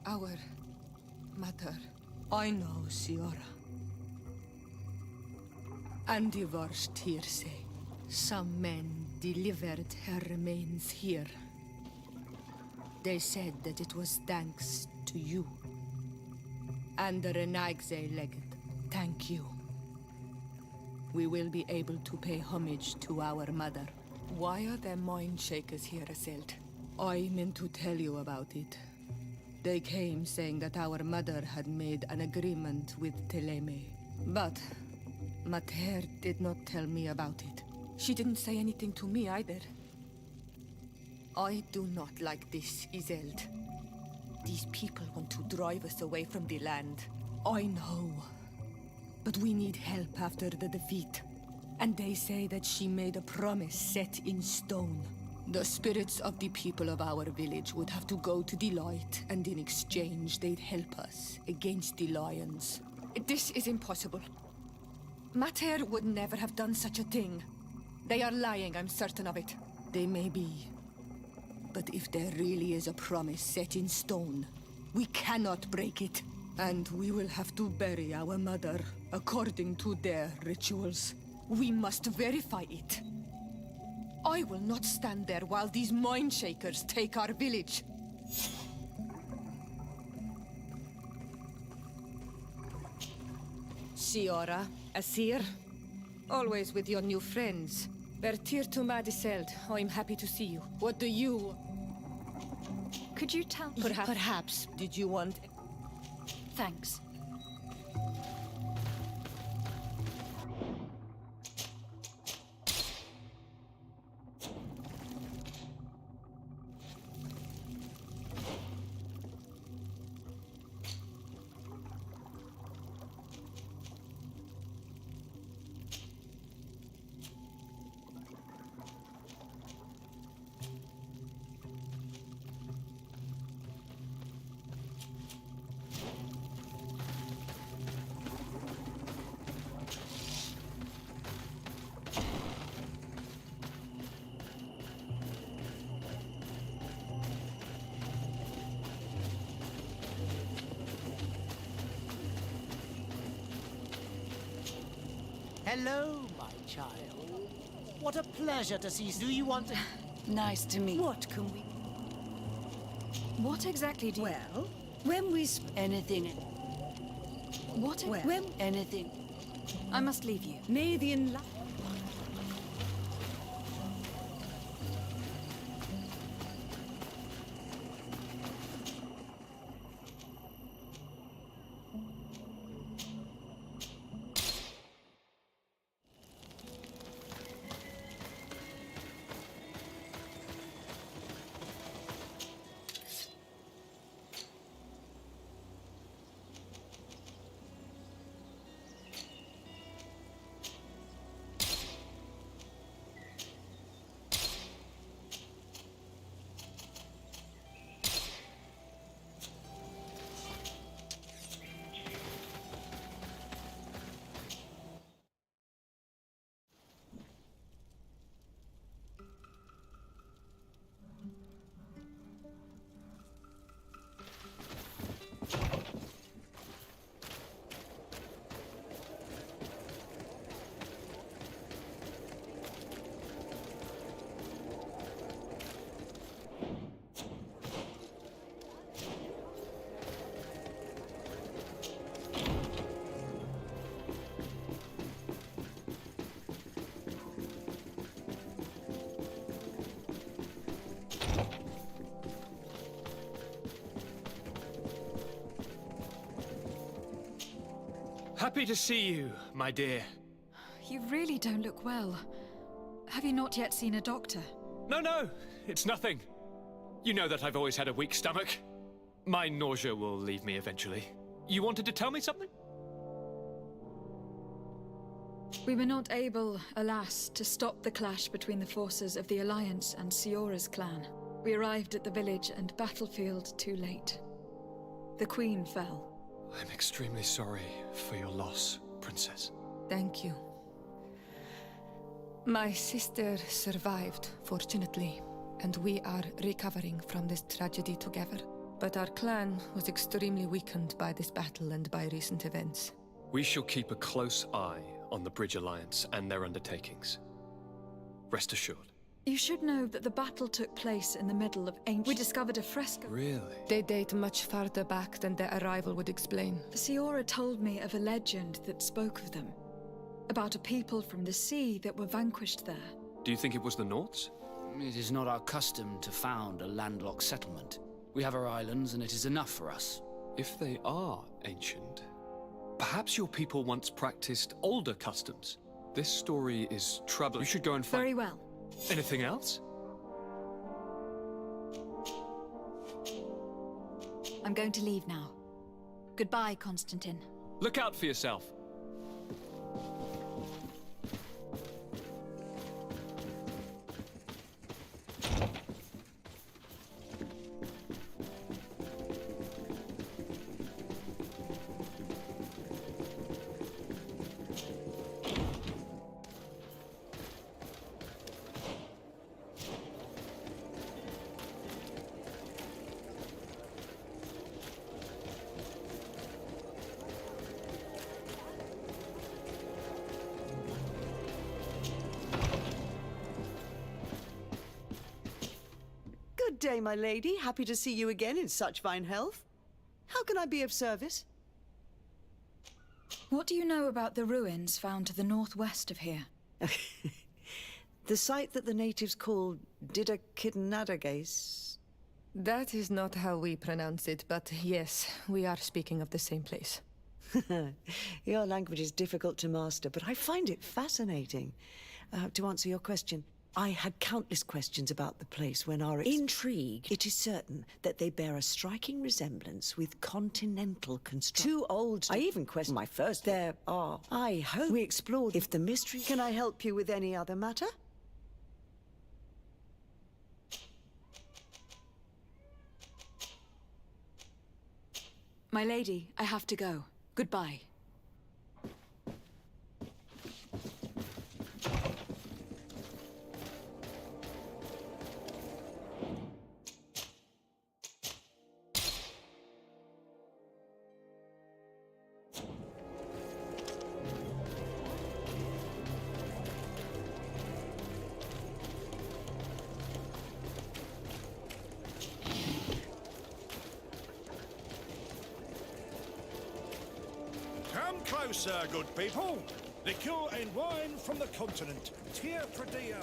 Our mother. I know, Siora. And the worst hearsay. Some men delivered her remains here. They said that it was thanks to you. And the Renagze legate, thank you. We will be able to pay homage to our mother. Why are there mind shakers here, Iselt? I meant to tell you about it. They came saying that our mother had made an agreement with Teleme. But Mater did not tell me about it. She didn't say anything to me either. I do not like this, Iselt. These people want to drive us away from the land. I know. But we need help after the defeat. And they say that she made a promise set in stone. The spirits of the people of our village would have to go to the light, and in exchange they'd help us against the lions. This is impossible. Mater would never have done such a thing. They are lying, I'm certain of it. They may be. But if there really is a promise set in stone, we cannot break it. And we will have to bury our mother according to their rituals. We must verify it. I will not stand there while these mind shakers take our village. Siora, Asir, always with your new friends. Bertir to Madiseld, I'm happy to see you. What do you... Could you tell... Perhaps. Did you want... Thanks. Hello, my child. What a pleasure to see you. Do you want to... Nice to meet you. What can we... What exactly do you... Well, when we... Anything... What... Well, when... Anything... I must leave you. May the enlightenment... Happy to see you, my dear. You really don't look well. Have you not yet seen a doctor? No, it's nothing. You know that I've always had a weak stomach. My nausea will leave me eventually. You wanted to tell me something? We were not able, alas, to stop the clash between the forces of the Alliance and Siora's clan. We arrived at the village and battlefield too late. The Queen fell. I'm extremely sorry for your loss, Princess. Thank you. My sister survived, fortunately, and we are recovering from this tragedy together. But our clan was extremely weakened by this battle and by recent events. We shall keep a close eye on the Bridge Alliance and their undertakings. Rest assured. You should know that the battle took place in the middle of ancient... We discovered a fresco. Really? They date much farther back than their arrival would explain. Siora told me of a legend that spoke of them. About a people from the sea that were vanquished there. Do you think it was the Nauts? It is not our custom to found a landlocked settlement. We have our islands, and it is enough for us. If they are ancient, perhaps your people once practiced older customs. This story is troubling. You should go and find... Very well. Anything else? I'm going to leave now. Goodbye, Constantine. Look out for yourself. Good day, my lady. Happy to see you again in such fine health. How can I be of service? What do you know about the ruins found to the northwest of here? The site that the natives call Didakidnadagace. That is not how we pronounce it, but yes, we are speaking of the same place. Your language is difficult to master, but I find it fascinating. To answer your question, I had countless questions about the place when our intrigue. It is certain that they bear a striking resemblance with continental construction. Too old. I even questioned my first. There are. I hope we explored. If the mystery. Can I help you with any other matter? My lady, I have to go. Goodbye. Come closer, good people. Liquor and wine from the continent. Tia Pradeo.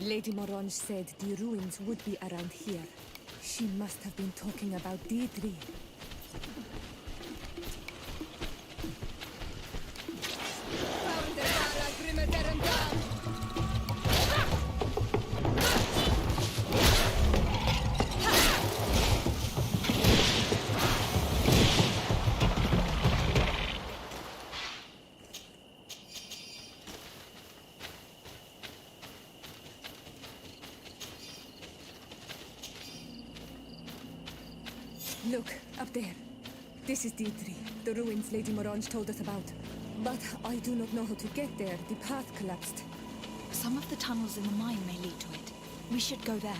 Lady Moron said the ruins would be around here. She must have been talking about Deirdre. Look, up there. This is D3, the ruins Lady Morange told us about. But I do not know how to get there. The path collapsed. Some of the tunnels in the mine may lead to it. We should go there.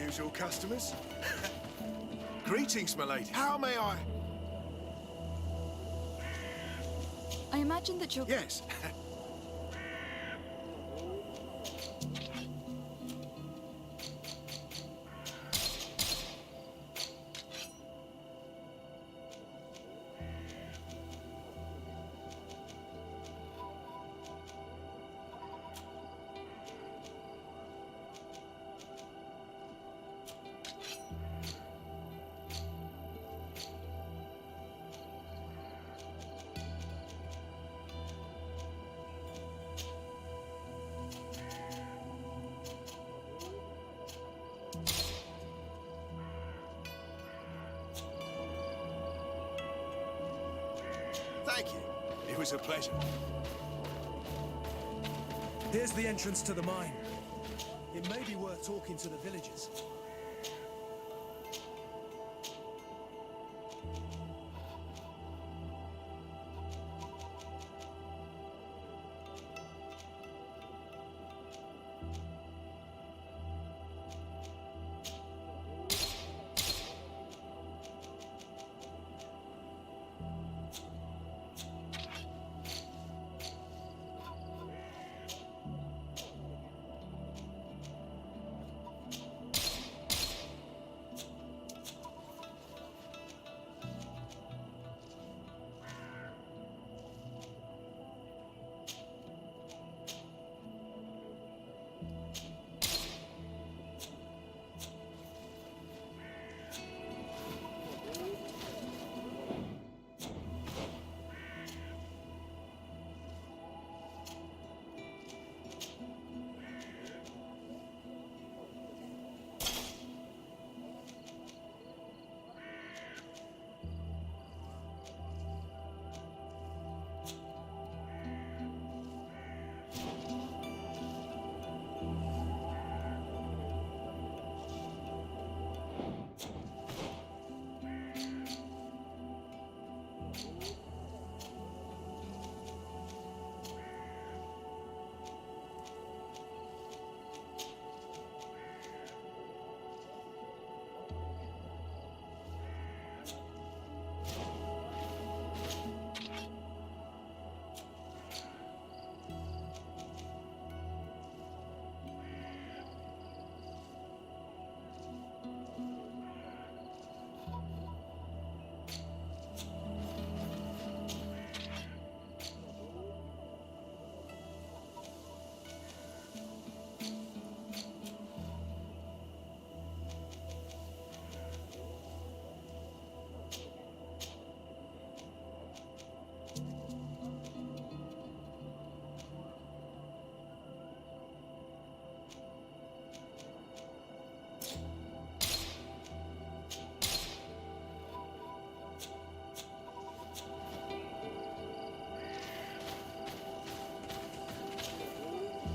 Usual customers. Greetings, my lady. How may I? I imagine that you're... Yes. Thank you. It was a pleasure. Here's the entrance to the mine. It may be worth talking to the villagers.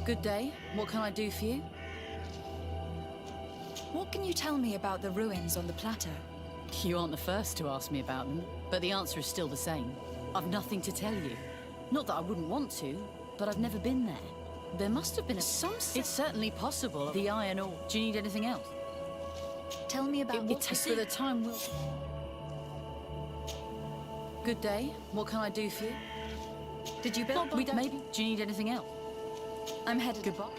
Good day. What can I do for you? What can you tell me about the ruins on the plateau? You aren't the first to ask me about them, but the answer is still the same. I've nothing to tell you. Not that I wouldn't want to, but I've never been there. There must have been It's certainly possible. The iron ore. Do you need anything else? Tell me about what It's for the time will... Good day. What can I do for you? Did you build? Maybe. Do you need anything else? I'm headed. Goodbye.